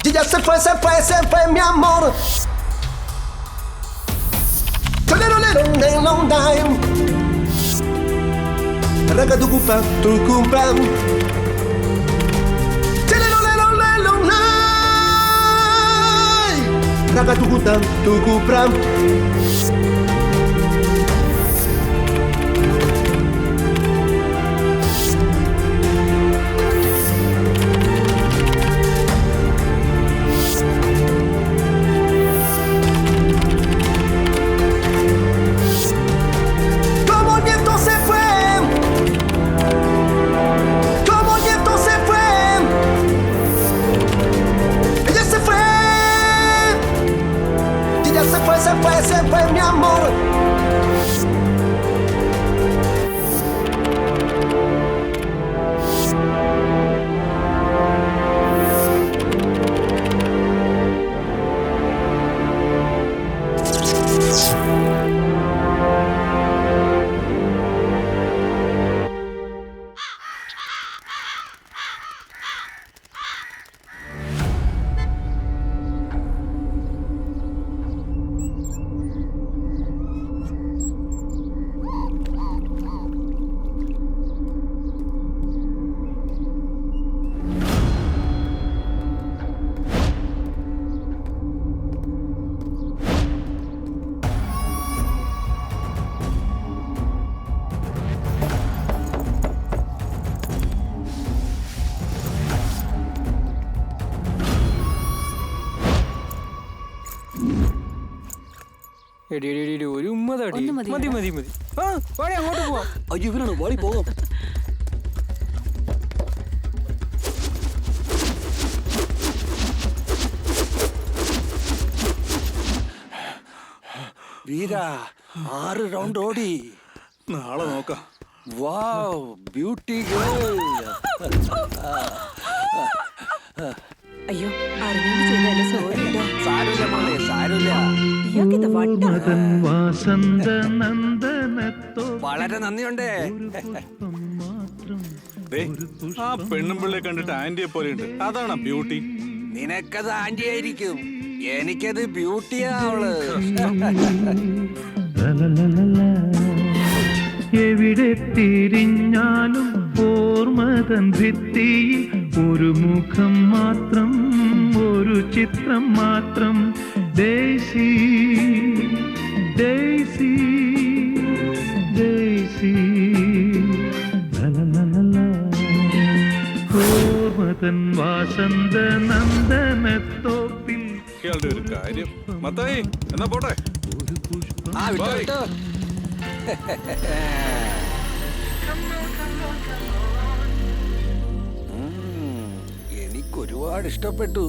Y ya se fue mi amor. Ragadugupa, tucupam. Ragadugutam, tucupram. Se fue mi amor. ഒരു ഉമ്മതടി മതി മതി മതി. ആ വാടി അങ്ങോട്ട് പോവാം. അയ്യോ ഇവനാണ് വാടി പോകാം. വീര 6 റൗണ്ട് ഓടി. നാളെ നോക്കാം. വാവ് ബ്യൂട്ടി ഗേൾ. അയ്യോ അറിഞ്ഞോണ്ട് ചെയ്തല്ലേ, സോറി കേട്ടോ. സാരമില്ല മോളെ സാരമില്ല. ഇയാൾക്കിത് വട്ടാ. വളരെ നന്ദിയുണ്ട്. ആ പെണ്ണും പിള്ളയെ കണ്ടിട്ട് ആന്റിയെ പോലെ ഉണ്ട്. അതാണ് ബ്യൂട്ടി. നിനക്കത് ആന്റി ആയിരിക്കും, എനിക്കത് ബ്യൂട്ടിയാ അവള്. എവിടെ തിരിഞ്ഞാലും ഓർമ്മതൻ ഭിത്തിയിൽ ഒരു മുഖം മാത്രം, ഒരു ചിത്രം മാത്രം. ഡേസി ഡേസി ഡേസി ഓർമ്മതൻ വാസന്ത നന്ദനത്തോപ്പിൽ. ഇയാളുടെ ഒരു കാര്യം. മത്തായി എന്നാ പോട്ടെ. ആ വിട്ടോ വിട്ടോ. എനിക്കൊരുപാട് ഇഷ്ടപ്പെട്ടു.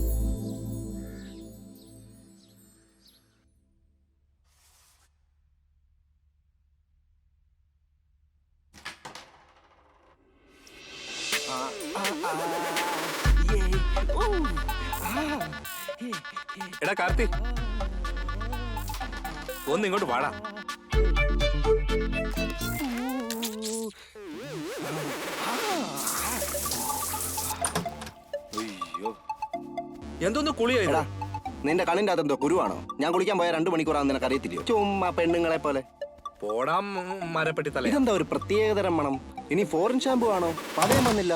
എടാ കാർത്തി, ഒന്ന് ഇങ്ങോട്ട് വാടാ. എന്തൊന്ന് കുളിയാ? നിന്റെ കണ്ണിന്റെ അകത്തെന്തോ കുരുവാണോ? ഞാൻ കുളിക്കാൻ പോയ 2 മണിക്കൂറാന്ന് നിനക്ക് അറിയത്തില്ലയോ? ചുമ്മാ പെണ്ണുങ്ങളെ പോലെ. പോടാം മരപ്പെട്ടി തല. ഇതെന്താ ഒരു പ്രത്യേകതരം മണം? ഇനി ഫോറിൻ ഷാമ്പു ആണോ? പതയം വന്നില്ല.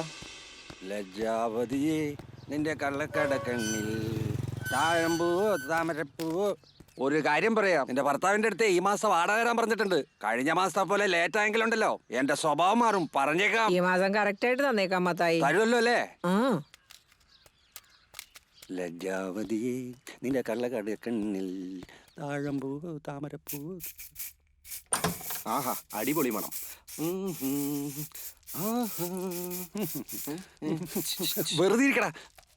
ലജ്ജാവതിയെ നിന്റെ കള്ളക്കടക്കണ്ണിൽ താഴമ്പൂവോ താമരപ്പൂവോ. ഒരു കാര്യം പറയാം, നിന്റെ ഭർത്താവിന്റെ അടുത്ത് ഈ മാസം വാടക തരാൻ പറഞ്ഞിട്ടുണ്ട്. കഴിഞ്ഞ മാസത്തെ പോലെ ലേറ്റ് ആയെങ്കിലുണ്ടല്ലോ എന്റെ സ്വഭാവം മാറും, പറഞ്ഞേക്കാം. ഈ മാസം കറക്റ്റ് ആയിട്ട് തന്നേക്കാം മത്തായി. തരുമല്ലോ അല്ലേ? ലജ്ജാവതിയെ നിന്റെ കള്ളക്കടക്കണ്ണിൽ താഴമ്പൂവോ താമരപ്പൂവോ. ആഹാ അടിപൊളി മണം. വെറുതെ ഇരിക്കടാ.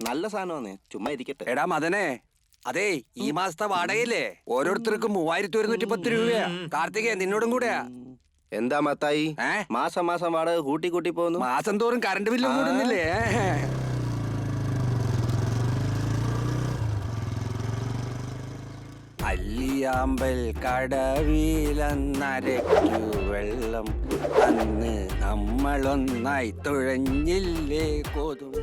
നല്ല സാധനമാണേ, ചുമ്മാ ഇരിക്കട്ടെ. എടാ മദനെ, അതെ ഈ മാസത്തെ വാടകയില്ലേ ഓരോരുത്തർക്കും 3110 രൂപയാ. കാർത്തികേ നിന്നോടും കൂടെയാ. എന്താ മത്തായി മാസം മാസം വാടക കൂട്ടി കൂട്ടി പോകുന്നു? മാസം തോറും കറണ്ട് ബില്ലും കൂടുന്നില്ലേ? അല്ലിയാമ്പൽ കടവിലന്നരയ്ക്കു വെള്ളം അന്ന് നമ്മളൊന്നായി തുഴഞ്ഞില്ലേ കോതും.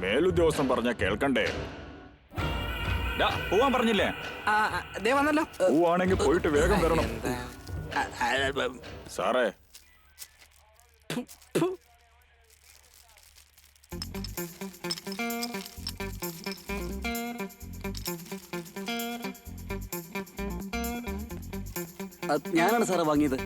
മേലുദ്യോഗസ്ഥൻ പറഞ്ഞ കേൾക്കണ്ടേ? പോവാൻ പറഞ്ഞില്ലേ? ദേ വന്നല്ലോ. പോവാണെങ്കിൽ പോയിട്ട് വേഗം വരണം. സാറേ, ഞാനാണ് സാറേ വാങ്ങിയത്.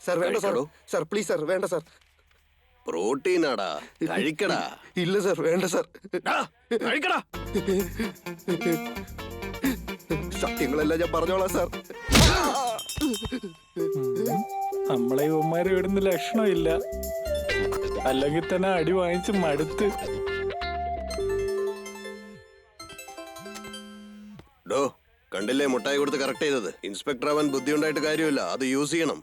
സാർ വേണ്ട സാർ. സാർ പ്ലീസ് സാർ, വേണ്ട സാർ. പ്രോട്ടീനാടാ, കഴിക്കടാ. ഇല്ല സാർ, വേണ്ട സാർ. കഴിക്കടാ. സത്യങ്ങളെല്ലാം ഞാൻ പറഞ്ഞോളാം സാർ. നമ്മളെ ഇവന്മാരെ വിടുന്ന ലക്ഷണമില്ല, അല്ലെങ്കിൽ തന്നെ അടി വാങ്ങിച്ച് മടുത്ത്. ഡോ, കണ്ടില്ലേ മുട്ടായി കൊടുത്ത് കറക്റ്റ് ചെയ്തത്? ഇൻസ്പെക്ടർ അവൻ ബുദ്ധി ഉണ്ടായിട്ട് കാര്യമില്ല, അത് യൂസ് ചെയ്യണം.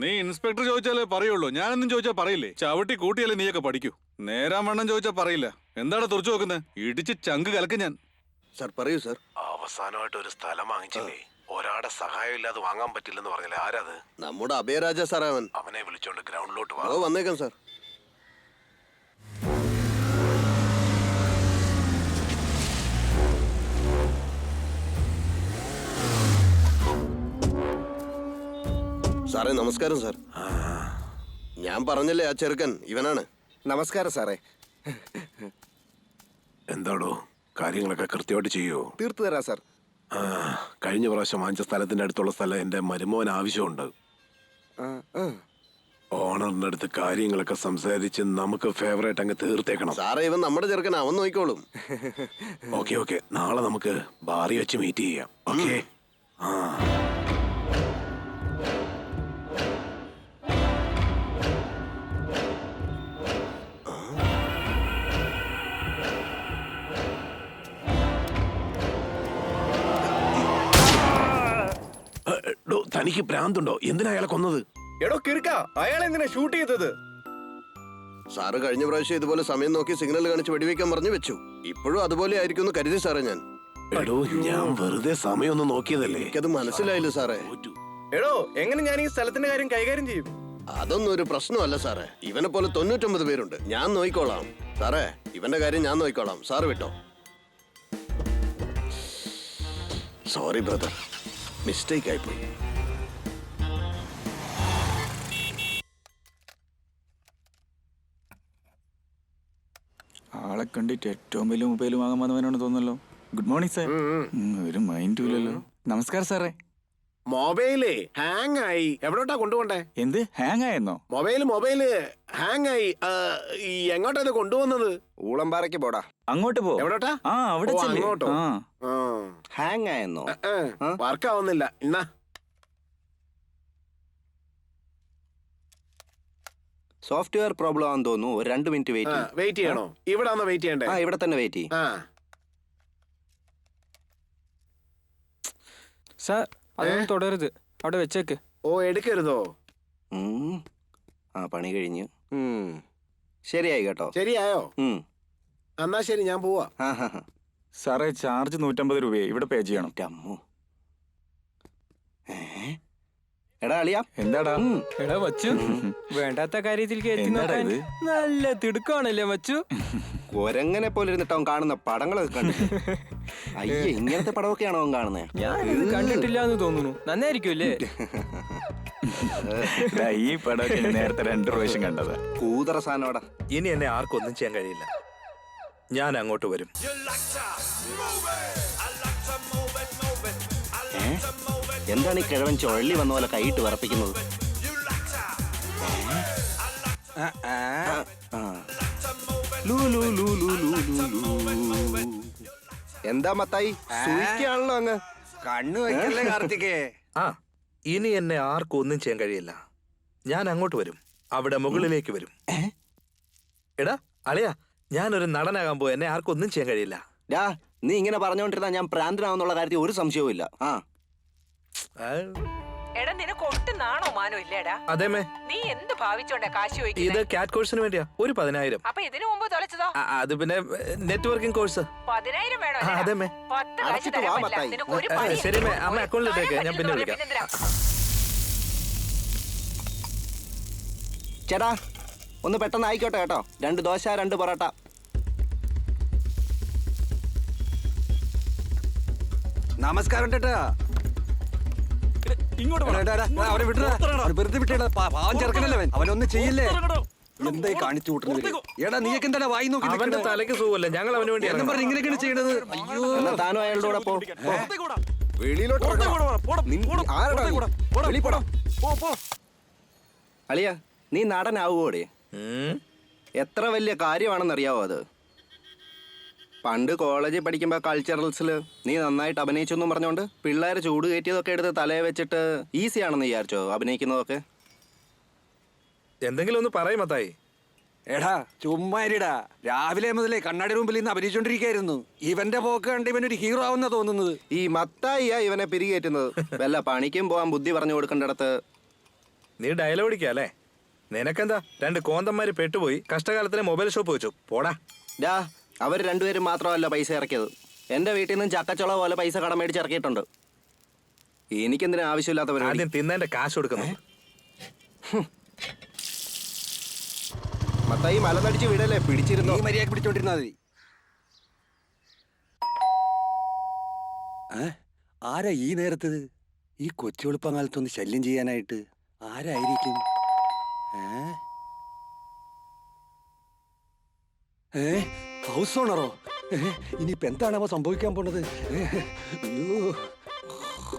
നീ ഇൻസ്പെക്ടർ ചോദിച്ചാലേ പറയുള്ളൂ, ഞാനൊന്നും ചോദിച്ചാൽ പറയില്ലേ? ചവിട്ടി കൂട്ടിയാലേ നീയൊക്കെ പഠിക്കൂ. നേരാൻ വണ്ണം ചോദിച്ചാൽ പറയില്ല. എന്താണ് തുറച്ചു നോക്കുന്നത്? ഇടിച്ച് ചങ്ക് കലക്കും ഞാൻ. സാർ പറയൂ സാർ. അവസാനമായിട്ട് ഒരു സ്ഥലം വാങ്ങിച്ചില്ലേ, ഒരാളുടെ സഹായം ഇല്ലാതെ വാങ്ങാൻ പറ്റില്ലെന്ന് പറഞ്ഞില്ലേ, ആരാത്? നമ്മുടെ അഭയരാജ സാർ. അവനെ വിളിച്ചോണ്ട് ഗ്രൗണ്ടിലോട്ട് വാ. ഓ, വന്നേക്കാം സാർ. സാറേ നമസ്കാരം സാർ. ഞാൻ പറഞ്ഞല്ലേ ആ ചെറുക്കൻ ഇവനാണ്. നമസ്കാരം സാറേ. എന്താടോ, കാര്യങ്ങളൊക്കെ കൃത്യമായിട്ട് ചെയ്യോ? തീർത്തു തരാം സാർ. കഴിഞ്ഞ പ്രാവശ്യം വാങ്ങിച്ച സ്ഥലത്തിന്റെ അടുത്തുള്ള സ്ഥലം എന്റെ മരുമോൻ ആവശ്യമുണ്ട്. ഓണറിന്റെ അടുത്ത് കാര്യങ്ങളൊക്കെ സംസാരിച്ച് നമുക്ക് ഫേവറേറ്റ് അങ്ങ് തീർത്തേക്കണം. സാറേ ഇവൻ നമ്മുടെ ചെറുക്കൻ, അവൻ നോക്കിക്കോളും. ഓക്കെ, നാളെ നമുക്ക് ബാറി വെച്ച് മീറ്റ് ചെയ്യാം. ഓക്കെ. തനിക്ക് ഭ്രാന്തുണ്ടോ? എന്തിനാ അയാളെ കൊന്നത്? എടോ കിറുക്ക, അയാൾ എന്തിനാ ഷൂട്ട് ചെയ്തത്? സാറ് കഴിഞ്ഞ പ്രാവശ്യം ഇതുപോലെ സമയം നോക്കി സിഗ്നൽ കാണിച്ച് വെടിവെക്കാൻ പറഞ്ഞു വെച്ചു. ഇപ്പോഴും അതുപോലെ ആയിരിക്കും എന്ന് കരുതി സാറേ ഞാൻ. എടോ, ഞാൻ വെറുതെ സമയമൊന്ന് നോക്കിയതല്ലേ. എനിക്കത് മനസ്സിലായില്ല സാറേ. എടോ, എങ്ങനെ ഞാൻ ഈ സ്ഥലത്തിന്റെ കാര്യം കൈകാര്യം ചെയ്യും? അതൊന്നും ഒരു പ്രശ്നമല്ല സാറേ. ഇവനെ പോലെ 99 പേരുണ്ട്. ഞാൻ നോക്കിക്കോളാം സാറേ. ഇവന്റെ കാര്യം ഞാൻ നോക്കിക്കോളാം. സാറ് വിട്ടോ. സോറി ബ്രദർ, മിസ്റ്റേക്ക് ആയിപ്പോയി. ആളെ കണ്ടിട്ട് ഏറ്റവും വലിയ മൊബൈൽ വാങ്ങാൻ വന്നവനാണ് തോന്നല്ലോ. Good morning sir. ഒരു മൈൻഡും ഇല്ലല്ലോ. നമസ്കാരം സാറേ. മൊബൈലേ ഹാങ് ആയി. എവിടോട്ടാ കൊണ്ടുപോണ്ടേ? എന്ത് ഹാങ് ആയെന്നോ? മൊബൈല് ഹാങ് ആയി. എങ്ങോട്ടാ ഇത് കൊണ്ടുവന്നത്? ഊളംപാറയ്ക്ക് പോടാ. അങ്ങോട്ട് പോ. എവിടോട്ടാ? അവിടെ ചെല്ല്. അങ്ങോട്ടോ? ഹാങ് ആയെന്നോ? വർക്ക് ആവുന്നില്ല. എന്നാ സോഫ്റ്റ്വെയർ പ്രോബ്ലം ആണെന്ന് തോന്നുന്നു. ഒരു 2 മിനിറ്റ് വെയിറ്റ് ചെയ്യണോ? ഇവിടെ വെയിറ്റ് ചെയ്യണ്ടേ? ഇവിടെ തന്നെ വെയിറ്റ് ചെയ്യും. സാർ അതൊന്നും തുടരുത്, അവിടെ വെച്ചേക്ക്. ഓ, എടുക്കരുതോ? പണി കഴിഞ്ഞു. ശരിയായി കേട്ടോ. ശരിയായോ? എന്നാ ശരി, ഞാൻ പോവാ. സാറേ, ചാർജ് 150 രൂപയെ ഇവിടെ പേ ചെയ്യണം. അമ്മോ. എടാ അളിയാ. എന്താടാ? എടാ വച്ചു, വേണ്ടാത്ത കാര്യത്തിൽ കയറ്റി നോക്കാൻ നല്ല തിടുക്കാണല്ലേ വച്ചു. കൊരങ്ങനെ പോലെ ഇരുന്നിട്ട് അവൻ കാണുന്ന പടങ്ങളൊക്കെ കണ്ടു. അയ്യേ, ഇങ്ങനത്തെ പടമൊക്കെയാണോ അവൻ കാണുന്നത്? ഞാനിത് കണ്ടിട്ടില്ല എന്ന് തോന്നുന്നു. നന്നായിരിക്കുമല്ലേ? ഈ പടമൊക്കെ നേരത്തെ 2 പ്രാവശ്യം കണ്ടതാ. കൂതറ സാധനോടാ. ഇനി എന്നെ ആർക്കൊന്നും ചെയ്യാൻ കഴിയില്ല. ഞാൻ അങ്ങോട്ട് വരും. എന്താണ് ഈ കിഴവൻ ചുഴലി വന്ന പോലെ കൈയിട്ട് വിറപ്പിക്കുന്നത്? എന്താ മത്തായി, സൂയിക്കാണല്ലോ അങ്ങ്. കണ്ണു വയ്ക്കല്ലേ കാർത്തികേ. ഇനി എന്നെ ആർക്കും ഒന്നും ചെയ്യാൻ കഴിയില്ല. ഞാൻ അങ്ങോട്ട് വരും, അവിടെ മുകളിലേക്ക് വരും. എടാ അളിയാ, ഞാനൊരു നടനാകാൻ പോയി. എന്നെ ആർക്കും ഒന്നും ചെയ്യാൻ കഴിയില്ല. നീ ഇങ്ങനെ പറഞ്ഞുകൊണ്ടിരുന്നാ ഞാൻ പ്രാന്തനാവുന്നുള്ള കാര്യത്തിൽ ഒരു സംശയവും ഇല്ല. എടാ നിനക്ക് ഒട്ടും നാണോ മാനോ ഇല്ലേടാ? അതേമേ, നീ എന്ത് ഭാവിച്ചോണ്ടാ കാശ് ഇത് ചോദിക്കുന്നത്? കാറ്റ് കോഴ്സിന് വേണ്ടിയാ. ഒരു 10,000. അപ്പൊ ഇതിനു മുമ്പ് തൊലച്ചതോ? അത് പിന്നെ നെറ്റ്വർക്കിംഗ് കോഴ്സ്. 10,000 വേണോ? ആ, അതെ, മേ. 10 കാശ് അടച്ചിട്ട് തരാൻ വാ, പറ്റില്ല. മത്തായി. നിനക്ക് ഒരു പണി ശരി, മേ. ഇല്ല. അമ്മ അക്കൗണ്ടിലിട്ടേക്ക്. ഞാൻ പിന്നെ ഒരു വിളിക്കാം. പിന്നെന്തിനാ? ചേട്ടാ ഒന്ന് പെട്ടെന്ന് ആയിക്കോട്ടെ കേട്ടോ. 2 ദോശ 2 പൊറോട്ട. നമസ്കാരം ചേട്ടാ. ഇങ്ങോട്ട് എടാ, എടാ, എടാ, അവനെ വിട്ടടാ. അവനെ വെറുതെ വിട്ടേടാ. പാവം ചെറുക്കനല്ലേ അവൻ. അവനൊന്നും ചെയ്യില്ലേ? എന്തായി കാണിച്ചു കൂട്ടുന്നത്? എടാ നീയൊക്കെ എന്താ വായി നോക്കി അവന്റെ നിൽക്കണെ? തലയ്ക്ക് സുഖമല്ല. ഞങ്ങൾ അവന് വേണ്ടി എന്നും പറഞ്ഞ് ഇങ്ങനെയൊക്കെയാണ് ചെയ്യണത്. അയ്യോ. എന്നാ താനും അയാളുടെ കൂടെ പോ. വെളിയിലോട്ട് ഇറങ്ങണം. ആരെടാ നീ? വെളിയിൽ പോടാ. അളിയ നീ നടനാവുകോടെ? എത്ര വലിയ കാര്യമാണെന്നറിയാവോ അത്? പണ്ട് കോളേജിൽ പഠിക്കുമ്പോൾ കൾച്ചറൽസിൽ നീ നന്നായിട്ട് അഭിനയിച്ചു എന്നും പറഞ്ഞോണ്ട് പിള്ളേർ ചൂട് കയറ്റിയതൊക്കെ എടുത്ത് തലയെ വെച്ചിട്ട് ഈസി ആണെന്ന് വിചാരിച്ചോ അഭിനയിക്കുന്നതൊക്കെ? എന്തെങ്കിലും ഒന്ന് പറയും മത്തായി. എടാ ചുമ്മാരിടാ. രാവിലെ മുതലേ കണ്ണാടി മുമ്പിൽ നിന്ന് അഭിനയിച്ചോണ്ടിരിക്കായിരുന്നു. ഇവന്റെ പോക്ക് കണ്ട് ഇവനൊരു ഹീറോ ആവുന്ന തോന്നുന്നത്. ഈ മത്തായിയാ ഇവനെ പിരികേറ്റുന്നത്. വല്ല പണിക്കും പോവാൻ ബുദ്ധി പറഞ്ഞു കൊടുക്കേണ്ടിടത്ത്. നീ ഡയലോഗ് അടിക്കാല്ലേ? നിനക്കെന്താ? 2 കോന്തന്മാര് പെട്ടുപോയി കഷ്ടകാലത്തിന് മൊബൈൽ ഷോപ്പ് വെച്ചു. പോടാ. ഡാ അവർ രണ്ടുപേരും മാത്രമല്ല പൈസ ഇറക്കിയത്. എൻ്റെ വീട്ടിൽ നിന്നും ചക്കച്ചുള പോലെ പൈസ കടം മേടിച്ച് ഇറക്കിയിട്ടുണ്ട്. എനിക്കെന്തിനാ ആവശ്യമില്ലാത്ത പരിപാടി? ആദ്യം തിന്നേന്റെ കാശ് കൊടുക്കുന്നു. മത്തായി മലനടിച്ച് വിടല്ലേ, പിടിച്ചിരുന്നോ? നീ മര്യാദ പിടിച്ചോണ്ടിരുന്നാ മതി. ആരാ ഈ നേരത്ത് ഈ കൊച്ചു എളുപ്പകാലത്തൊന്ന് ശല്യം ചെയ്യാനായിട്ട്? ആരായിരിക്കും? ഹൗസ് ഓണറോ? ഇനിയിപ്പോ എന്താണാവോ സംഭവിക്കാൻ പോണത്? അയ്യോ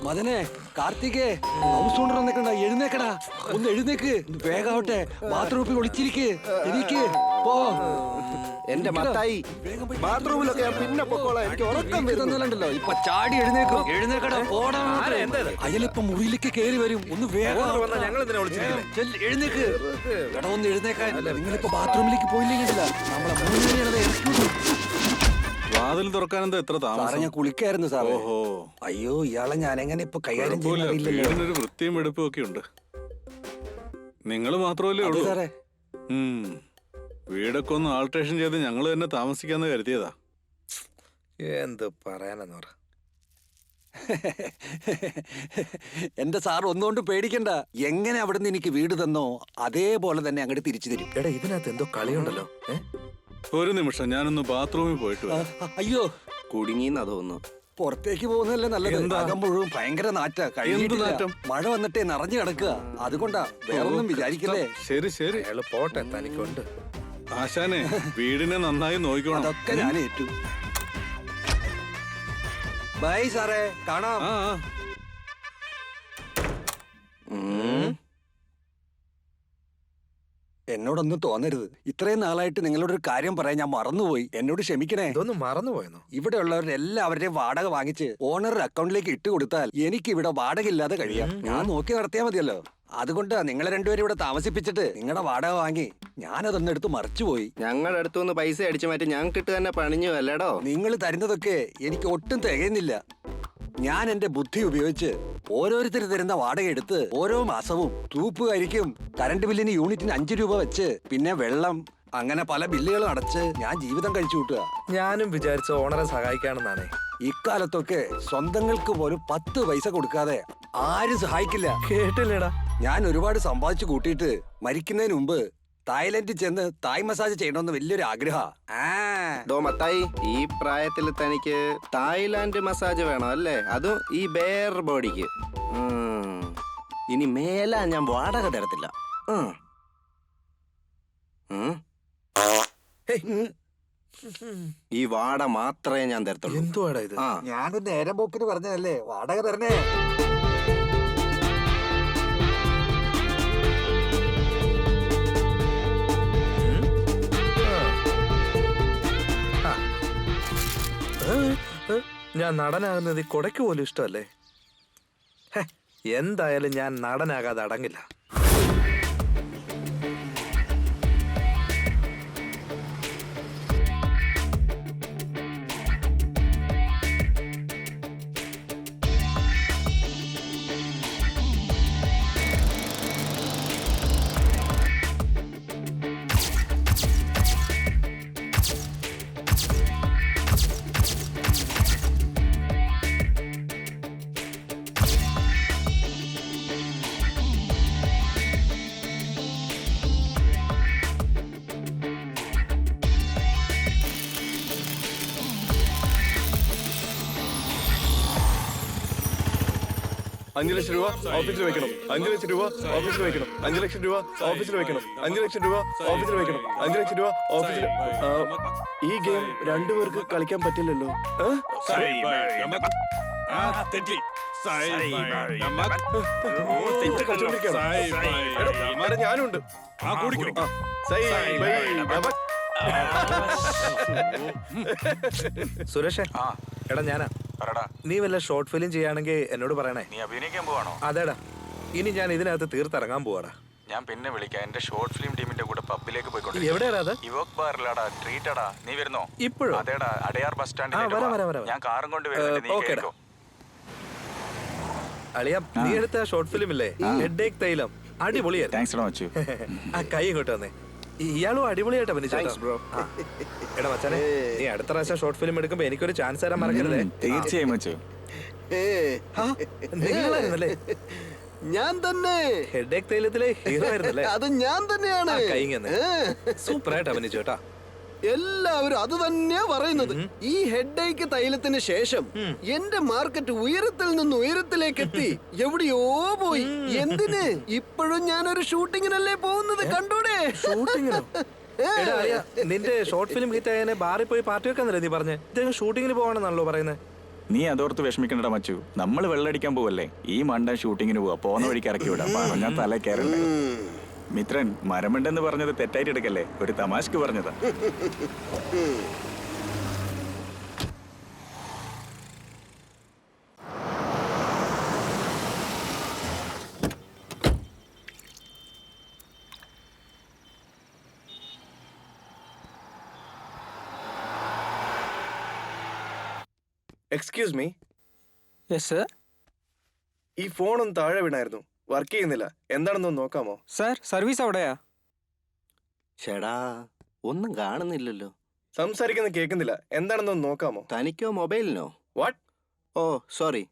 മദനെ, കാർത്തികേ, ഹൗസ് ഓണർ വന്നേക്കണ്ട. എഴുന്നേക്കടാ, ഒന്ന് എഴുന്നേക്ക്. വേഗാവട്ടെ. ബാത്റൂമിൽ ഒളിച്ചിരിക്ക്. എനിക്ക് പോ. എന്റെ മത്തായി ബാത്റൂമിലൊക്കെ ഞാൻ പിന്നെ പൊക്കോളാം. എനിക്ക് ഉറക്കം വരുന്നുണ്ടല്ലോ. ഇപ്പൊ ചാടി എഴുന്നേക്കും. എഴുന്നേക്കടാ, പോടാ. അയലിപ്പോ മുറിയിലേക്ക് കേറി വരും. ഒന്ന് വേഗം ഞങ്ങൾ എന്തിനാ വിളിച്ചിരിക്കുന്നത്? എഴുന്നേക്ക്. എടാ ഒന്ന് എഴുന്നേക്കാൻ. നിങ്ങളിപ്പോ ബാത്റൂമിലേക്ക് പോയില്ലെങ്കിലല്ല നമ്മളെ മുഴുവൻ വാതിൽ തുറക്കാൻ എന്താ എത്ര സാറേ, താമസം? ഞാൻ കുളിക്കായിരുന്നു സാറേ. ഓഹോ. അയ്യോ ഇയാളെ ഞാൻ എങ്ങനെ ഇപ്പൊ കൈകാര്യം കുഴപ്പമില്ല, ചെയ്യുന്നില്ലല്ലോ. വീടിനൊരു വൃത്തിയും വെടുപ്പും ഒക്കെ ഉണ്ട്. നിങ്ങൾ മാത്രമല്ലേ അതെ ഉള്ളൂ? സാറേ. വീടൊക്കെ ഒന്ന് ആൾട്രേഷൻ ചെയ്ത് ഞങ്ങൾ തന്നെ താമസിക്കാന്ന് കരുതിയതാ. എന്ത് പറയാനെന്ന് പറ. എന്റെ സാർ ഒന്നുകൊണ്ട് പേടിക്കണ്ട. എങ്ങനെ അവിടുന്ന് എനിക്ക് വീട് തന്നോ അതേപോലെ തന്നെ അങ്ങോട്ട് തിരിച്ചു തരും. എടാ ഇതിനകത്ത് എന്തോ കളിയുണ്ടല്ലോ. ഒരു നിമിഷം, ഞാനൊന്ന് ബാത്റൂമിൽ പോയിട്ട് വരാം. അയ്യോ കുടുങ്ങിന്ന് തോന്നുന്നു. പുറത്തേക്ക് പോകുന്നതല്ലേ നല്ലത്. എന്താ? അകം മുഴുവൻ ഭയങ്കര നാറ്റാ. എന്ത് നാറ്റം? മഴ വന്നിട്ടേ നിറഞ്ഞു കിടക്കുക. അതുകൊണ്ടാ, വേറൊന്നും വിചാരിക്കല്ലേ. ശരി ശരി. അയാള് പോട്ടെ, തനിക്കൊണ്ട്. ആശാനെ, വീടിനെ നന്നായി നോക്കിക്കോണം. അതൊക്കെ ഞാൻ ഏറ്റു. ബൈ സാറേ, കാണാം. ആ ആ. എന്നോടൊന്നും തോന്നരുത്. ഇത്രയും നാളായിട്ട് നിങ്ങളോടൊരു കാര്യം പറയാൻ ഞാൻ മറന്നുപോയി. എന്നോട് ക്ഷമിക്കണേ. ഇതൊന്നും മറന്നുപോയെന്നോ? ഇവിടെ ഉള്ളവരെല്ലാവരുടെയും വാടക വാങ്ങിച്ച് ഓണറുടെ അക്കൗണ്ടിലേക്ക് ഇട്ട് കൊടുത്താൽ എനിക്ക് ഇവിടെ വാടക ഇല്ലാതെ കഴിയാം. ഞാൻ നോക്കി നടത്തിയാൽ മതിയല്ലോ. അതുകൊണ്ട് നിങ്ങളെ രണ്ടുപേരും ഇവിടെ താമസിപ്പിച്ചിട്ട് നിങ്ങളുടെ വാടക വാങ്ങി ഞാനതൊന്നും എടുത്ത് മറിച്ചുപോയി. ഞങ്ങളുടെ അടുത്തുനിന്ന് പൈസ അടിച്ചു മാറ്റി ഞങ്ങൾക്കിട്ട് തന്നെ പണിഞ്ഞു അല്ലേടോ. നിങ്ങൾ തരുന്നതൊക്കെ എനിക്ക് ഒട്ടും തികയുന്നില്ല. ഞാൻ എന്റെ ബുദ്ധി ഉപയോഗിച്ച് ഓരോരുത്തർ തരുന്ന വാടക എടുത്ത് ഓരോ മാസവും തൂപ്പുകാരിക്കും കറണ്ട് ബില്ലിന് യൂണിറ്റിന് 5 രൂപ വെച്ച് പിന്നെ വെള്ളം അങ്ങനെ പല ബില്ലുകളും അടച്ച് ഞാൻ ജീവിതം കഴിച്ചു കൂട്ടുക. ഞാനും വിചാരിച്ച ഓണറെ സഹായിക്കാണെന്നാണേ. ഇക്കാലത്തൊക്കെ സ്വന്തങ്ങൾക്ക് പോലും 10 പൈസ കൊടുക്കാതെ ആരും സഹായിക്കില്ല. കേട്ടില്ലേടാ? ഞാൻ ഒരുപാട് സമ്പാദിച്ചു കൂട്ടിയിട്ട് മരിക്കുന്നതിന് മുമ്പ് തായ്ലൻഡിൽ ചെന്ന് തായ് മസാജ് ചെയ്യണമെന്ന് വലിയൊരു ആഗ്രഹ. ഡോ മത്തായി, ഈ പ്രായത്തിൽ തനിക്ക് തായ്ലാന്റ് മസാജ് വേണം അല്ലേ? അതും ഈ ബെയർ ബോഡിക്ക്. ഇനി മേല ഞാൻ വാടക തരത്തില്ല. ഈ വാട മാത്രമേ ഞാൻ തരത്തുള്ളൂ. എന്തുവാടാ ഇത്? ഞാനൊരു നേരം പോക്കിന് പറഞ്ഞതല്ലേ, വാടക തരണേ. ഞാൻ നടനാകുന്നത് ഈ കൊടയ്ക്ക് പോലും ഇഷ്ടമല്ലേ? എന്തായാലും ഞാൻ നടനാകാതെ അടങ്ങില്ല. 5 ലക്ഷം രൂപ ഓഫീസിൽ വെക്കണം. 5 ലക്ഷം രൂപ ഓഫീസിൽ വെക്കണം. 5 ലക്ഷം രൂപ ഓഫീസിൽ വെക്കണം. 5 ലക്ഷം രൂപ ഓഫീസിൽ വെക്കണം. 5 ലക്ഷം രൂപ ഓഫീസിൽ. ഈ ഗെയിം രണ്ടുപേർക്ക് കളിക്കാൻ പറ്റില്ലല്ലോ. ഞാനുണ്ട്. സുരേഷേ, എടാ ഞാനാ. നീ വല്ല ഷോർട്ട് ഫിലിം ചെയ്യാണെങ്കിൽ എന്നോട് പറയണേ. നീ അഭിനയിക്കാൻ പോവാണോ? അതേടാ, ഇനി ഞാൻ ഇതിനകത്ത് തീർത്തിറങ്ങാൻ പോവാടാ. ഞാൻ പിന്നെ വിളിക്കാം. എന്റെ ഷോർട്ട് ഫിലിം ടീമിന്റെ കൂടെ പബ്ബിലേക്ക് പോയിക്കോട്ടെ. എവിടെയാടാ അത്? ഇവോക് ബാറിലാടാ, ട്രീറ്റടാ. നീ വരുന്നോ? ഇപ്പോഴും? അതേടാ, അടയാർ ബസ് വരാം. സ്റ്റാൻഡിൽ. ഞാൻ കാറും കൊണ്ട് വരുന്നുണ്ട്, നീ ഓക്കേടാ. കേറിക്കോ. അളിയ, നീ എടുത്ത ഷോർട്ട് ഫിലിം ഇല്ലേ, ഹെഡേക്ക് തൈലം, അടിപൊളിയായിരുന്നു. താങ്ക്സ് മച്ചു. ആ കൈ ഇങ്ങോട്ട് വന്നേ. ഇയാളും അടിപൊളിയായിട്ട് അഭിനയിച്ചു. എടാ മച്ചാനെ, നീ അടുത്ത പ്രാവശ്യം ഷോർട്ട് ഫിലിം എടുക്കുമ്പോ എനിക്കൊരു ചാൻസ് തരാൻ മറക്കരുതേ. തീർച്ചയായും മച്ചു. നിങ്ങളായിരുന്നല്ലേ ഞാൻ തന്നെ ഹെഡേക്ക് തൈലത്തിലെ ഹീറോ ആയിരുന്നല്ലേ? അത് ഞാൻ തന്നെയാണ്. സൂപ്പറായിട്ട് അഭിനയിച്ചു കേട്ടാ. എല്ലാവരും അത് തന്നെയാ പറയുന്നത്. ഈ ഹെഡേക്ക് തൈലത്തിന് ശേഷം എന്റെ മാർക്കറ്റ് ഉയരത്തിൽ നിന്ന് ഉയരത്തിലേക്ക് എത്തി എവിടെയോ പോയി. എന്തിന്? ഇപ്പോഴും ഞാനൊരു ഷൂട്ടിങ്ങിനല്ലേ പോകുന്നത്. കണ്ടൂടെ? ഷൂട്ടിങ്ങിനോ? നിന്റെ ഷോർട്ട് ഫിലിം ഹിറ്റ് ആയതിനെ ബാറിൽ പോയി പാർട്ടി വെക്കാന്നല്ലേ നീ പറഞ്ഞേ? ഇദ്ദേഹം ഷൂട്ടിങ്ങിന് പോകണമെന്നാണല്ലോ പറയുന്നത്. നീ അതോർത്ത് വിഷമിക്കണ്ടടാ മച്ചു. നമ്മൾ വെള്ളടിക്കാൻ പോവല്ലേ, ഈ മണ്ടൻ ഷൂട്ടിങ്ങിന് പോവാ. പോന്ന വഴിക്ക് ഇറക്കി വിടാം. പറഞ്ഞാൽ തല കയറണ്ടേ. മിത്രൻ, മരമുണ്ടെന്ന് പറഞ്ഞത് തെറ്റായിട്ട് എടുക്കല്ലേ, ഒരു തമാശക്ക് പറഞ്ഞതാ. Excuse me, yes sir. ഈ ഫോൺ ഒന്ന് താഴെ വീണായിരുന്നു, വർക്ക് ചെയ്യുന്നില്ല. എന്താണെന്ന് നോക്കാമോ? സർ, സർവീസ് അവിടെയാ. ചേടാ, ഒന്നും കാണുന്നില്ലല്ലോ. സംസാരിക്കുന്നത് കേൾക്കുന്നില്ല. എന്താണെന്ന് നോക്കാമോ? തനിക്കോ മൊബൈലിനോ? വാട്ട്? Oh sorry.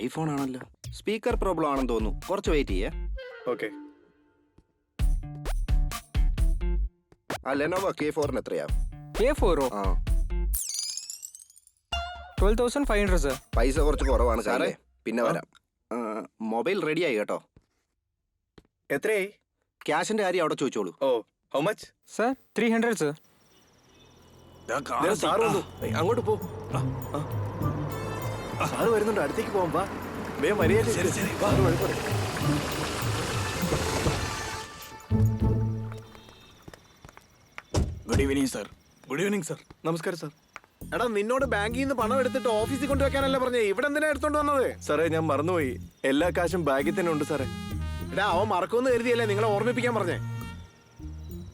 ഐഫോൺ ആണല്ലോ. സ്പീക്കർ പ്രോബ്ലം ആണെന്ന് തോന്നുന്നു. കുറച്ച് വെയിറ്റ് ചെയ്യേ. ഓക്കെ. ആ ലെനോവോ K4 എത്രയാ? K4 ആ 12,500 സർ. പൈസ കുറച്ച് കുറവാണ് സാറേ. പിന്നെ വരാം. മൊബൈൽ റെഡിയായി കേട്ടോ. എത്രയായി? ക്യാഷിന്റെ കാര്യം അവിടെ ചോദിച്ചോളൂ. Oh, how much? Sir 300 sir. Sir വന്നു, അങ്ങോട്ട് പോ. സാറ് വരുന്നുണ്ട്, അടുത്തേക്ക് പോവാം. വാ, വേഗം വരികയല്ലേ. Good evening sir. Good evening sir. നമസ്കാരം സർ. എടാ, നിന്നോട് ബാങ്കിൽ നിന്ന് പണം എടുത്തിട്ട് ഓഫീസിൽ കൊണ്ടുവെക്കാനല്ലേ പറഞ്ഞേ? ഇവിടെ എന്തിനാ എടുത്തോണ്ട് വന്നത്? സാറേ, ഞാൻ മറന്നുപോയി. എല്ലാ കാശും ബാഗിൽ തന്നെ ഉണ്ട് സാറേ. എടാ, അവൻ മറക്കുമെന്ന് കരുതിയല്ലേ നിങ്ങളെ ഓർമ്മിപ്പിക്കാൻ പറഞ്ഞേ.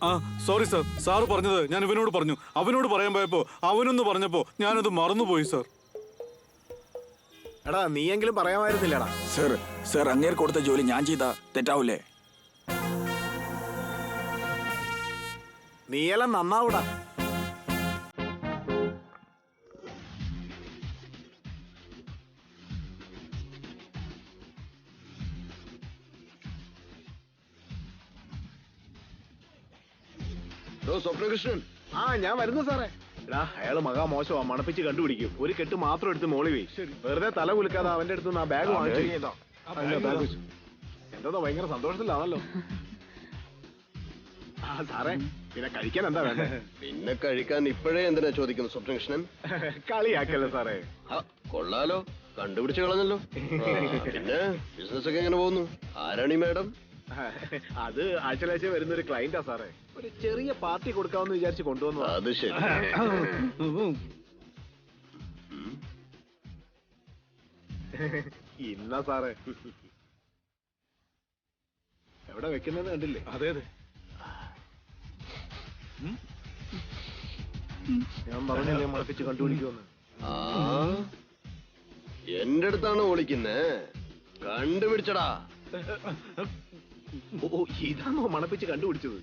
ആ സോറി സർ. സാറ് പറഞ്ഞത് ഞാൻ ഇവനോട് പറഞ്ഞു. അവനോട് പറയാൻ പോയപ്പോ അവനൊന്ന് പറഞ്ഞപ്പോ ഞാനത് മറന്നുപോയി സർ. എടാ, നീയെങ്കിലും പറയാമായിരുന്നില്ലടാ. സർ അങ്ങേർ കൊടുത്ത ജോലി ഞാൻ ചെയ്താ തെറ്റാവൂലേ? നീയെല്ലാം നന്നാവൂടാ. സ്വപ്നകൃഷ്ണൻ. ആ, ഞാൻ വരുന്നു സാറേ. എടാ, അയാള് മഹാ മോശമാ. മണപ്പിച്ച് കണ്ടുപിടിക്കും. ഒരു കെട്ട് മാത്രം എടുത്ത് മോളി പോയി. വെറുതെ തല കുലുക്കാതെ അവന്റെ അടുത്ത് ആ ബാഗ് വാങ്ങിച്ചു. എന്താ ഭയങ്കര സന്തോഷത്തിലാണല്ലോ. ആ സാറേ, പിന്നെ കഴിക്കാൻ എന്താ വേണ്ടേ? പിന്നെ കഴിക്കാൻ ഇപ്പോഴേ എന്തിനാ ചോദിക്കുന്നു സ്വപ്നകൃഷ്ണൻ? കളിയാക്കല്ലേ സാറേ. കൊള്ളാലോ, കണ്ടുപിടിച്ചു കളഞ്ഞല്ലോ. പിന്നെ ബിസിനസ് ഒക്കെ എങ്ങനെ പോകുന്നു? ആരാണി മാഡം? അത് ആഴ്ച വരുന്ന ഒരു ക്ലയന്റാ സാറേ. ഒരു ചെറിയ പാർട്ടി കൊടുക്കാമെന്ന് വിചാരിച്ച് കൊണ്ടുവന്നു. അത് ശരി. ഇന്നാ സാറേ. എവിടെ വെക്കുന്നത് കണ്ടില്ലേ? അതെ അതെ. ഞാൻ പറഞ്ഞില്ലേ മുളപ്പിച്ച് കണ്ടുപിടിക്കുമെന്ന്. എന്റെ അടുത്താണ് വിളിക്കുന്നേ. കണ്ടുപിടിച്ചടാ. ഓ, ഇതാണോ മണപ്പിച്ച് കണ്ടുപിടിച്ചത്?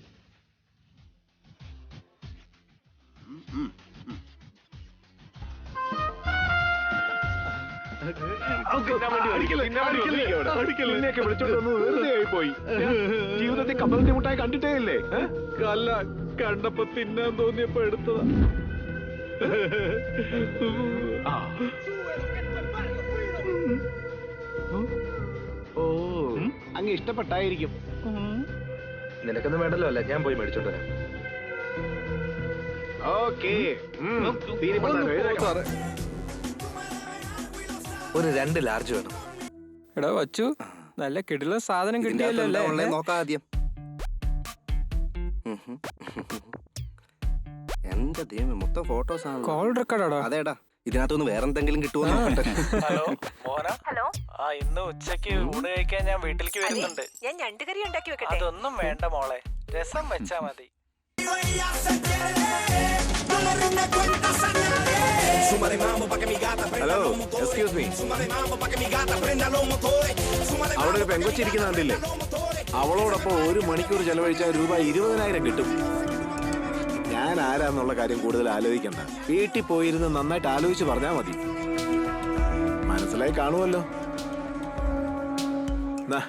ജീവിതത്തിൽ കപ്പലണ്ടി മുട്ടായി കണ്ടിട്ടേ ഇല്ലേ? അല്ല, കണ്ടപ്പോ തിന്നാൻ തോന്നിയപ്പോ എടുത്തതാ. അങ്ങ് ഇഷ്ടപ്പെട്ടായിരിക്കും. നിനക്കൊന്നും വേണ്ടല്ലോ അല്ലേ, ഞാൻ പോയി മേടിച്ചോണ്ട് വരാം. ഓക്കേ. ഒരു 2 ലാർജ് വേണം. എടാ വച്ചു, നല്ല കിടില സാധനം കിട്ടിയല്ലോ അല്ലേ? നോക്കാം ആദ്യം. എന്റെ ദൈവമേ, മൊത്തം ഫോട്ടോസ് ആണ്. കോൾ റെക്കോർഡാടാ. അതേടാ, ഇതിനകത്തൊന്ന് വേറെന്തെങ്കിലും കിട്ടുമോ നോക്കട്ടെ. ഹലോ മോന. ഹലോ. ആ ഇന്ന് ഉച്ചക്ക് ഊണ് കഴിക്കാൻ ഞാൻ വീട്ടിലേക്ക് വരുന്നുണ്ട്. ഞാൻ ഞണ്ടുകറി ഉണ്ടാക്കി വെക്കട്ടെ? അതൊന്നും വേണ്ട മോളെ, രസം വെച്ചാ മതി. Hello, excuse me. അവിടെ ഒരു പെങ്കൊച്ചിരിക്കുന്ന കണ്ടില്ലേ? അവളോടൊപ്പം 1 മണിക്കൂർ ചെലവഴിച്ചാൽ രൂപ 20,000 കിട്ടും. ഞാൻ ആരാന്നുള്ള കാര്യം കൂടുതൽ ആലോചിക്കണ്ട. വീട്ടിൽ പോയിരുന്ന് നന്നായിട്ട് ആലോചിച്ച് പറഞ്ഞാൽ മതി. മനസ്സിലായി കാണുമല്ലോ.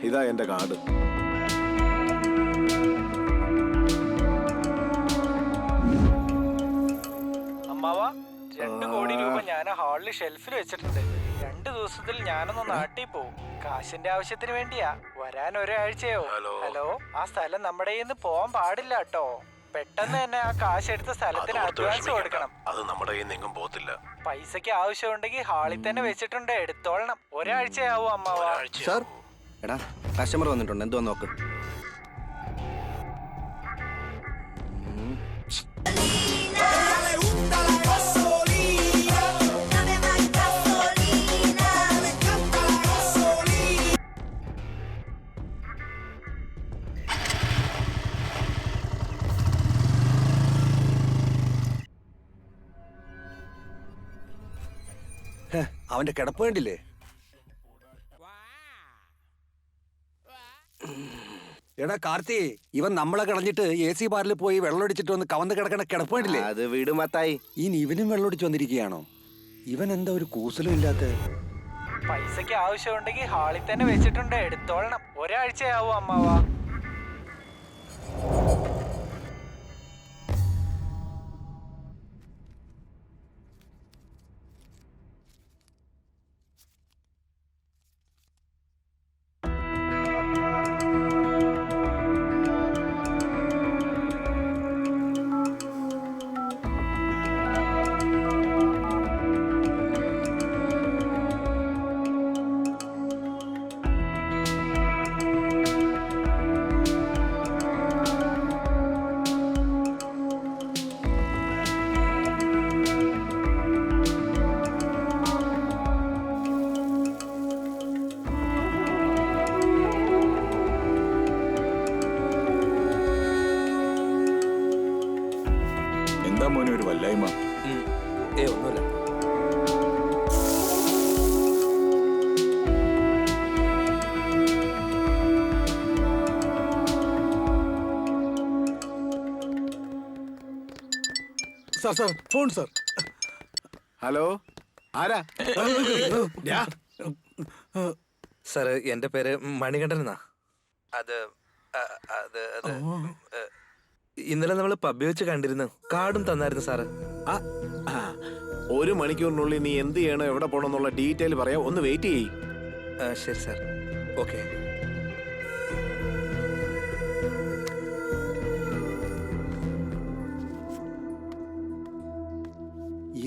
ഇതാ എന്റെ കാർഡ്. അമ്മാവാ, 2 കോടി രൂപ ഞാൻ ഹാളിൽ ഷെൽഫിൽ വെച്ചിട്ടുണ്ട്. 2 ദിവസത്തിൽ ഞാനൊന്ന് നാട്ടിൽ പോവും. കാശിന്റെ ആവശ്യത്തിന് വേണ്ടിയാ. വരാൻ ഒരാഴ്ചയോ? ഹലോ, ആ സ്ഥലം നമ്മുടെ കയ്യിൽ നിന്ന് പോവാൻ പാടില്ല കേട്ടോ. പെട്ടെന്ന് തന്നെ ആ കാശ് എടുത്ത സ്ഥലത്തിന് അഡ്വാൻസ് കൊടുക്കണം. അത് നമ്മുടെ കയ്യിൽ നിന്നും പോകത്തില്ല. പൈസക്ക് ആവശ്യമുണ്ടെങ്കിൽ ഹാളിൽ തന്നെ വെച്ചിട്ടുണ്ട്, എടുത്തോളണം. ഒരാഴ്ചയാവും അമ്മാവാ. സാർ, എടാ കസ്റ്റമർ വന്നിട്ടുണ്ട്, എന്തോ നോക്ക്. അവന്റെ കിടപ്പ് കണ്ടില്ലേ? എടാ കാർത്തി, ഇവൻ നമ്മളെ കളഞ്ഞിട്ട് AC ബാറിൽ പോയി വെള്ളമടിച്ചിട്ട് വന്ന് കവന്ന് കിടക്കണ കിടപ്പ് കണ്ടില്ലേ? അത് വീട് മത്തായി. ഇനി ഇവനും വെള്ളമടിച്ച് വന്നിരിക്കുകയാണോ? ഇവൻ എന്താ ഒരു കൂസലും ഇല്ലാത്ത? പൈസക്ക് ആവശ്യമുണ്ടെങ്കിൽ ഹാളിൽ തന്നെ വെച്ചിട്ടുണ്ട്, എടുത്തോളണം. ഒരാഴ്ചയാവും അമ്മാവാ. എന്താ മോനെ ഒരു വല്ലായ്മ? ഒന്നുമില്ല. Sir, phone sir. ഹലോ, ആരാ? സാർ, എന്റെ പേര് മണികണ്ഠൻ എന്നാ. അത് ഇന്നലെ നമ്മൾ പബ്ബി വെച്ച് കണ്ടിരുന്നു. കാർഡും തന്നായിരുന്നു സാറ്. 1 മണിക്കൂറിനുള്ളിൽ നീ എന്ത് ചെയ്യണോ, എവിടെ പോകണം എന്നുള്ള ഡീറ്റെയിൽ പറയാം. ഒന്ന് വെയിറ്റ് ചെയ്യ്. ശരി സാർ, ഓക്കെ.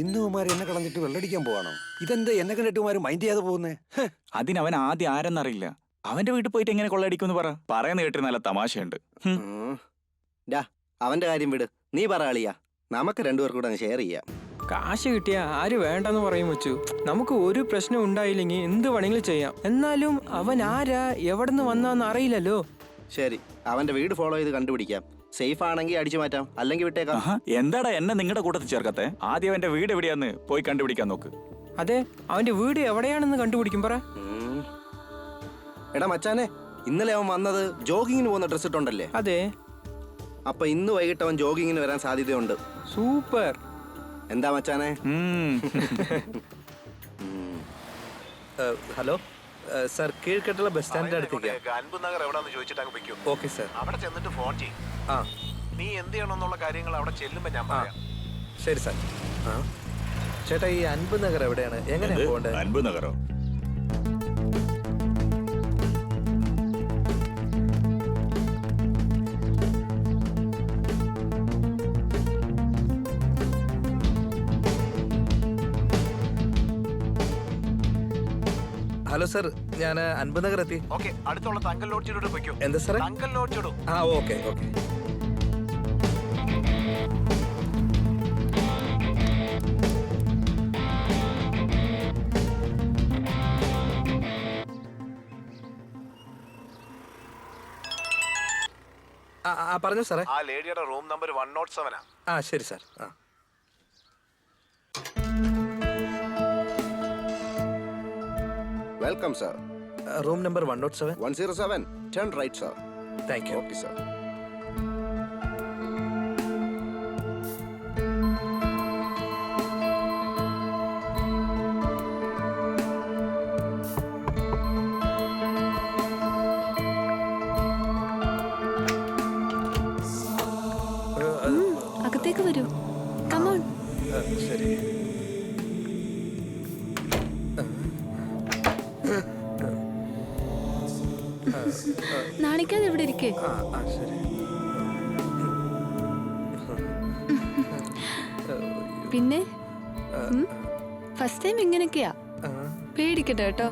ഇന്നുമാർ എന്നെ കളഞ്ഞിട്ട് വെള്ളടിക്കാൻ പോവാണോ? ഇതെന്താ എന്നെ കണ്ടിട്ടുമാര് മൈൻഡ് ചെയ്യാതെ പോകുന്നേ? അതിനവൻ ആദ്യം ആരെന്നറിയില്ല. അവന്റെ വീട്ടിൽ പോയിട്ട് എങ്ങനെ കൊള്ളയടിക്കുമെന്ന് പറ. പറയുന്ന കേട്ടിട്ട് നല്ല തമാശയുണ്ട്. അവന്റെ കാര്യം വിട്, നീ പറ അളിയാ. നമുക്ക് 2 പേർക്കും കൂടെ ഷെയർ ചെയ്യാം. കാശ് കിട്ടിയ ആര് വേണ്ടെന്ന് പറയും വെച്ചു. നമുക്ക് ഒരു പ്രശ്നം ഉണ്ടായില്ലെങ്കിൽ എന്ത് വേണമെങ്കിലും ചെയ്യാം. എന്നാലും അവൻ ആരാ, എവിടെ നിന്ന് വന്നാന്ന് അറിയില്ലല്ലോ. ശരി, അവന്റെ വീട് ഫോളോ ചെയ്ത് കണ്ടുപിടിക്കാം. സേഫ് ആണെങ്കിൽ അടിച്ചു മാറ്റാം, അല്ലെങ്കിൽ വിട്ടേക്കാം. എന്താടാ എന്നെ നിങ്ങളുടെ കൂട്ടത്തിൽ ചേർക്കത്തെ? ആദ്യം അവന്റെ വീട് എവിടെയാന്ന് പോയി കണ്ടുപിടിക്കാൻ നോക്ക്. അതെ, അവന്റെ വീട് എവിടെയാണെന്ന് കണ്ടുപിടിക്കും പറ. എടാ മച്ചാനെ, ഇന്നലെ അവൻ വന്നത് ജോഗിങ്ങിന് പോകുന്ന ഡ്രസ് ഇട്ടുണ്ടല്ലേ? അതെ. അപ്പൊ ഇന്ന് വൈകിട്ട് അവൻ ജോഗിങ്ങിന് വരാൻ സാധ്യതയുണ്ട്. സൂപ്പർ. എന്താ മച്ചാനെ? ഹലോ സാർ, കീഴ്കെട്ടുള്ള ബസ് സ്റ്റാൻഡിന്റെ അടുത്തേക്ക്. അൻപ് നഗർ എവിടാന്ന് ചോദിച്ചിട്ട് അങ്ങ് വെക്കും. Okay sir. അവിടെ ചെന്നിട്ട് ഫോൺ ചെയ്യും. ആ, നീ എന്ത് ചെയ്യണമെന്നുള്ള കാര്യങ്ങൾ അവിടെ ചെല്ലുമ്പോ ഞാൻ പറയാം. ശരി സാർ. ചേട്ടാ, ഈ അൻപ് നഗർ എവിടെയാണ്, എങ്ങനെയാ പോകേണ്ടത്? അൻപ് നഗറോ? ഹലോ സർ, ഞാൻ അൻപനഗർ എത്തി. ഓക്കെ, അടുത്തുള്ള തങ്കൽ ലോഡ്ജിലൂടെ പൊയ്ക്കോ. എന്താ സാറേ? തങ്കൽ ലോഡ്ജിലോ. ആ ഓക്കെ ഓക്കെ. പറഞ്ഞു സാറേ. ആ ലേഡിയുടെ റൂം നമ്പർ 107 ആണ്. ആ ശരി സാർ. ആ welcome sir. Room number 107. 107. Turn right sir. Thank you. Okay sir. അകത്തേക്ക് വരൂ. കമോൺ. ശരി. നാണിക്കാതെ ഇവിടെ ഇരിക്കേ. ശരി. പിന്നെ ഫസ്റ്റ് ടൈം ഇങ്ങനെയൊക്കെയാ. പേടിക്കട്ടെ കേട്ടോ.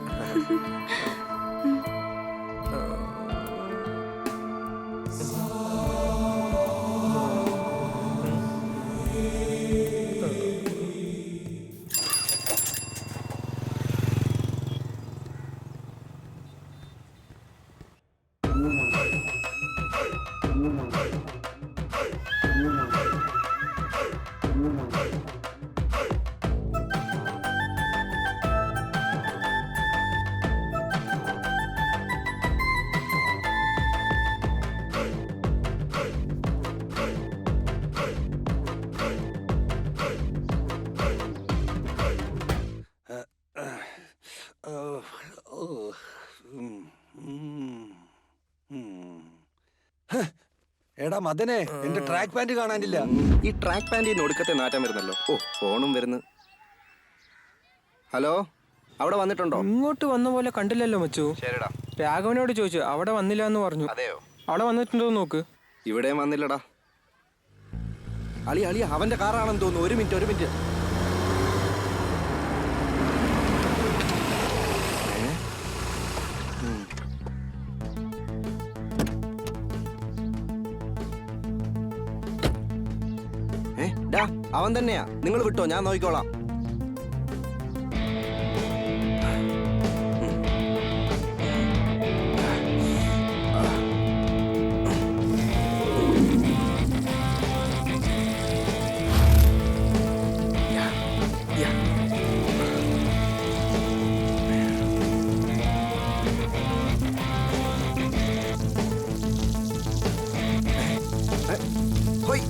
എടാ മദനെ, എന്റെ ട്രാക്ക് പാന്റ് കാണാനില്ല. ഈ ട്രാക്ക് പാന്റിന് ഒടുക്കത്തെ നാറ്റം വരുന്നല്ലോ. ഓ, ഫോണും വരുന്നു. ഹലോ, അവിടെ വന്നിട്ടുണ്ടോ? ഇങ്ങോട്ട് വന്ന പോലെ കണ്ടില്ലല്ലോ മച്ചു. ശരിടാ. രാഘവനോട് ചോദിച്ചു, അവിടെ വന്നില്ല എന്ന് പറഞ്ഞു. അതെയോ? അവിടെ വന്നിട്ടുണ്ടോ നോക്ക്. ഇവിടെയും വന്നില്ലടാ. അളി അളി അവന്റെ കാറാണെന്ന് തോന്നുന്നു. ഒരു മിനിറ്റ്. അവൻ തന്നെയാ. നിങ്ങൾ വിട്ടോ, ഞാൻ നോക്കിക്കോളാം. ഹോയ്.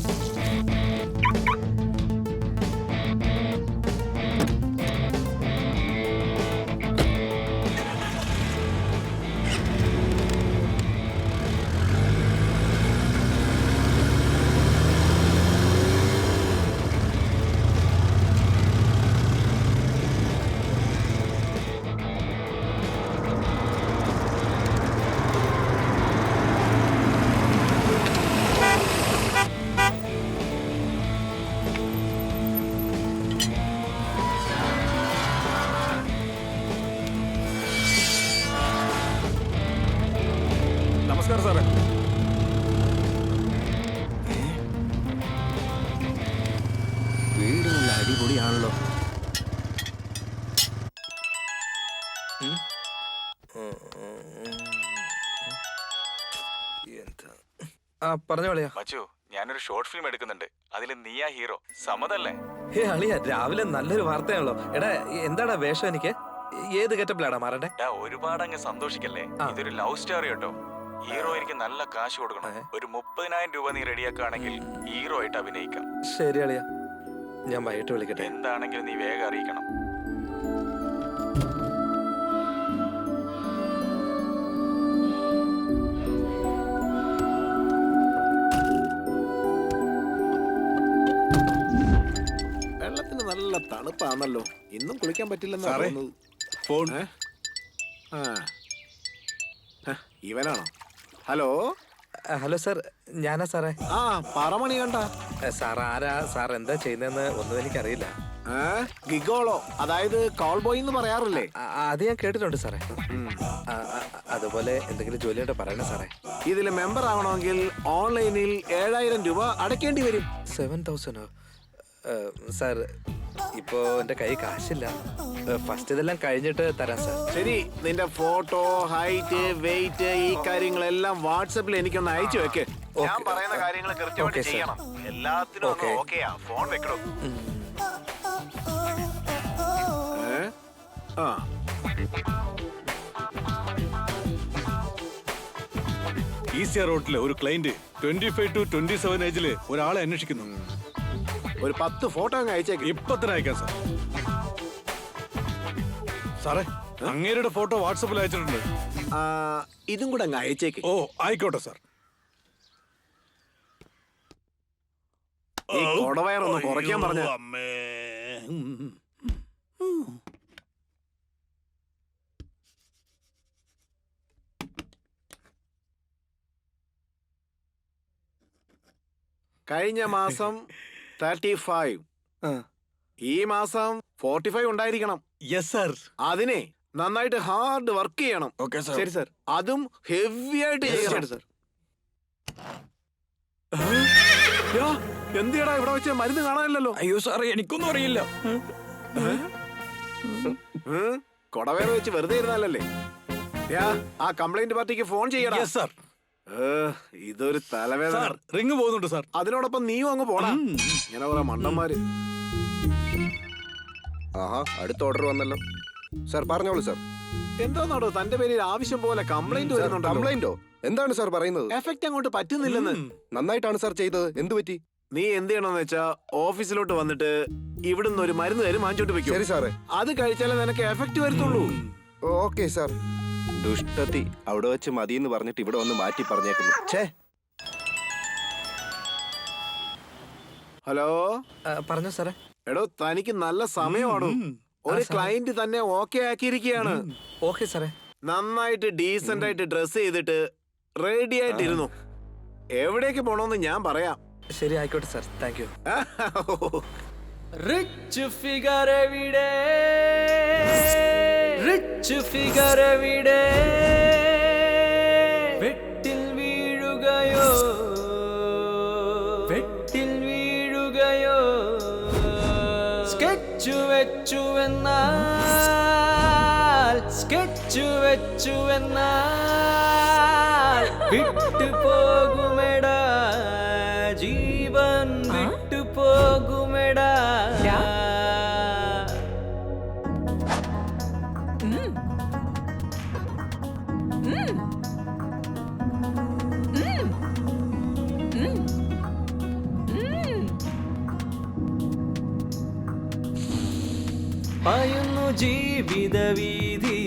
നമസ്കാരം സാറേ. വീട് നല്ല അടിപൊളിയാണല്ലോ. പറഞ്ഞു കളിയാ. മച്ചു, ഞാനൊരു ഷോർട്ട് ഫിലിം എടുക്കുന്നുണ്ട്. അതിൽ നീയാ ഹീറോ. സമ്മതല്ലേ? ഹേ അളിയ, രാവിലെ നല്ലൊരു വാർത്തയാണല്ലോ. എടാ എന്താടാ വേഷം? എനിക്ക് ഏത് ഗെറ്റപ്പിലാടാ മാറണ്ടേ? ഒരുപാട് അങ്ങ് സന്തോഷിക്കല്ലേ. ഇതൊരു ലവ് സ്റ്റോറി കേട്ടോ. ഹീറോ എനിക്ക് നല്ല കാശ് കൊടുക്കണം. ഒരു 30,000 രൂപ നീ റെഡിയാക്കുകയാണെങ്കിൽ ഹീറോ ആയിട്ട് അഭിനയിക്കാം. ശരി അളിയ, ഞാൻ വൈകിട്ട് വിളിക്കട്ടെ. എന്താണെങ്കിലും നീ വേഗം അറിയിക്കണം. വെള്ളത്തിന് നല്ല തണുപ്പാണല്ലോ. ഇന്നും കുളിക്കാൻ പറ്റില്ലെന്ന് ഫോൺ. ഇവനാണോ? ഹലോ. ഹലോ സാർ, ഞാനാ സാറേ. ആ പറമണി കണ്ട സാർ ആരാ? സാർ എന്താ ചെയ്യുന്നതെന്ന് ഒന്നും എനിക്കറിയില്ല. ഗിഗോളോ, അതായത് കോൾ ബോയ് എന്ന് പറയാറില്ലേ? അത് ഞാൻ കേട്ടിട്ടുണ്ട് സാറേ. അതുപോലെ എന്തെങ്കിലും ജോലിയോടെ പറയണേ സാറേ. ഇതിൽ മെമ്പർ ആവണമെങ്കിൽ ഓൺലൈനിൽ 7000 രൂപ അടയ്ക്കേണ്ടി വരും. 7,000 സാർ? ഇപ്പോ എന്റെ കൈ കാശില്ല. ഫസ്റ്റ് ഇതെല്ലാം കഴിഞ്ഞിട്ട് തരാം സാർ. ശരി, നിന്റെ ഫോട്ടോ, ഹൈറ്റ്, വെയിറ്റ്, ഈ കാര്യങ്ങളെല്ലാം വാട്സാപ്പിൽ എനിക്കൊന്ന് അയച്ചു വെക്ക്. ഞാൻ പറയുന്ന കാര്യങ്ങൾ കൃത്യമായിട്ട് ചെയ്യണം. എല്ലാത്തിനും ഓക്കെയാ? ഫോൺ വെക്കണോ? ഈസിയ റോഡിലെ ഒരു ക്ലയന്റ് 25 to 27 ഏജില് ഒരാളെ അന്വേഷിക്കുന്നു. ഒരു 10 ഫോട്ടോ അങ്ങ് അയച്ചേക്ക്. ഇപ്പൊ തന്നെ അയക്കാം സാർ. സാറേ, അങ്ങേരുടെ ഫോട്ടോ വാട്സപ്പിൽ അയച്ചിട്ടുണ്ട്. ഇതും കൂടെ അങ്ങ് അയച്ചേക്ക്. ഓ, ആയിക്കോട്ടെ സാർ. ഈ കൊടവയറൊന്ന് കുറയ്ക്കാൻ പറഞ്ഞ. കഴിഞ്ഞ മാസം 35, ഈ മാസം 45 ഉണ്ടായിരിക്കണം. Yes sir. അതിനെ നന്നായിട്ട് ഹാർഡ് വർക്ക് ചെയ്യണം. ശരി സാർ. അതും ഹെവി ആയിട്ട് ചെയ്യണം സാർ. എന്തിയടാ ഇവിടെ വെച്ച് മരുന്ന് കാണാനില്ലല്ലോ? അയ്യോ സാറേ, എനിക്കൊന്നും അറിയില്ല. കൊടവേറ വെച്ച് വെറുതെ ഇരുന്നാലല്ലേ? ആ കംപ്ലൈന്റ് പാർട്ടിക്ക് ഫോൺ ചെയ്യണം. Yes sir. ഇതൊരു തലവേദന. റിങ് പോകുന്നുണ്ട് സാർ. അതിനോടൊപ്പം നീയും അങ്ങ് പോടാ. ഇങ്ങനെ കുറെ മണ്ടന്മാര്. ആഹാ, അടുത്ത ഓർഡർ വന്നല്ലോ. സാർ പറഞ്ഞോളൂ സാർ. എന്താണോ തന്റെ പേരിൽ ആവശ്യം പോലെ കംപ്ലൈന്റ് വരുന്നുണ്ടോ? കംപ്ലൈന്റോ? എന്താണ് സാർ പറയുന്നത്? എഫക്റ്റ് അങ്ങോട്ട് പറ്റുന്നില്ലെന്ന്. നന്നായിട്ടാണ് സാർ ചെയ്തത്. എന്ത് പറ്റി? നീ എന്ത് ചെയ്യണമെന്ന് വെച്ചാ ഓഫീസിലോട്ട് വന്നിട്ട് ഇവിടുന്ന് ഒരു മരുന്ന് തരും, വാങ്ങിച്ചോട്ട് വെക്കും. ശരി സാറേ. അത് കഴിച്ചാലേ നിനക്ക് എഫക്റ്റ് വരുത്തുള്ളൂ. Okay sir. ദുഷ്ടത്തി, അവിടെ വെച്ച് മതിയെന്ന് പറഞ്ഞിട്ട് ഇവിടെ വന്ന് മാറ്റി പറഞ്ഞേക്കുന്നു. ഹലോ, പറഞ്ഞോ സാറേ. എടോ, തനിക്ക് നല്ല സമയമാണോ? ഒരു ക്ലയന്റ് തന്നെ ഓക്കെ ആക്കിയിരിക്കുകയാണ്. ഓക്കെ സാറേ. നന്നായിട്ട് ഡീസന്റ് ആയിട്ട് ഡ്രസ് ചെയ്തിട്ട് റെഡി ആയിട്ടിരുന്നു. എവിടേക്ക് പോണോന്ന് ഞാൻ പറയാം. ശരി, ആയിക്കോട്ടെ sir. Thank you. Rich figure എവിടെ, റിച്ച് ഫിഗർ എവിടെ, വെട്ടിൽ വീഴുകയോ, വെട്ടിൽ വീഴുകയോ, സ്കെച്ച് വെച്ചുവെന്നാൽ, സ്കെച്ച് വെച്ചുവെന്നാൽ വിട്ടു പോകുമെടാ, ജീവൻ വിട്ടു പോകുമെടാ. പായുന്നു ജീവിത വീതി,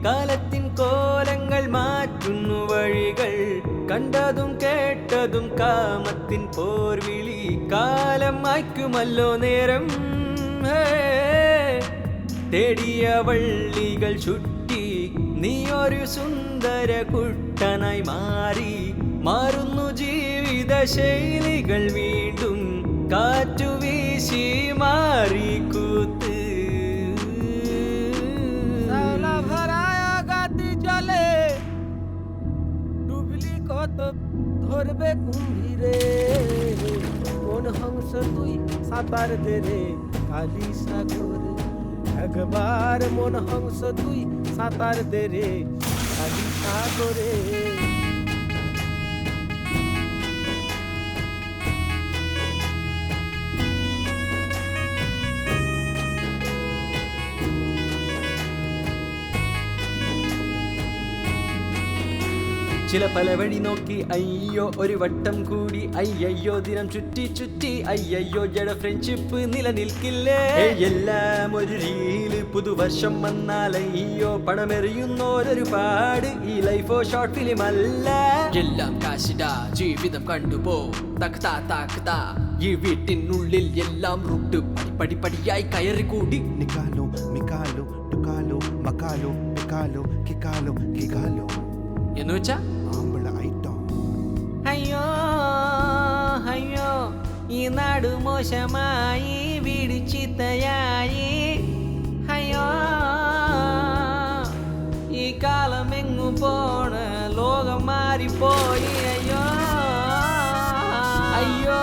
കാലത്തിൻ കോലങ്ങൾ മാറ്റുന്നു വഴികൾ, കണ്ടതും കേട്ടതും കാമത്തിൻ പോർവിളി, കാലം മായ്ക്കുമല്ലോ നേരം. തേടിയ വള്ളികൾ ചുറ്റി നീ ഒരു സുന്ദര കുട്ടനായി മാറി, മാറുന്നു ജീവിത ശൈലികൾ വീണ്ടും, കാറ്റു വീശി മാറി കൂത്ത്. ধরবে কুম্ভীরে, কোন হংস তুই সাঁতার দে রে কালী সাগরে, একবার মন হংস তুই সাঁতার দে রে কালী সাগরে। ചില പല വഴി നോക്കി അയ്യോ ഒരു വട്ടം കൂടി, അയ്യോ ദിനം ചുറ്റി ചുറ്റി, അയ്യോ ജഡ ഫ്രണ്ട്ഷിപ്പ് നിലനിൽക്കില്ലേ, എല്ലാം ഒരു റീല്, പുതുവർഷം വന്നാൽ അയ്യോ പണമെറിയുന്നോരൊരുപാട്, ഈ ലൈഫോ ഷോർട്ട് ഫിലിം അല്ല, എല്ലാം കാശിടാ ജീവിതം കണ്ടുപോ, തക്താ താക്താ ഈ വീട്ടിനുള്ളിൽ എല്ലാം റൂട്ട് പടിപടിയായി കയറി കൂടി. നിക്കാലോ മിക്കാലോ ടുക്കാലോ മക്കാലോ പിക്കാലോ കിക്കാലോ കികാലോ എന്ന് വെച്ചാ ആമ്പള ഐറ്റം. അയ്യോ അയ്യോ ഈ നാടു മോശമായി വീട് ചീത്തയായി അയ്യോ ഈ കാലം എങ്ങു പോണ ലോകം മാറിപ്പോയി അയ്യോ അയ്യോ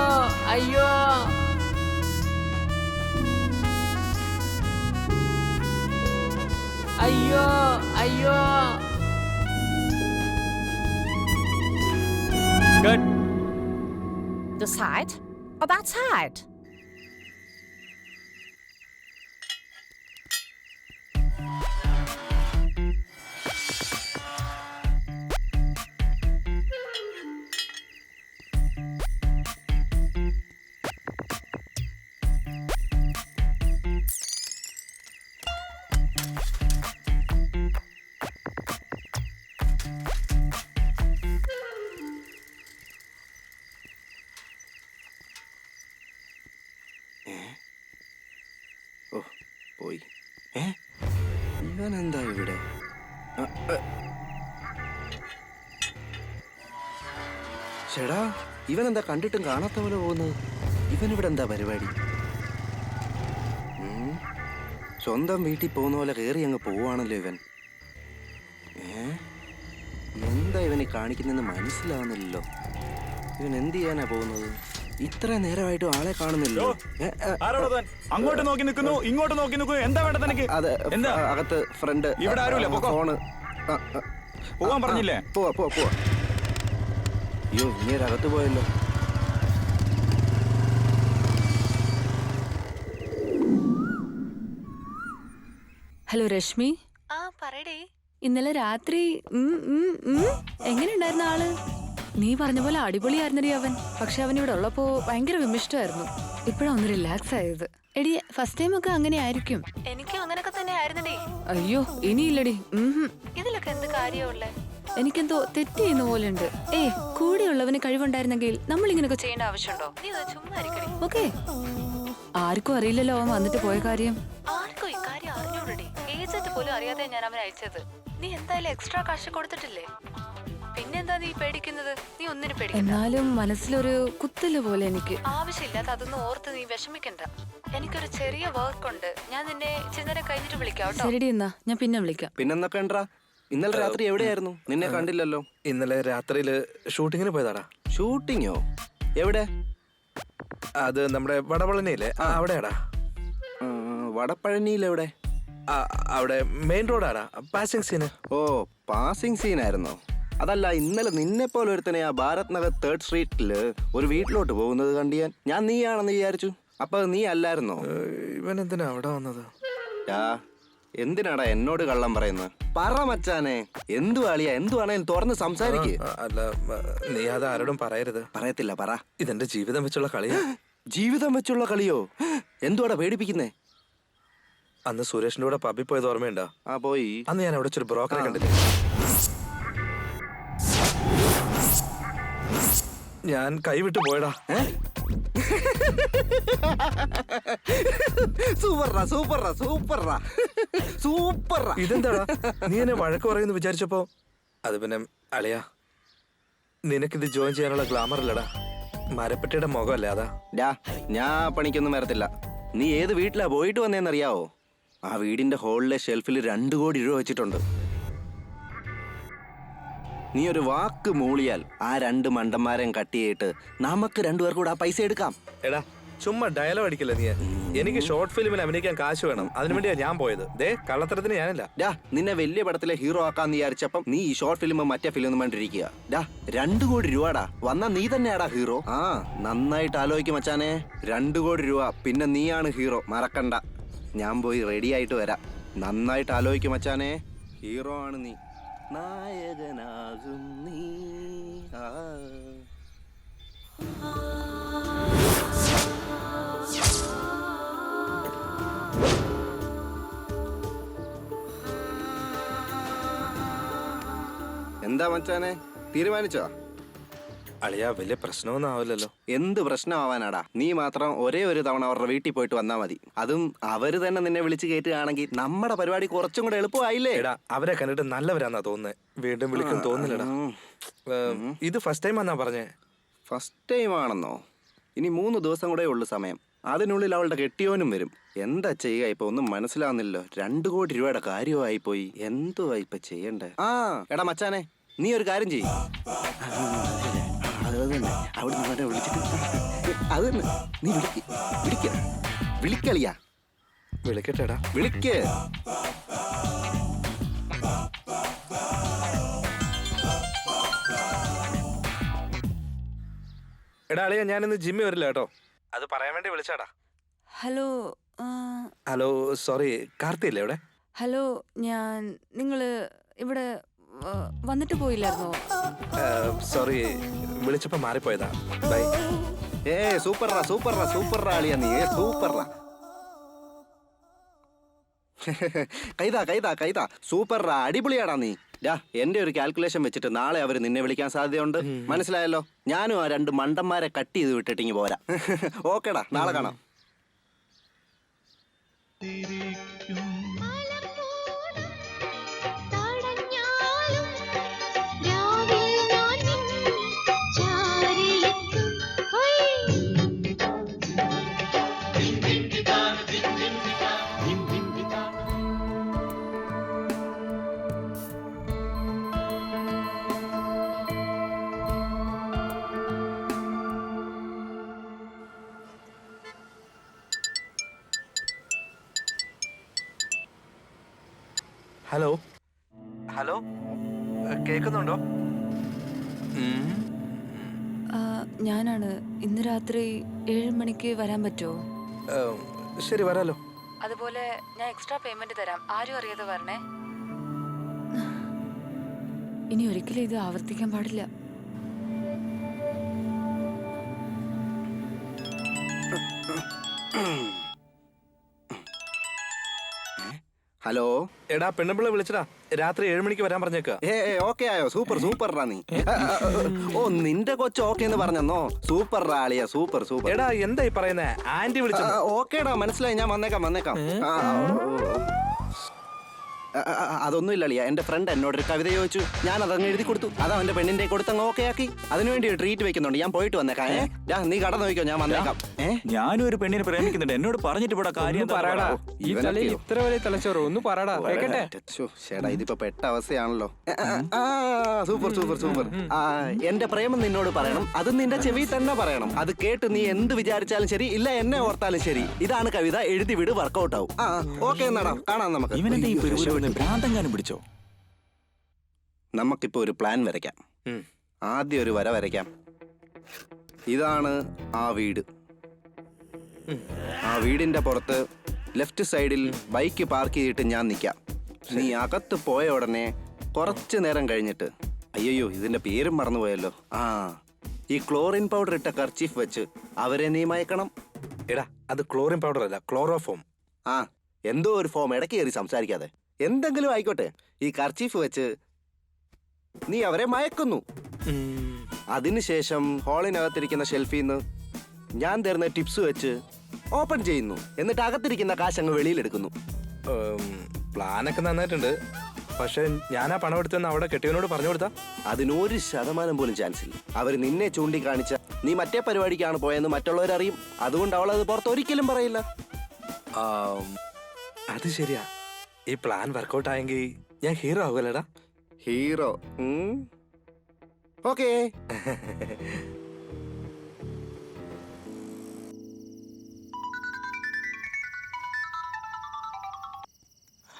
അയ്യോ അയ്യോ അയ്യോ Good. The side or that side? ഓ പോയി. ഇവനെന്താ ഇവിടെ? ചേടാ ഇവനെന്താ കണ്ടിട്ടും കാണാത്ത പോലെ പോകുന്നത്? ഇവനിവിടെ എന്താ പരിപാടി? സ്വന്തം വീട്ടിൽ പോകുന്ന പോലെ കയറി അങ്ങ് പോവാണല്ലോ ഇവൻ. എന്താ ഇവനെ കാണിക്കുന്നെന്ന് മനസ്സിലാവുന്നില്ലല്ലോ. ഇവൻ എന്ത് ചെയ്യാനാ പോകുന്നത്? ഇത്ര നേരമായിട്ടും ആളെ കാണുന്നില്ലോ. അങ്ങോട്ട് നോക്കി നിൽക്കുന്നു, ഇങ്ങോട്ട് നോക്കി നിൽക്കുന്നു. എന്താ വേണ്ട തനിക്ക്? അതെ, അകത്ത് ഫ്രണ്ട്. ഇവിടെ ആരുമില്ല, പൊക്കോ. ഫോണ്. പോവാൻ പറഞ്ഞില്ലേ? പോവാ പോവാ പോവാ. അയ്യോ ഇനി അകത്ത് പോയല്ലോ. ഹലോ രശ്മി. ആ പറയടേ. ഇന്നലെ രാത്രി എങ്ങനെയുണ്ടായിരുന്ന ആള്? നീ പറഞ്ഞ പോലെ അടിപൊളിയായിരുന്നടി അവൻ. പക്ഷെ അവൻ ഇവിടെ ഉള്ളപ്പോ ഭയങ്കര വിമിഷ്ടമായിരുന്നു. ഇപ്പഴാ ഒന്ന് റിലാക്സ് ആയത്. എടി ഫസ്റ്റ് ടൈം ഒക്കെ അങ്ങനെ ആയിരിക്കും. എനിക്കും അങ്ങനൊക്കെ തന്നെ ആയിരുന്നടി. അയ്യോ ഇനിയില്ലടി. ഇതിലൊക്കെ എന്ത് കാര്യമുള്ളേ? എനിക്കെന്തോ തെറ്റ് ചെയ്യുന്ന പോലെ ഉണ്ട്. കൂടെയുള്ളവന് കഴിവുണ്ടായിരുന്നെങ്കിൽ നമ്മൾ ഇങ്ങനെയൊക്കെ ചെയ്യേണ്ട ആവശ്യമുണ്ടോ? നീ ചുമ്മാ ഓക്കെ. ആർക്കും അറിയില്ലല്ലോ അവൻ വന്നിട്ട് പോയ കാര്യം. ആർക്കും ഇക്കാര്യം അറിഞ്ഞൂടടി. ഏജന്റ് പോലും അറിയാതെ ഞാൻ അവനെ അയച്ചത്. നീ എന്തായാലും എക്സ്ട്രാ കാശ് കൊടുത്തിട്ടില്ലേ? പിന്നെന്താ നീ പേടിക്കുന്നത്? നീ ഒന്നിനു പേടിക്കണ്ട. എന്നാലും മനസ്സിലൊരു കുത്തല് പോലെ എനിക്ക്. ആവശ്യമില്ലാത്ത അതൊന്നും ഓർത്ത് നീ വിഷമിക്കണ്ട. എനിക്കൊരു ചെറിയ വർക്ക് ഉണ്ട്. ഞാൻ നിന്നെ ചിന്നരെ കഴിഞ്ഞിട്ട് വിളിക്കാം. ശരിടി, എന്നാ ഞാൻ പിന്നെ വിളിക്കാം. പിന്നെന്തൊക്കെ ഉണ്ടാ? ഇന്നലെ രാത്രി എവിടെയായിരുന്നു? നിന്നെ കണ്ടില്ലല്ലോ. ഇന്നലെ രാത്രിയില് ഷൂട്ടിങ്ങിന് പോയതാടാ. ഷൂട്ടിങ്ങോ? എവിടെ? അത് നമ്മുടെ വടപളനിയില്ലേ, അവിടെയാടാ. വടപ്പഴനിയിൽ എവിടെ? അവിടെ മെയിൻ റോഡാടാ. Passing scene. ഓ പാസിംഗ് സീനായിരുന്നോ? അതല്ല, ഇന്നലെ നിന്നെ പോലെ ഒരുത്തനെ ആ ഭാരത് നഗർ 3rd സ്ട്രീറ്റില് ഒരു വീട്ടിലോട്ട് പോകുന്നത് കണ്ട് ഞാൻ നീയാണെന്ന് വിചാരിച്ചു. അപ്പൊ നീ അല്ലായിരുന്നോ? ഇവൻ എന്തിനാ അവിടെ വന്നത്? എന്തിനാടാ എന്നോട് കള്ളം പറയുന്നത്? പറ മച്ചാനെ, എന്തുവാളിയാ? എന്തുവാണേലും തുറന്ന് സംസാരിക്ക്. അല്ല നീ അത് ആരോടും പറയരുത്. പറയത്തില്ല, പറ. ഇതെന്റെ ജീവിതം വെച്ചുള്ള കളിയാ. ജീവിതം വെച്ചുള്ള കളിയോ? എന്തുവാടാ പേടിപ്പിക്കുന്നേ? അന്ന് സുരേഷിന്റെ കൂടെ പബ്ബിൽ പോയത് ഓർമ്മയുണ്ടോ? ആ പോയി. അന്ന് ഞാൻ അവിടെ ഒരു ബ്രോക്കറെ കണ്ടില്ലേ. ഞാൻ കൈവിട്ട് പോയടാ. സൂപ്പറാ സൂപ്പറാ സൂപ്പറാ സൂപ്പറാ. ഇതെന്താടാ നീ എന്നെ വഴക്ക് പറയുന്നു വിചാരിച്ചപ്പോ? അത് പിന്നെ അളിയാ, നിനക്കിത് ജോയിൻ ചെയ്യാനുള്ള ഗ്ലാമർ അല്ലടാ, മരപ്പെട്ടിയുടെ മുഖമല്ലേ അതാ. ഞാൻ പണിക്കൊന്നും വരത്തില്ല. നീ ഏത് വീട്ടിലാ പോയിട്ട് വന്നേന്നറിയാവോ? ആ വീടിന്റെ ഹോളിലെ ഷെൽഫിൽ 2 കോടി രൂപ വെച്ചിട്ടുണ്ട്. നീ ഒരു വാക്ക് മൂളിയാൽ ആ 2 മണ്ടന്മാരെയും കട്ട് ചെയ്തിട്ട് നമുക്ക് 2 പേർക്കും കൂടെ ആ പൈസ എടുക്കാം. എടാ ചുമ്മാ ഡയലോഗ് അടിക്കില്ല നീ. എനിക്ക് ഷോർട്ട് ഫിലിമിൽ അഭിനയിക്കാൻ കാശ് വേണം, അതിനുവേണ്ടിയാ ഞാൻ പോയത്. കള്ളത്തരത്തിന് ഞാനില്ല. നിന്നെ വലിയ പടത്തിലെ ഹീറോ ആക്കാന്ന് വിചാരിച്ചപ്പം നീ ഈ ഷോർട്ട് ഫിലിം മറ്റേ ഫിലിം ഒന്നും വേണ്ടിരിക്കുക. 2 കോടി രൂപടാ. വന്നാ നീ തന്നെയാടാ ഹീറോ. നന്നായിട്ട് ആലോചിക്കും മച്ചാനെ. 2 കോടി രൂപ, പിന്നെ നീയാണ് ഹീറോ, മറക്കണ്ട. ഞാൻ പോയി റെഡി ആയിട്ട് വരാം. നന്നായിട്ട് ആലോചിക്കും മച്ചാനെ. ഹീറോ ആണ് നീ, നായകനാകും നീ. എന്താ മച്ചാനെ, തീരുമാനിച്ചോ? അളിയാ വലിയ പ്രശ്നമൊന്നും ആവില്ലല്ലോ. എന്ത് പ്രശ്നമാവാനാടാ? നീ മാത്രം ഒരേ ഒരു തവണ അവരുടെ വീട്ടിൽ പോയിട്ട് വന്നാ മതി. അതും അവര് തന്നെ നിന്നെ വിളിച്ച് കയറ്റുകയാണെങ്കിൽ നമ്മുടെ പരിപാടി കുറച്ചും കൂടെ എളുപ്പമായില്ലേ? അവരെ കണ്ടിട്ട് നല്ലവരാന്നാ തോന്നുന്നേ. വീണ്ടും വിളിക്കും തോന്നില്ലടാ. ഇത് ഫസ്റ്റ് ടൈം ആന്നാ പറഞ്ഞേ. ഫസ്റ്റ് ടൈം ആണെന്നോ? ഇനി 3 ദിവസം കൂടെ ഉള്ളു സമയം. അതിനുള്ളിൽ അവളുടെ കെട്ടിയോനും വരും. എന്താ ചെയ്യുക ഇപ്പൊ ഒന്നും മനസ്സിലാവുന്നില്ലോ. 2 കോടി രൂപയുടെ കാര്യമായി പോയി. എന്തുവാ ഇപ്പൊ ചെയ്യണ്ടേ? ആ എടാ മച്ചാനെ, നീ ഒരു കാര്യം ചെയ്യും. അവിടെ നിന്ന് വിളിച്ചിട്ട് അത് തന്നെ നീ വിളിക്കളിയാ. വിളിക്കട്ടെടാ. വിളിക്ക്. എടാ അളിയ, ഞാനിന്ന് ജിമ്മിൽ വരില്ല കേട്ടോ. അത് പറയാൻ വേണ്ടി വിളിച്ചാടാ. ഹലോ. ഹലോ, സോറി, കാർത്തിയല്ലേ ഇവിടെ? ഹലോ, നിങ്ങള് ഇവിടെ വന്നിട്ട് പോയില്ലായിരുന്നോ? സോറി, വിളിച്ചപ്പോ മാറിപ്പോയതാ. ബൈ. സൂപ്പറാ അളിയാ നീ. സൂപ്പറാ. കൈതാ സൂപ്പറാ, അടിപൊളിയാടാ നീ. എന്റെ ഒരു കാൽക്കുലേഷൻ വെച്ചിട്ട് നാളെ അവര് നിന്നെ വിളിക്കാൻ സാധ്യതയുണ്ട്. മനസ്സിലായല്ലോ? ഞാനും ആ 2 മണ്ടന്മാരെ കട്ട് ചെയ്ത് വിട്ടിട്ടിങ്ങി പോരാ. ഓക്കേടാ, നാളെ കാണാം. ഹലോ ഹലോ, കേൾക്കുന്നുണ്ടോ? ഞാനാണ്. ഇന്ന് രാത്രി 7 മണിക്ക് വരാൻ പറ്റുമോ? ശരി, വരാലോ. അതുപോലെ ഞാൻ എക്സ്ട്രാ പേയ്മെന്റ് തരാം. ആരും അറിയാതെ വരണേ. ഇനി ഒരിക്കലും ഇത് ആവർത്തിക്കാൻ പാടില്ല. ഹലോ. എടാ പെണ്ണുമ്പിള്ള വിളിച്ചടാ. രാത്രി 7 മണിക്ക് വരാൻ പറഞ്ഞേക്ക. ഓക്കെ ആയോ? സൂപ്പറാ നീ. ഓ, നിന്റെ കൊച്ചു ഓക്കെ എന്ന് പറഞ്ഞോ? സൂപ്പറാ അളിയാ, സൂപ്പർ. എടാ എന്തായി പറയുന്നേ? ആന്റി വിളിച്ചു. ഓക്കേടാ, മനസ്സിലായി. ഞാൻ വന്നേക്കാം. അതൊന്നുമില്ല അളിയാ. എന്റെ ഫ്രണ്ട് എന്നോടൊരു കവിത ചോദിച്ചു. ഞാൻ അതങ്ങ് എഴുതി കൊടുത്തു. അത് അവന്റെ പെണ്ണിന്റെ കൊടുത്തങ്ങ് ഓക്കെ ആക്കി. അതിനുവേണ്ടി ഒരു ട്രീറ്റ് വെക്കുന്നുണ്ട്. ഞാൻ പോയിട്ട് വന്നേക്കാം. നീ കട നോക്കിക്കോ, ഞാൻ വന്നേക്കാം. ഞാനും ഒരു പെണ്ണിനെ പ്രേമിക്കുന്നുണ്ട്. എന്നോട് പറഞ്ഞിട്ട് ഇവിടെ കാര്യം പറയടാ. ഈ തലയിൽ ഇത്ര വലിയ തലച്ചോറ് ഒന്ന് പറയടാ. ചേട്ടാ, ഇതിപ്പോ പെട്ട അവസ്ഥയാണല്ലോ. സൂപ്പർ. എന്റെ പ്രേമം നിന്നോട് പറയണം. അത് നിന്റെ ചെവി തന്നെ പറയണം. അത് കേട്ട് നീ എന്ത് വിചാരിച്ചാലും ശരി, ഇല്ല എന്നെ ഓർത്താലും ശരി. ഇതാണ് കവിത. എഴുതി വിട്, വർക്കൗട്ട് ആവും. ഓക്കെ എന്നാടാ, കാണാം നമുക്ക്. ഭ്രാന്തങ്കാനും പിടിച്ചോ? നമുക്കിപ്പോ ഒരു പ്ലാൻ വരയ്ക്കാം. ആദ്യം ഒരു വര വരയ്ക്കാം. ഇതാണ് ആ വീട്. ആ വീടിന്റെ പുറത്ത് ലെഫ്റ്റ് സൈഡിൽ ബൈക്ക് പാർക്ക് ചെയ്തിട്ട് ഞാൻ നിൽക്കാം. നീ അകത്ത് പോയ ഉടനെ കുറച്ചു നേരം കഴിഞ്ഞിട്ട്, അയ്യോ ഇതിന്റെ പേരും മറന്നുപോയല്ലോ, ഈ ക്ലോറിൻ പൗഡർ ഇട്ട കർച്ചീഫ് വെച്ച് അവരെ നീ മയക്കണം. എടാ, അത് ക്ലോറിൻ പൗഡർ അല്ല, ക്ലോറോഫോം. എന്തോ ഒരു ഫോം. ഇടയ്ക്ക് കയറി സംസാരിക്കാതെ. എന്തെങ്കിലും ആയിക്കോട്ടെ. ഈ കർച്ചീഫ് വെച്ച് നീ അവരെ മയക്കുന്നു. അതിനുശേഷം ഹാളിനകത്തിരിക്കുന്ന ഷെൽഫിൽ നിന്ന് ഞാൻ തരുന്ന ടിപ്സ് വെച്ച് ഓപ്പൺ ചെയ്യുന്നു. എന്നിട്ട് അകത്തിരിക്കുന്ന കാശ് അങ്ങ് വെളിയിലെടുക്കുന്നു. പ്ലാനൊക്കെ നന്നായിട്ടുണ്ട്. പക്ഷെ ഞാൻ ആ പണം എടുത്തെന്ന് അവിടെ കെട്ടിയവനോട് പറഞ്ഞു കൊടുത്താ? അതിന് 1% പോലും ചാൻസ് ഇല്ല. അവർ നിന്നെ ചൂണ്ടിക്കാണിച്ച നീ മറ്റേ പരിപാടിക്കാണ് പോയെന്ന് മറ്റുള്ളവരറിയും. അതുകൊണ്ട് അവൾ അത് പുറത്ത് ഒരിക്കലും പറയില്ല. അത് ശരിയാ. ഈ പ്ലാൻ വർക്കൗട്ട് ആയെങ്കിൽ ഞാൻ ഹീറോ ആവുമല്ലേടാ? ഹീറോ? ഓക്കേ.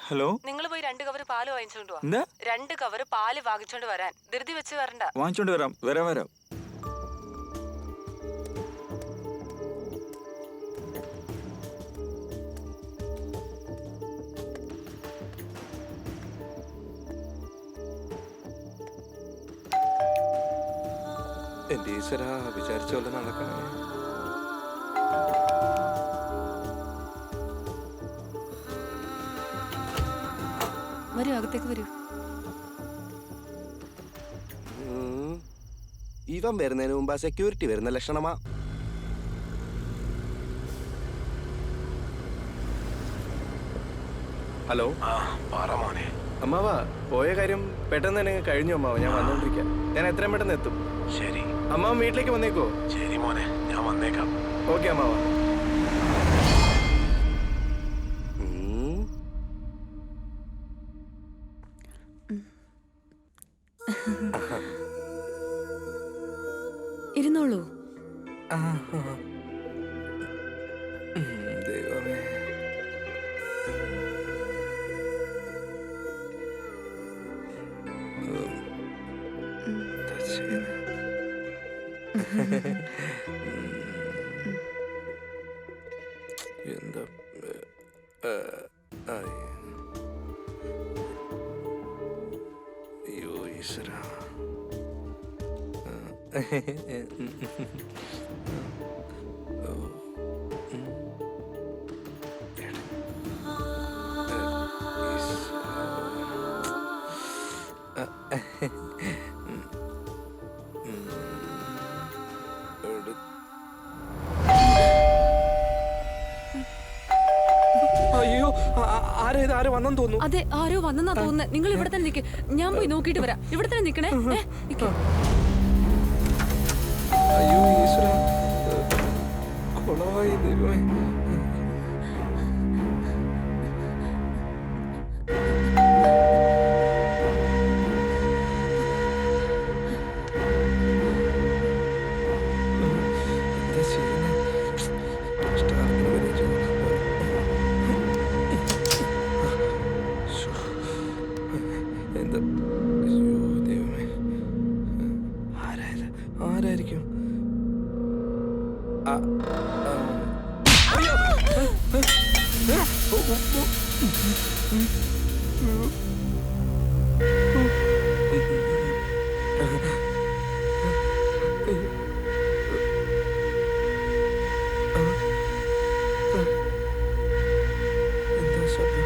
ഹലോ. നിങ്ങൾ പോയി 2 കവർ പാല് വാങ്ങിച്ചോണ്ട് വാ. എന്താ? 2 കവർ പാല് വാങ്ങിച്ചോണ്ട് വരാൻ. ധൃതി വെച്ച് വരണ്ട. വാങ്ങിച്ചോണ്ട് വരാം. എന്റെ ഈശ്വര, വിചാരിച്ച പോലെ നടക്കണേ. വരൂ, അകത്തേക്ക് വരൂ. ഇവൻ വരുന്നതിന് മുമ്പ് സെക്യൂരിറ്റി വരുന്ന ലക്ഷണമാ. ഹലോ. അമ്മാവാ, പോയ കാര്യം പെട്ടെന്ന് തന്നെ കഴിഞ്ഞു അമ്മാവ. ഞാൻ വന്നോണ്ടിരിക്കാം. ഞാൻ എത്രയും പെട്ടെന്ന് എത്തും. ശരി. അമ്മാവൻ വീട്ടിലേക്ക് വന്നേക്കോ? ശരി മോനെ, ഞാൻ വന്നേക്കാം. ഓക്കെ അമ്മാവ. ഇരുന്നോളൂ. ദൈവമേ. എന്താ അയ്യോ ഈശ്വര. അയ്യോ, ആരോ വന്നെന്ന് തോന്നുന്നു. അതെ, ആരോ വന്നെന്നാ തോന്നുന്നത്. നിങ്ങൾ ഇവിടെ തന്നെ നിൽക്ക്, ഞാൻ പോയി നോക്കിയിട്ട് വരാം. ഇവിടെ തന്നെ നിൽക്കണേ. അയ്യോ ഈശ്വര, കൊളവായി ദൈവമേ. എന്താ ചെയ്യുന്നത്? എന്താ? അയ്യോ ദൈവമേ, ആരായിരിക്കും? എന്താ ശബ്ദം?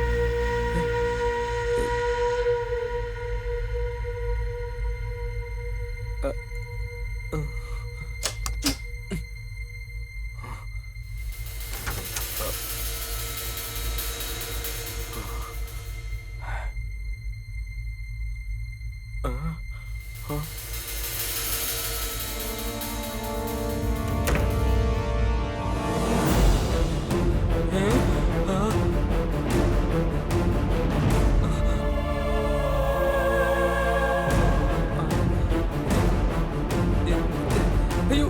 അയ്യോ,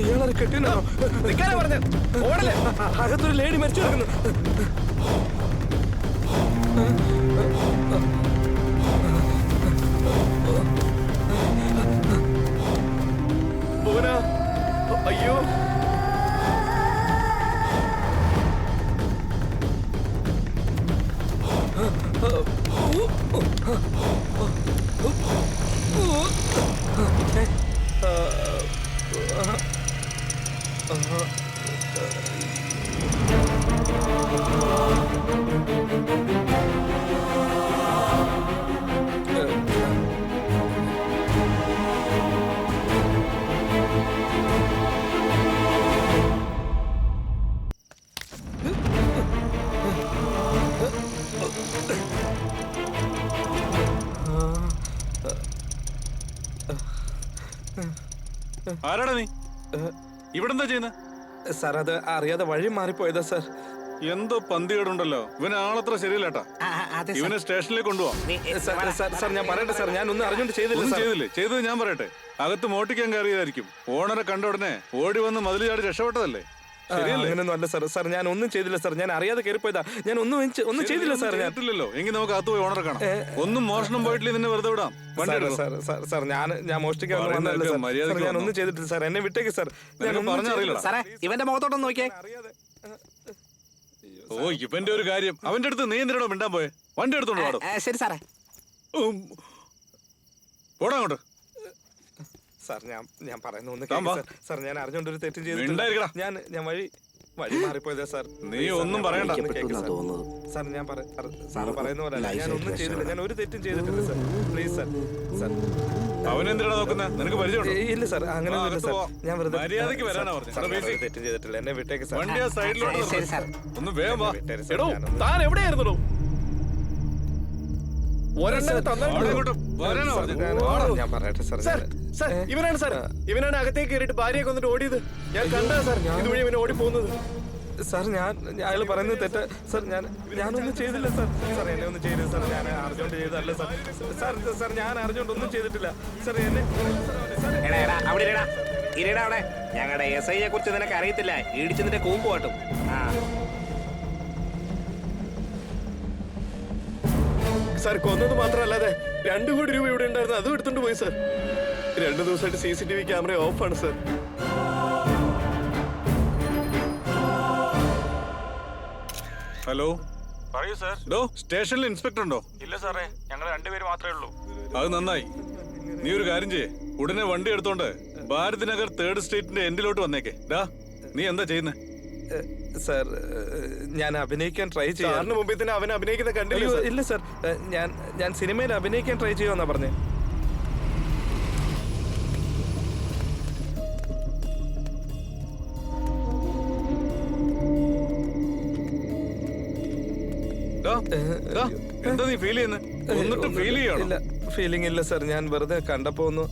ഇയാളെ കെട്ടിനോ? അകത്തൊരു ലേഡി മരിച്ചു കിടക്കുന്നു. അയ്യോ, ആരാടാ നീ? ഇവിടെ എന്താ ചെയ്യുന്നത്? സാർ, അത് അറിയാതെ വഴി മാറിപ്പോയതാ സാർ. എന്തോ പന്തികേടുണ്ടല്ലോ. ഇവന് ആളത്ര ശരിയല്ലേട്ടാ. ഇവനെ സ്റ്റേഷനിലേക്ക് കൊണ്ടുപോവാ. സാർ ഞാൻ പറയട്ടെ സാർ, ഞാൻ ഒന്നും അറിഞ്ഞോണ്ട് ചെയ്തില്ലേ. ചെയ്തത് ഞാൻ പറയട്ടെ. അകത്ത് മോട്ടിക്കാൻ കയറിയതായിരിക്കും. ഓണറെ കണ്ട ഉടനെ ഓടി വന്ന് മതിൽ ചാടി രക്ഷപ്പെട്ടതല്ലേ? അങ്ങനെയൊന്നും അല്ല സാർ. സാർ, ഞാൻ ഒന്നും ചെയ്തില്ല സാർ. ഞാൻ അറിയാതെ കയറിപ്പോയതാ. ഞാൻ ഒന്നും ചെയ്തില്ല സാർ. ഞാനില്ലല്ലോ. എങ്കിൽ നമുക്ക് അകത്ത് പോയി ഓണറെ കാണാം. ഒന്നും മോഷണം പോയിട്ടില്ല, നിന്നെ വെറുതെ വിടാം. സാർ, ഞാൻ മോഷ്ടിക്കാൻ ഞാൻ ഒന്നും ചെയ്തിട്ടില്ല സാർ. എന്നെ വിട്ടേക്ക് സാർ. ഞാൻ പറഞ്ഞറിയില്ല സാറേ, ഇവന്റെ മുഖത്തോട്ടൊന്ന് നോക്കിയേ. ഓ, ഇവന്റെ ഒരു കാര്യം. അവന്റെ അടുത്ത് നീ എന്തിനാണോ മിണ്ടാൻ പോയെ? വണ്ടി എടുത്തോണ്ട് പാടും. ശരി സാറേ. പോടാ അങ്ങോട്ട്. സാർ, ഞാൻ പറയുന്ന ഒന്ന് സാർ. ഞാൻ അറിഞ്ഞോണ്ടൊരു തെറ്റും ചെയ്തിട്ടില്ല. ഞാൻ വഴി മാറിപ്പോയതാ സാർ. നീ ഒന്നും പറയണ്ട. സാർ, ഞാൻ സാറ് പറയുന്ന പോലെ ഞാൻ ഒന്നും ചെയ്തില്ല. ഞാൻ ഒരു തെറ്റും ചെയ്തിട്ടില്ല സാർ. Please sir. അവനെന്തിനാ നോക്കുന്നത്? നിനക്ക് പരിചയമുണ്ടോ? ഇല്ല സാർ, അങ്ങനെ ആ, ഒന്നുമില്ല അകത്ത് സാർ. പോ. ഞാൻ വെറുതെ മര്യാദയ്ക്ക് വരാനാ പറഞ്ഞത്. സാർ, എടാ, ഞാൻ ബേസി. ഒരു തെറ്റും ചെയ്തിട്ടില്ല, എന്നെ വിട്ടേക്ക് സാർ. വണ്ടി ആ സൈഡിലോട്ട് നിർത്ത്. ഒന്ന് വേഗം വാ. വിട്ടേര് സാർ, എടോ ഞാനൊന്ന് താൻ എവിടെയായിരുന്നോ? ഒരെണ്ണം ആളെ തന്നിട്ടുണ്ടോ? ഇങ്ങോട്ട് വരാനാ സാർ, പറഞ്ഞത്. ഞാൻ പറയട്ടെ സാർ. സാർ സാർ ഇവനാണ് സാർ, ഇവനാണ് അകത്തേക്ക് കയറിയിട്ട് ഭാര്യയെ കൊന്നിട്ട് ഓടിയത്. ഞാൻ കണ്ടാ സാർ ഇതുവഴി ഇവന് ഓടി പോകുന്നത്. സാർ, ഞാൻ അയാൾ പറയുന്നത് തെറ്റ സാർ. ഞാനൊന്നും ചെയ്തില്ല സാർ. സാർ, എന്നെ ഒന്നും ചെയ്തില്ല സാർ. ഞാൻ അറിഞ്ഞോണ്ട് ചെയ്തതല്ല സാർ. സാർ, സാർ, ഞാൻ അറിഞ്ഞോണ്ട് ഒന്നും ചെയ്തിട്ടില്ല സാർ. എന്നെ അവിടെ ഞങ്ങളുടെ എസ് ഐയെ കുറിച്ച് നിനക്ക് അറിയത്തില്ല. ഇടിച്ചതിന്റെ കൂമ്പ് കാട്ടും. സാർ, കൊന്നത് മാത്രമല്ലാതെ 2 കോടി രൂപ ഇവിടെ ഉണ്ടായിരുന്നു, അതും എടുത്തോണ്ട് പോയി സാർ. 2 ദിവസമായിട്ട് CCTV ക്യാമറ ഓഫാണ് സാർ. ഹലോ, പറയൂ സാർ. ഡോ, സ്റ്റേഷനിൽ ഇൻസ്പെക്ടർ ഉണ്ടോ? ഇല്ല സാറേ, ഞങ്ങൾ 2 പേര് മാത്രമേ ഉള്ളൂ. അത് നന്നായി. നീ ഒരു കാര്യം ചെയ്യേ, ഉടനെ വണ്ടി എടുത്തോണ്ട് ഭാരത് നഗർ 3rd സ്ട്രീറ്റിന്റെ എൻഡിലോട്ട് വന്നേക്കെ. ഡാ, നീ എന്താ ചെയ്യുന്നേ? സാർ, ഞാൻ അഭിനയിക്കാൻ ട്രൈ ചെയ്യാം. സാറിന് മുമ്പിൽ തന്നെ അവൻ അഭിനയിക്കുന്ന കണ്ടില്ല സാർ. ഇല്ല സാർ, ഞാൻ സിനിമയിൽ അഭിനയിക്കാൻ ട്രൈ ചെയ്യുമെന്നാ പറഞ്ഞേ. ഡാ, ഡാ, എന്താ നീ ഫീൽ ചെയ്യുന്നത്? എന്നിട്ട് ഫീൽ ചെയ്യണം. ഇല്ല, ഫീലിംഗ് ഇല്ല സാർ. ഞാൻ വെറുതെ കണ്ടപ്പോ ഒന്ന്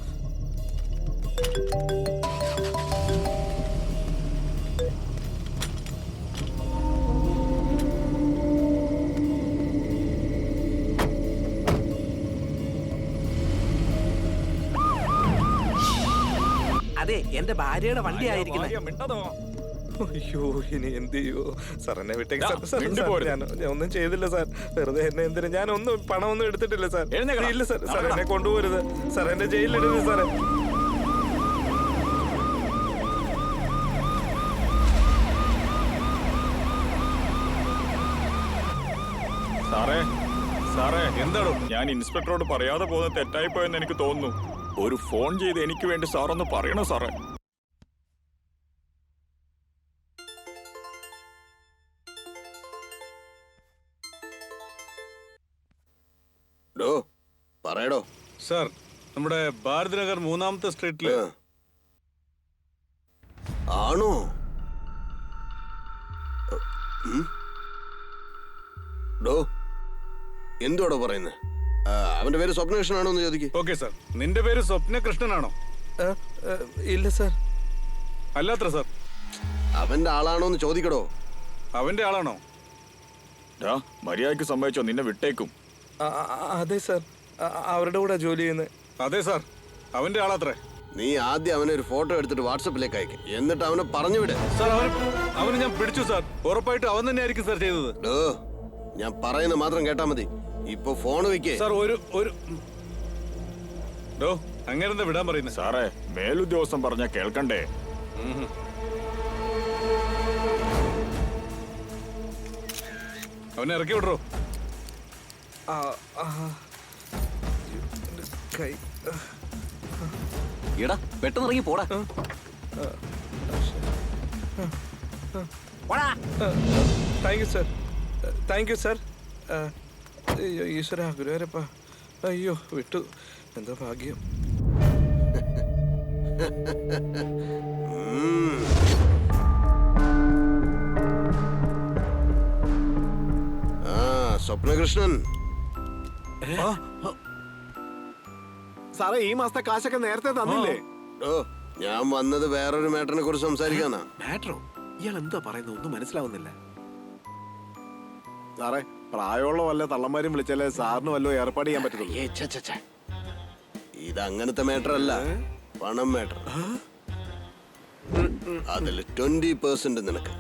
അതെ, എന്റെ ഭാര്യയുടെ വണ്ടി ആയിരിക്കുന്നത്. അയ്യോ, ഇനി എന്ത് ചെയ്യോ സാർ? എന്നെ വിട്ടേക്ക് സാർ. സാർ, മിണ്ടി സാർ, പോരുത്. ഞാൻ ഒന്നും ചെയ്തില്ല സാർ. വെറുതെ എന്നെ എന്തിനാ? ഞാനൊന്നും പണമൊന്നും എടുത്തിട്ടില്ല സാർ. ഇല്ല സാർ. സാർ, എന്നെ കൊണ്ടുപോരുത് സാർ. എന്നെ ജയിലിലിടരുത് സാറേ. സാറേ, സാറേ, എന്താണോ? ഞാൻ ഇൻസ്പെക്ടറോട് പറയാതെ പോകുന്നത് തെറ്റായി പോയെന്ന് എനിക്ക് തോന്നുന്നു. ഒരു ഫോൺ ചെയ്ത് എനിക്ക് വേണ്ടി സാറൊന്ന് പറയണോ സാറേ? ഡോ, പറയടോ. സാർ, നമ്മുടെ ഭാരത് നഗർ 3ാമത്തെ സ്ട്രീറ്റില്. ആണോ? ഡോ, എന്തോടോ പറയുന്നത്? അവന്റെ പേര് സ്വപ്നകൃഷ്ണനാണോ എന്ന് ചോദിക്കും. ഓക്കെ സാർ, നിന്റെ പേര് സ്വപ്നകൃഷ്ണനാണോ? ഇല്ല സാർ. അല്ലാത്ര സാർ. അവന്റെ ആളാണോ എന്ന് ചോദിക്കടോ. അവന്റെ ആളാണോ? മര്യാദയ്ക്ക് സമ്മതിച്ചോ, നിന്നെ വിട്ടേക്കും. അതെ സാർ, അവരുടെ കൂടെ ജോലി ചെയ്യുന്നത്. അതെ സാർ, അവന്റെ ആളാത്രേ. നീ ആദ്യം അവനെ ഒരു ഫോട്ടോ എടുത്തിട്ട് വാട്സപ്പിലേക്ക് അയക്കും, എന്നിട്ട് അവനെ പറഞ്ഞു വിട്. സാർ, അവന് ഞാൻ പിടിച്ചു സാർ. ഉറപ്പായിട്ട് അവൻ തന്നെ ആയിരിക്കും സാർ ചെയ്തത്. ഡോ, ഞാൻ പറയുന്നത് മാത്രം കേട്ടാ മതി. ഇപ്പൊ ഫോൺ വെക്കേ സാർ. ഒരു ഡോ, അങ്ങനെ വിടാൻ പറയുന്നത്. സാറേ, മേലുദ്യോഗസ്ഥൻ പറഞ്ഞാ കേൾക്കണ്ടേ? അവനെ ഇറക്കി വിടറോ. കൈ എടാ, പെട്ടെന്ന് ഇറങ്ങി പോടാ. Thank you sir. Thank you sir. അയ്യോ ഈശ്വര, ഗുരുവായൂരപ്പ. അയ്യോ, വിട്ടു. എന്താ ഭാഗ്യം. സ്വപ്നകൃഷ്ണൻ. സാറേ, ഈ മാസത്തെ കാശൊക്കെ നേരത്തെ തന്നില്ലേ? ഓ, ഞാൻ വന്നത് വേറൊരു മാറ്ററിനെ കുറിച്ച് സംസാരിക്കാനാ. മാറ്ററോ? ഇയാൾ എന്താ പറയുന്നത്? ഒന്നും മനസ്സിലാവുന്നില്ല. സാറേ, പ്രായമുള്ള വല്ല തള്ളന്മാരും വിളിച്ചാലേ സാറിന് വല്ലോ ഏർപ്പാട് ചെയ്യാൻ പറ്റുള്ളൂ. ഇത് അങ്ങനത്തെ മാറ്റർ അല്ല, പണം മാറ്റർ. അതിൽ 20% നിനക്ക്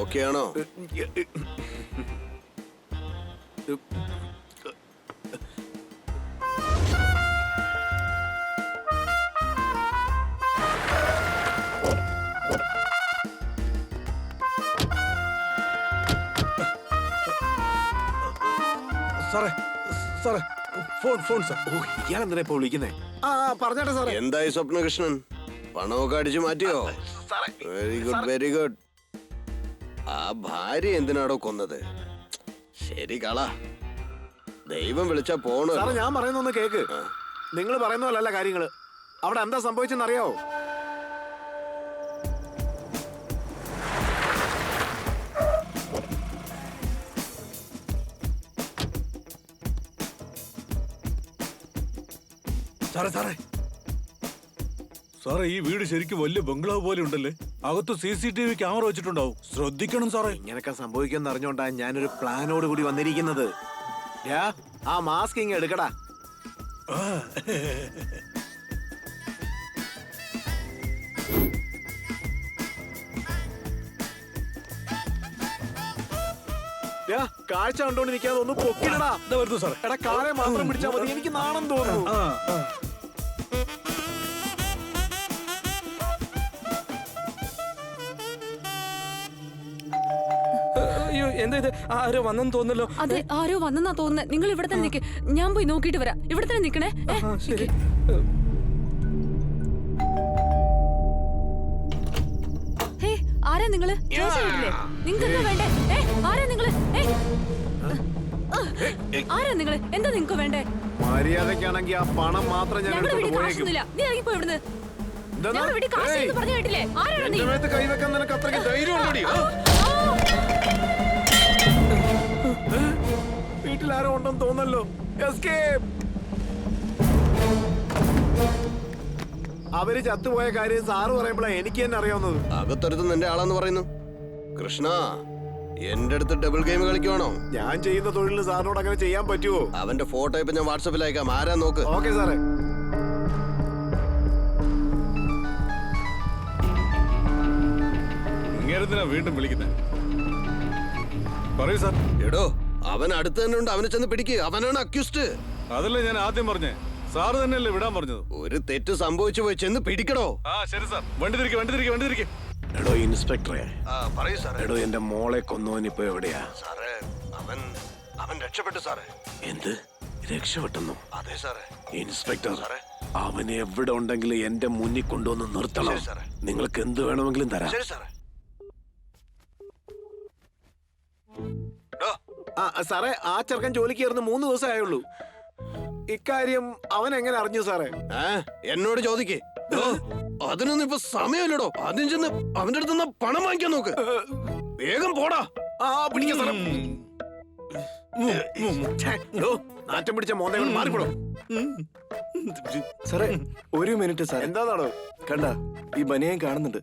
ഓക്കെ ആണോ? സാറേ, സാറേ, ഫോൺ സാർ. ഓ, ഇയാൾ എന്തിനാ ഇപ്പൊ വിളിക്കുന്നേ? പറഞ്ഞോട്ടെ സാറേ. എന്തായി സ്വപ്നകൃഷ്ണൻ? പണമൊക്കെ അടിച്ചു മാറ്റിയോ? Very good, very good. ആ ഭാര്യ എന്തിനാടോ കൊന്നത്? ശരി കള, ദൈവം വിളിച്ചാ പോണോ? ഞാൻ പറയുന്നൊന്ന് കേക്ക്. നിങ്ങൾ പറയുന്ന പോലല്ല കാര്യങ്ങള്. അവിടെ എന്താ സംഭവിച്ചെന്ന് അറിയാവോ? സാറേ സാറേ സാറേ, ഈ വീട് ശരിക്കും വലിയ ബംഗ്ലാവ് പോലെ ഉണ്ടല്ലേ. അകത്ത് CCTV ക്യാമറ വെച്ചിട്ടുണ്ടാവും. ശ്രദ്ധിക്കണം സാറേ. ഇങ്ങനൊക്കെ സംഭവിക്കുമെന്ന് അറിഞ്ഞോണ്ടാ ഞാനൊരു പ്ലാനോട് കൂടി വന്നിരിക്കുന്നത്. ആ മാസ്ക് ഇങ്ങ് എടുക്കടാ. കാഴ്ച കണ്ടോണ്ട് നിൽക്കാതെ ഒന്ന് പൊക്കിടടാ. വരുന്നു സാറേ. എടാ കാലെ മാത്രം പിടിച്ചാൽ മതി, എനിക്ക് നാണം തോന്നുന്നു. അയ്യോ എന്താ ഇത്? ആരോ വന്നെന്ന് തോന്നല്ലോ. അതെ, ആരോ വന്നെന്നാ തോന്നുന്നത്. നിങ്ങൾ ഇവിടെ തന്നെ നിൽക്ക്, ഞാൻ പോയി നോക്കിയിട്ട് വരാം. ഇവിടെ തന്നെ നിൽക്കണേ. ശരി. ഹേ, ആരാ നിങ്ങള്? ചോദിച്ചില്ലേ നിങ്ങൾക്ക് എന്താ വേണ്ടേ? ആരാ നിങ്ങള്? ആരാ നിങ്ങള്? എന്താ നിങ്ങക്ക് വേണ്ടേ? മര്യാദക്കാണെങ്കിൽ ആ പണം മാത്രം ഞാൻ ഞങ്ങളുടെ വീട്ടിൽ എടുത്തോണ്ട് പോയേക്കും. കാശൊന്നുമില്ല. നീ ഇറങ്ങിപ്പോ ഇവിടുന്ന്. എന്താ? ഞങ്ങളുടെ വീട്ടിൽ കാശില്ലെന്ന് പറഞ്ഞു കേട്ടില്ലേ? ആരാണ് നീ? എന്റെ മേത്ത് കൈവെക്കാൻ നിനക്ക് അത്രയ്ക്ക് ധൈര്യം ഉണ്ടോടി? വീട്ടിലാരോ ഉണ്ടെന്ന് തോന്നല്ലോ. എസ്കേപ്പ്. അവര് ചത്തുപോയ കാര്യം സാറ് പറയുമ്പോഴാ എനിക്ക് തന്നെ അറിയാവുന്നത്. അകത്തൊരുത്ത് നിന്റെ ആളാന്ന് പറയുന്നു. കൃഷ്ണ, എന്റെ അടുത്ത് ഡബിൾ ഗെയിം കളിക്കുവാണോ? ഞാൻ ചെയ്യുന്ന തൊഴിലിന് സാറിനോട് അങ്ങനെ ചെയ്യാൻ പറ്റുമോ? അവന്റെ ഫോട്ടോ ഇപ്പൊ ഞാൻ വാട്സാപ്പിൽ അയക്കാം. ആരാ നോക്ക്. ഓക്കെ സാറേ. ഇങ്ങനെന്തിനാ വീണ്ടും വിളിക്കുന്നത്? പറയൂ സാർ. എടോ, അവൻ അടുത്ത് തന്നെ ഉണ്ട്. അവനെ ചെന്ന് പിടിക്കുക. അവനാണ് അക്യൂസ്ഡ്. അതല്ലേ ഞാൻ ആദ്യം പറഞ്ഞേ. സാറ് തന്നെയല്ലേ വിടാൻ പറഞ്ഞത്. ഒരു തെറ്റ് സംഭവിച്ചു പോയി, ചെന്ന് പിടിക്കടോ. ശരി സാർ. വണ്ടി തിരികെ. എടോ ഇൻസ്പെക്ടറെ. പറയൂ സാർ. എടോ എന്റെ മോളെ കൊന്നവൻ ഇപ്പൊ എവിടെയാ? സാറേ, അവൻ രക്ഷപ്പെട്ടു സാറേ. എന്ത് രക്ഷപ്പെട്ടെന്നോ? അതെ സാറേ. ഇൻസ്പെക്ടർ, അവൻ എവിടെ ഉണ്ടെങ്കിലും എന്റെ മുന്നിൽ കൊണ്ടുവന്ന് നിർത്തണം. നിങ്ങൾക്ക് എന്ത് വേണമെങ്കിലും തരാം. ശരി സാറേ. സാറേ, ആ ചെറുക്കൻ ജോലിക്ക് കയറുന്ന 3 ദിവസം ആയുള്ളൂ. ഇക്കാര്യം അവൻ എങ്ങനെ അറിഞ്ഞു സാറേ? എന്നോട് ചോദിക്കേ. അതിനൊന്നും ഇപ്പൊ സമയമില്ലടോ. ആദ്യം ചെന്ന് അവന്റെ അടുത്ത് പണം വാങ്ങിക്കാൻ നോക്ക്. വേഗം പോടാ. നാറ്റം പിടിച്ച മോന്തകൾ മാറിപ്പോടോ. സാറേ, ഒരു മിനിറ്റ് സാർ. എന്താണോ കണ്ട ഈ ബനിയൻ കാണുന്നുണ്ട്?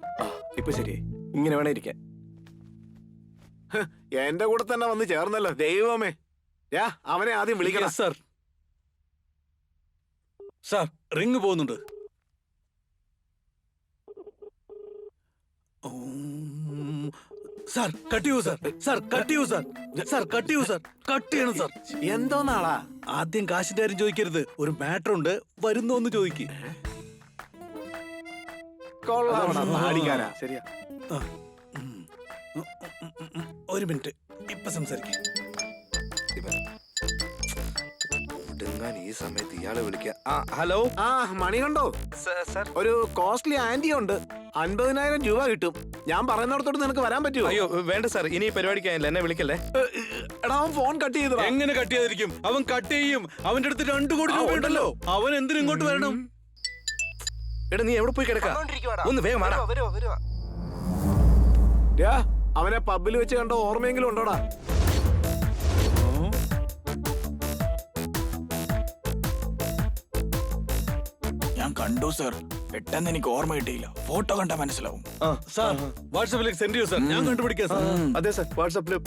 ഇപ്പൊ ശരിയായി. ഇങ്ങനെ വേണേ ഇരിക്കാൻ. എന്റെ കൂടെ തന്നെ വന്ന് ചേർന്നല്ലോ. ദൈവമേ, അവനെ ആദ്യം വിളിക്കണം. സാർ സാർ, റിങ് പോകുന്നുണ്ട്. സാർ കട്ട് ചെയ്യൂ സാർ. സാർ കട്ട് ചെയ്യൂ സാർ. സാർ കട്ട് ചെയ്യൂ സാർ. കട്ട് ചെയ്യണം സാർ. എന്തോന്നാളാ? ആദ്യം കാശിന്റെ കാര്യം ചോദിക്കരുത്. ഒരു മാറ്റർ ഉണ്ട്, വരുന്നോന്ന് ചോദിക്ക്. കൊള്ളാം. ശരിയാ. ഒരു മിനിറ്റ്, ഇപ്പൊ സംസാരിക്കാം. ഈ സമയത്ത് ഇയാളെ വിളിക്കാം. ഹലോ. മണി കണ്ടോ? ഒരു കോസ്റ്റ്ലി ആന്റി ഉണ്ട്. 50,000 രൂപ കിട്ടും. ഞാൻ പറയുന്നിടത്തോട്ട് നിനക്ക് വരാൻ പറ്റുമോ? അയ്യോ വേണ്ട സാർ, ഇനി പരിപാടിക്കാനില്ല. എന്നെ വിളിക്കല്ലേ. എടാ, അവൻ ഫോൺ കട്ട് ചെയ്തു. എങ്ങനെ കട്ട് ചെയ്യാതിരിക്കും? അവൻ കട്ട് ചെയ്യും. അവന്റെ അടുത്ത് 2 കോടി രൂപ ഉണ്ടല്ലോ. അവൻ എന്തിനും ഇങ്ങോട്ട് വരണം? എടാ, നീ എവിടെ പോയി കിടക്കാ? ഒന്ന് വേഗം വാടാ. അവനെ പബ്ബിൽ വെച്ച് കണ്ട ഓർമ്മയെങ്കിലും ഉണ്ടോടാ? ഞാൻ കണ്ടു സാർ. പെട്ടെന്ന് എനിക്ക് ഓർമ്മ കിട്ടിയില്ല. ഫോട്ടോ കണ്ടാ മനസ്സിലാവും. സാർ, വാട്സാപ്പിലേക്ക് സെൻഡ് ചെയ്യൂ സാർ. ഞാൻ കണ്ടുപിടിക്കാം സാർ. അതെ സാർ, വാട്സാപ്പില്.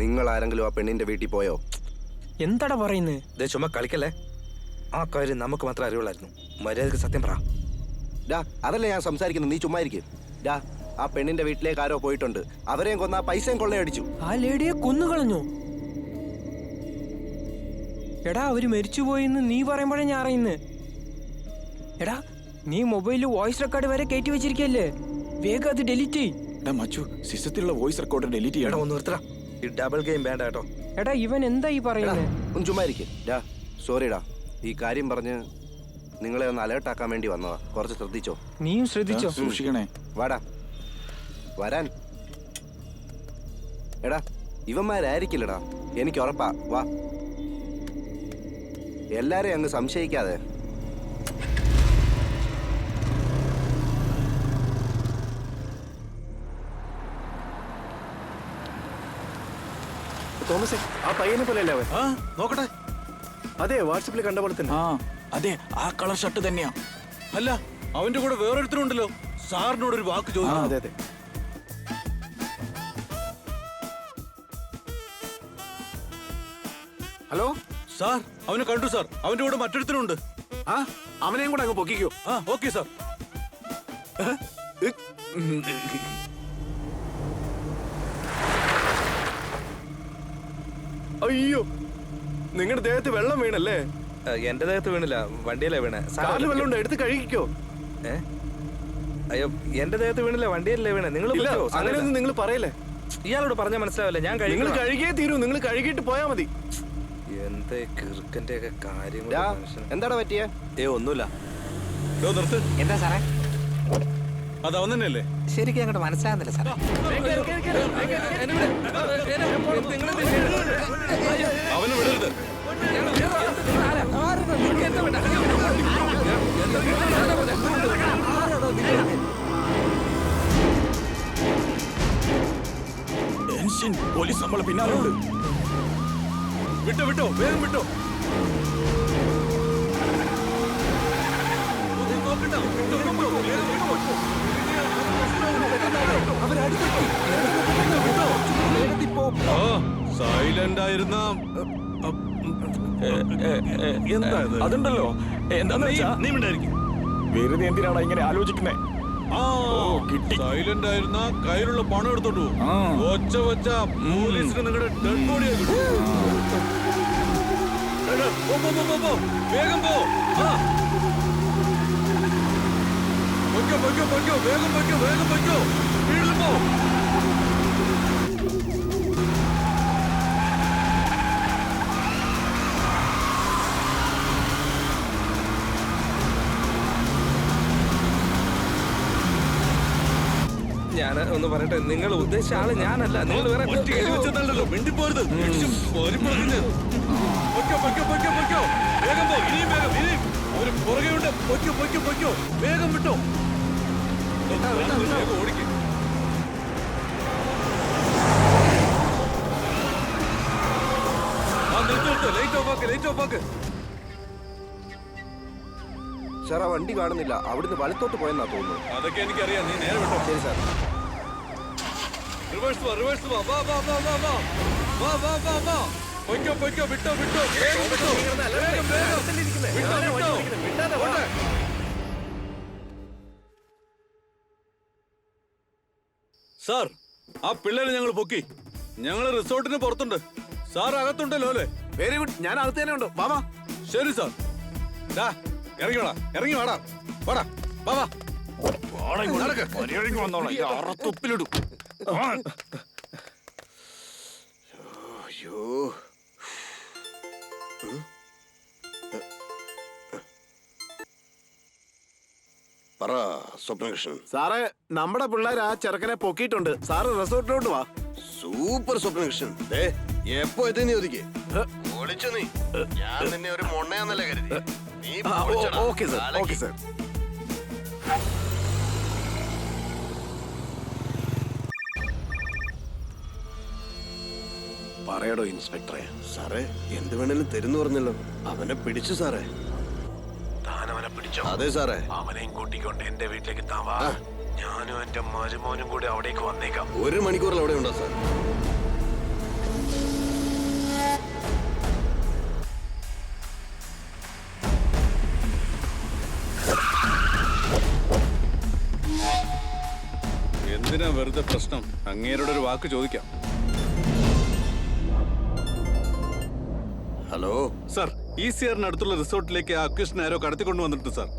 നിങ്ങൾ ആരെങ്കിലും ആ പെണ്ണിന്റെ വീട്ടിൽ പോയോ? എന്താടാ പറയുന്നത്? ചുമ്മാ കളിക്കല്ലേ. ആ കാര്യം നമുക്ക് മാത്രം അറിയുള്ളായിരുന്നു. മര്യാദക്ക് സത്യം പറ. അതല്ലേ ഞാൻ സംസാരിക്കുന്നത്. നീ ചുമ്മാ ഇരിക്കും. ആ പെണ്ണിന്റെ വീട്ടിലേക്ക് ആരോ പോയിട്ടുണ്ട്. അവരെയും കൊന്ന പൈസയും കൊള്ളയടിച്ചു. ആ ലേഡിയെ കൊന്നുകളഞ്ഞു. എടാ, അവര് മരിച്ചുപോയിന്ന് നീ പറയുമ്പോഴേ ഞാൻ അറിയുന്നത്. എടാ, നീ മൊബൈലിൽ വോയിസ് റെക്കോർഡ് വരെ കയറ്റി വെച്ചിരിക്കല്ലേ? വേഗം അത് ഡിലീറ്റ് ചെയ്യ്. മച്ചു, സിസ്റ്റത്തിലുള്ള വോയിസ് റെക്കോർഡ് ഡിലീറ്റ് ചെയ്യണം. ഒന്ന് നിർത്തടാ. ഈ ഡബിൾ ഗെയിം വേണ്ട കേട്ടോ. എടാ, ഇവൻ എന്താ ഈ പറയുന്നത്? ഒന്ന് ചുമ്മാ ഇരിക്കും. സോറിടാ, ഈ കാര്യം പറഞ്ഞ് നിങ്ങളെ ഒന്ന് അലേർട്ടാക്കാൻ വേണ്ടി വന്നതാ. കുറച്ച് ശ്രദ്ധിച്ചോ. നീയും ശ്രദ്ധിച്ചോ. സൂക്ഷിക്കണേ. വാടാ, വരാൻ. എടാ, ഇവന്മാരായിരിക്കില്ലടാ, എനിക്ക് ഉറപ്പാ. വാ. എല്ലാരെയും അങ്ങ് സംശയിക്കാതെ. തോമസേ, ആ പയ്യനെ പോലെയല്ലേ അവൻ? നോക്കട്ടെ. അതെ, വാട്സപ്പിൽ കണ്ട പോലെ തന്നെ. അതെ, ആ കളർ ഷർട്ട് തന്നെയാ. അല്ല, അവന്റെ കൂടെ വേറൊരുത്തരുണ്ടല്ലോ. സാറിനോട് ഒരു വാക്ക് ചോദിച്ചു. അതെ അതെ. ഹലോ സാർ, അവനെ കണ്ടു സാർ. അവന്റെ കൂടെ മറ്റൊരുത്തരുണ്ട്. ആ, അവനെയും കൂടെ അങ്ങ് പൊക്കിക്കോ. Okay sir. അയ്യോ, നിങ്ങളുടെ ദേഹത്ത് വെള്ളം വീണല്ലേ? എന്റെ ദേഹത്ത് വീണില്ല, വണ്ടിയല്ലേ വീണേ. കാറിൽ വെള്ളം ഉണ്ട്, എടുത്ത് കഴുകിക്കോ. അയ്യോ, എന്റെ ദേഹത്ത് വീണില്ല, വണ്ടിയല്ലേ വീണേ. നിങ്ങൾ അങ്ങനെയൊന്നും നിങ്ങൾ പറയല്ലേ. ഇയാളോട് പറഞ്ഞാൽ മനസ്സിലാവില്ല. ഞാൻ നിങ്ങൾ കഴുകിയേ തീരൂ. നിങ്ങൾ കഴുകിയിട്ട് പോയാ മതി. എന്താ കിറുക്കന്റെ ഒക്കെ കാര്യങ്ങൾ. എന്താടാ പറ്റിയേ? ഒന്നുമില്ല. നിർത്ത്. എന്താ സാറേ? അത് അവൻ തന്നെയല്ലേ? ശരിക്കും അങ്ങോട്ട് മനസ്സിലാകുന്നില്ല സാറേ. അവനെ വിടരുത്. പോലീസ് നമ്മളെ പിന്നാലുണ്ട്. വിട്ടോ വിട്ടോ, വേഗം വിട്ടോ. സൈലന്റ് ആയിരുന്ന എന്താ അതുണ്ടല്ലോ. എന്താന്ന് വെച്ചാ നീ മിണ്ടായിരിക്കും. വെറുതെ എന്തിനാണ് ഇങ്ങനെ ആലോചിക്കുന്നേ? സൈലന്റ് ആയിരുന്ന കയ്യിലുള്ള പണം എടുത്തോണ്ട് പോകും. ഒച്ച വെച്ച പോലീസിന് നിങ്ങളുടെ ഡെഡ് ബോഡിയായി കിട്ടും. വേഗം പോ. പൊയ്ക്കോ പൊയ്ക്കോ പൊയ്ക്കോ, വേഗം പൊയ്ക്കോ, വേഗം പൊയ്ക്കോ. വീട്ടിൽ പോ. ഞാൻ ഒന്ന് പറയട്ടെ, നിങ്ങൾ ഉദ്ദേശിച്ച ആള് ഞാനല്ല. നിങ്ങൾ വേറെ മിണ്ടിപ്പോരുത്. വേഗം പോ, ഇനിയും വേഗം, ഇനിയും അവര് പുറകെ ഉണ്ട്. പൊയ്ക്കോ പൊയ്ക്കോ പൊയ്ക്കോ, വേഗം വിട്ടോ. ഓടിക്കും. ലൈറ്റ് ഓഫ് ആക്ക്, ലൈറ്റ് ഓഫ് ആക്ക്. സാർ, ആ വണ്ടി കാണുന്നില്ല. അവിടുന്ന് വലത്തോട്ട് പോയെന്നാ തോന്നുന്നു. അതൊക്കെ എനിക്കറിയാം. നീ നേരെ വിട്ടോ. ശരി സാർ. റിവേഴ്സ് വാ, റിവേഴ്സ് വാ. വാ വാ വാ വാ വാ വാ വാ വാ വാ. പൊയ്ക്കോ പൊയ്ക്കോ, വിട്ടോ വിട്ടോ, വേഗം വിട്ടോ, വേഗം വേഗം വിട്ടോ വിട്ടോ. ഓട്ടെ. സാർ, ആ പിള്ളേരെ ഞങ്ങൾ പൊക്കി. ഞങ്ങൾ റിസോർട്ടിന് പുറത്തുണ്ട്. സാർ അകത്തുണ്ടല്ലോ അല്ലേ? Very good. ഞാൻ അകത്ത് തന്നെ ഉണ്ടോ? വാ. ശരി സാർ. ഇറങ്ങി വാടാ, ഇറങ്ങി വാടാ, വാടാ, വാ വാ. തുപ്പിലിടും. പറ സ്വപ്നകൃഷ്ണൻ. സാറേ, നമ്മുടെ പിള്ളേർ ആ ചെറുക്കനെ പൊക്കിയിട്ടുണ്ട്. സാറ് റിസോർട്ടിലോട്ട് വാ. സൂപ്പർ സ്വപ്നകൃഷ്ണൻ. എപ്പോ എത്തി നീ ഒതുക്കി ഓടിച്ചു നീ. ഞാൻ നിന്നെ ഒരു മൊണ്ണയാന്നല്ലേ കരുതി. നീ ഓക്കെ സാർ, ഓക്കെ സാർ. പറയടോ ഇൻസ്പെക്ടറെ. സാറേ, എന്ത് വേണേലും തരുന്നു പറഞ്ഞല്ലോ. അവനെ പിടിച്ചു സാറേ. താനവനെ പിടിച്ചോ? അതെ സാറേ. അവനെയും കൂട്ടിക്കൊണ്ട് എന്റെ വീട്ടിലേക്ക് താവാ. ഞാനും എന്റെ മരുമോനും കൂടി അവിടേക്ക് വന്നേക്കാം. 1 മണിക്കൂറിൽ അവിടെ ഉണ്ടോ സാർ? എന്തിനാ വെറുതെ പ്രശ്നം? അങ്ങേരോട് ഒരു വാക്ക് ചോദിക്കാം. ഹലോ സാർ, ECR അടുത്തുള്ള റിസോർട്ടിലേക്ക് ആ അക്യൂസ്റ്റിനെ ആരോ കടത്തിക്കൊണ്ടു വന്നിട്ടുണ്ട് സാർ.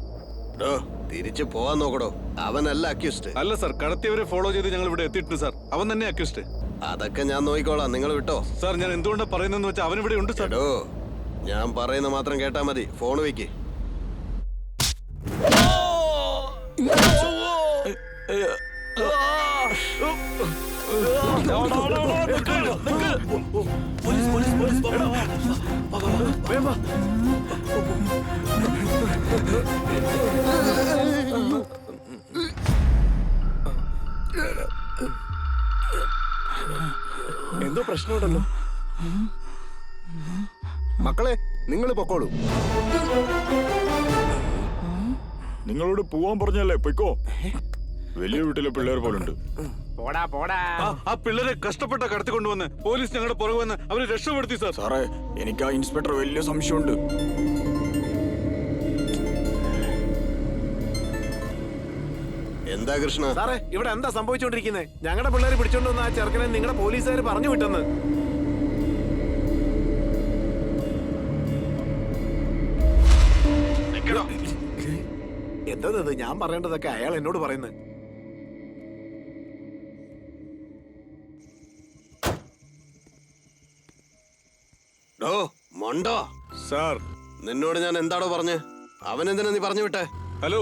തിരിച്ചു പോവാൻ നോക്കടോ. അവനല്ല അക്യൂസ്റ്റ്. അല്ല സാർ, കടത്തിയവരെ ഫോളോ ചെയ്ത് ഞങ്ങൾ ഇവിടെ എത്തിയിട്ടുണ്ട് സാർ. അവൻ തന്നെ അക്യൂസ്റ്റ്. അതൊക്കെ ഞാൻ നോക്കിക്കോളാം, നിങ്ങൾ വിട്ടോ. സാർ, ഞാൻ എന്തുകൊണ്ടാ പറയുന്നതെന്ന് വെച്ചാൽ അവൻ ഇവിടെ ഉണ്ട് സാർ. ഞാൻ പറയുന്ന മാത്രം കേട്ടാ മതി. ഫോൺ വെക്ക്. എന്തോ പ്രശ്നമുണ്ടല്ലോ. മക്കളെ നിങ്ങൾ പൊക്കോളൂ. നിങ്ങളോട് പോവാൻ പറഞ്ഞല്ലേ പൊയ്ക്കോ. വലിയ വീട്ടിലെ പിള്ളേർ പോലുണ്ട്. ആ പിള്ളേരെ കഷ്ടപ്പെട്ട കടത്തിക്കൊണ്ടുവന്ന് പോലീസ് ഞങ്ങളുടെ പുറകെ വന്ന് അവരെ രക്ഷപ്പെടുത്തി സാർ. സാറേ എനിക്ക് ആ ഇൻസ്പെക്ടർ വലിയ സംശയമുണ്ട്. എന്താ കൃഷ്ണ? സാറേ ഇവിടെ എന്താ സംഭവിച്ചോണ്ടിരിക്കുന്നത്? ഞങ്ങളുടെ പിള്ളേർ പിടിച്ചോണ്ടുവന്ന ആ ചെറുക്കനെ നിങ്ങളുടെ പോലീസുകാർ പറഞ്ഞു വിട്ടെന്ന്. എന്താ ഞാൻ പറയേണ്ടതൊക്കെ അയാൾ എന്നോട് പറയുന്നത്. ഡോ മണ്ടോ സാർ, നിന്നോട് ഞാൻ എന്താടോ പറഞ്ഞേ? അവനെന്തിനാ നീ പറഞ്ഞു വിട്ടെ? ഹലോ,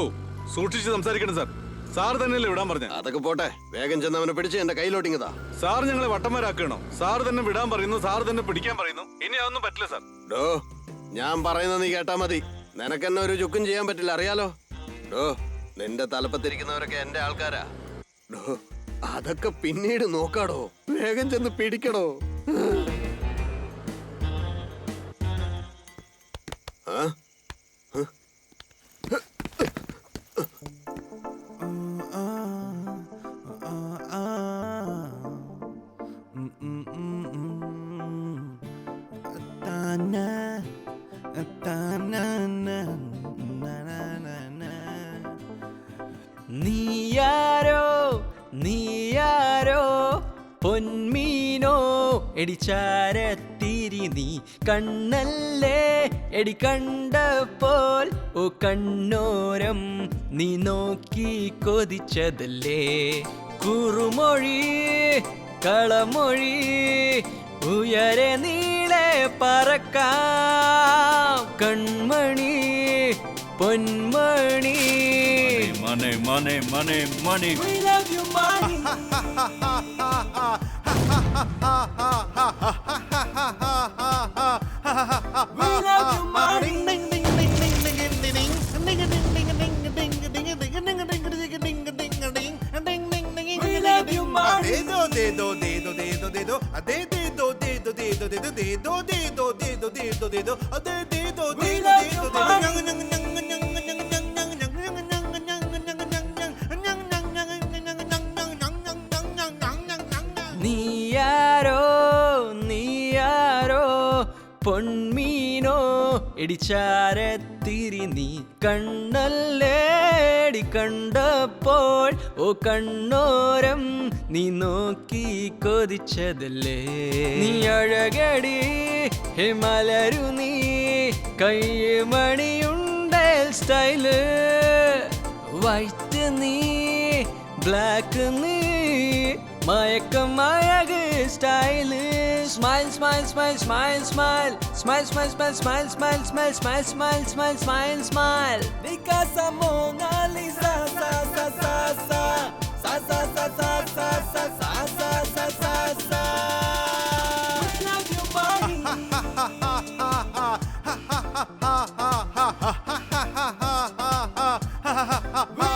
സൂക്ഷിച്ച് സംസാരിക്കണം സാർ. സാർ തന്നെയല്ലേ വിടാൻ പറഞ്ഞ? അതൊക്കെ പോട്ടെ, വേഗം ചെന്ന് അവനെ പിടിച്ച് എന്റെ കയ്യിലോട്ടിങ്ങതാ. സാർ ഞങ്ങളെ വട്ടന്മാരാക്കണോ? സാർ തന്നെ വിടാൻ പറയുന്നു, സാർ തന്നെ പിടിക്കാൻ പറയുന്നു. ഇനി അതൊന്നും പറ്റില്ല സാർ. ഡോ ഞാൻ പറയുന്നത് നീ കേട്ടാ മതി. നിനക്കെന്നെ ഒരു ചുക്കും ചെയ്യാൻ പറ്റില്ല, അറിയാലോ. ഡോ നിന്റെ തലപ്പത്തിരിക്കുന്നവരൊക്കെ എന്റെ ആൾക്കാരാ. ഡോ അതൊക്കെ പിന്നീട് നോക്കാടോ, വേഗം ചെന്ന് പിടിക്കടോ. ആ നീയാരോ നീയാരോ പൊന്മീനോ എടിച്ചാരത്തിരി നീ കണ്ണല്ലേ എടി കണ്ടപ്പോൾ ഓ കണ്ണോരം നീ നോക്കി കൊതിച്ചതല്ലേ കുറുമൊഴി കളമൊഴി ഉയരെ നീളെ പറക്കാം കൺമണി പൊന്മണി മണി മണി മണി മണി We love you, money. We love you, money. We love you, money. We love you, money. നീയാരോ നീയാരോ പൊന്മീനോ എടിച്ചാരത്തിരി നീ കണ്ണല്ലേടി കണ്ടപ്പോൾ ഓ കണ്ണോരം നീ നോക്കി കൊതിച്ചതല്ലേ നീ അഴകടി ഹിമലരു നീ കയ്യമണിയുണ്ടേൽ സ്റ്റൈല് വൈറ്റ് നീ ബ്ലാക്ക് നീ മയക്കം അഴക് style smile smile smile smile smile smile smile smile smile smile smile smile smile smile smile smile Because Mona Lisa sa sa sa sa sa sa sa sa sa sa sa sa sa sa I love you, money. We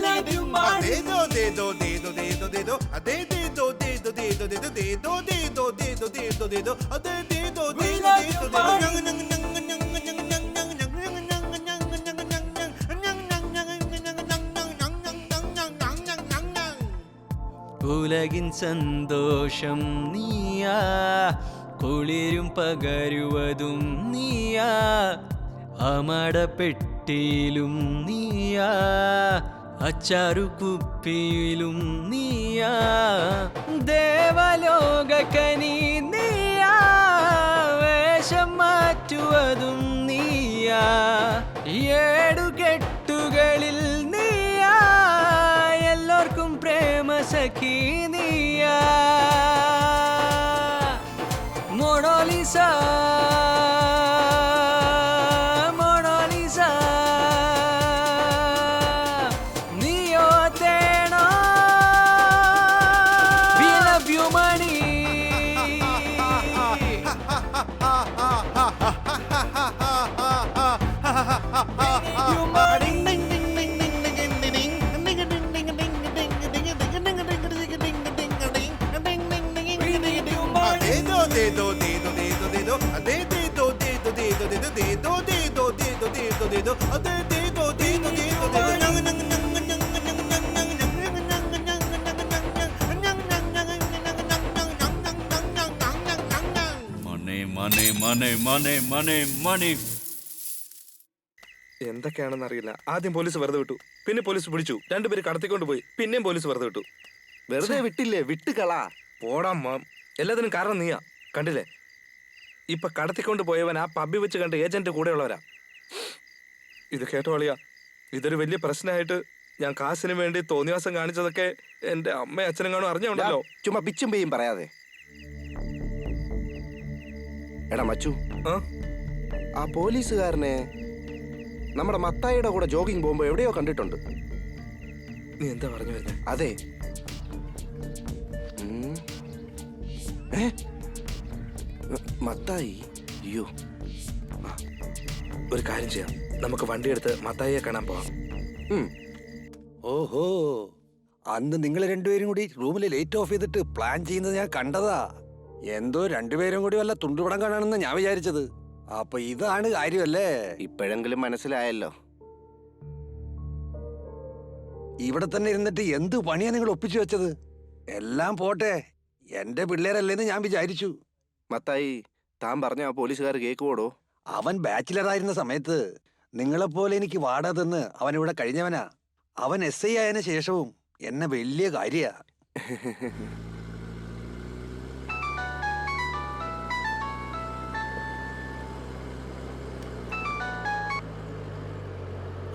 love you, money. ഉലകിൻ സന്തോഷം നീയാ കുളിരും പകരുവതും നീയാ അമടപ്പെട്ടിയിലും നീയാ അച്ചാറു കുപ്പിയിലും നീയാ ദേവലോകക്കനി നീയാ വേഷം മാറ്റുവതും നീയാ ഏടുകെട്ടുകളിൽ നീയാ എല്ലാവർക്കും പ്രേമസഖി നീയാ മൊണാലിസ മൊണാലിസ दो दे दे दो दे दो दे दो दे दो दे दो दे दो दे दो दे दो दे दो दे दे दो दे दो दे दो മണി മണി മണി മണി മണി. എന്തൊക്കെയാണെന്ന് അറിയില്ല. ആദ്യം പോലീസ് വെറുതെ വിട്ടു, പിന്നെ പോലീസ് പിടിച്ചു, രണ്ടുപേര് കടത്തിക്കൊണ്ട് പോയി, പിന്നെയും പോലീസ് വെറുതെ വിട്ടു. വെറുതെ വിട്ടില്ലേ, വിട്ടുകളാ. പോടാ എല്ലാത്തിനും കാരണം നീയാ. കണ്ടില്ലേ, ഇപ്പൊ കടത്തിക്കൊണ്ട് പോയവൻ ആ പബ്ബി വെച്ച് കണ്ട ഏജന്റ് കൂടെയുള്ളവരാ. ഇത് കേട്ടോ അളിയാ, ഇതൊരു വലിയ പ്രശ്നമായിട്ട് ഞാൻ കാശിന് വേണ്ടി തോന്നിവാസം കാണിച്ചതൊക്കെ എന്റെ അമ്മയും അച്ഛനും കാണും അറിഞ്ഞുണ്ടല്ലോ. ചുമ്മാ പിച്ചും പെയ്യും പറയാതെ. എടാ മച്ചു, ആ പോലീസുകാരനെ നമ്മുടെ മത്തായിയുടെ കൂടെ ജോഗിങ് പോകുമ്പോ എവിടെയോ കണ്ടിട്ടുണ്ട്. നീ എന്താ പറഞ്ഞു വരുന്നത്? അതെ. മത്തായി? അയ്യോ, ഒരു കാര്യം ചെയ്യാം, നമുക്ക് വണ്ടി എടുത്ത് മത്തായിയെ കാണാൻ പോവാം. ഓഹോ, അന്ന് നിങ്ങൾ രണ്ടുപേരും കൂടി റൂമിൽ ലൈറ്റ് ഓഫ് ചെയ്തിട്ട് പ്ലാൻ ചെയ്യുന്നത് ഞാൻ കണ്ടതാ. എന്തോ രണ്ടുപേരും കൂടി വല്ല തുണ്ടുപടം കാണാണെന്ന് ഞാൻ വിചാരിച്ചത്. അപ്പൊ ഇതാണ് കാര്യമല്ലേ? ഇപ്പോഴെങ്കിലും മനസ്സിലായല്ലോ. ഇവിടെ തന്നെ ഇരുന്നിട്ട് എന്ത് പണിയാ നിങ്ങൾ ഒപ്പിച്ചു വെച്ചത്? എല്ലാം പോട്ടെ, എന്റെ പിള്ളേരല്ലേന്ന് ഞാൻ വിചാരിച്ചു. മത്തായി, താൻ പറഞ്ഞ ആ പോലീസുകാർ കേക്കുവോടോ? അവൻ ബാച്ചിലറായിരുന്ന സമയത്ത് നിങ്ങളെപ്പോലെ എനിക്ക് വാടക തന്ന് അവൻ ഇവിടെ കഴിഞ്ഞവനാ. അവൻ SI ആയതിനു ശേഷവും എന്നെ വലിയ കാര്യാ.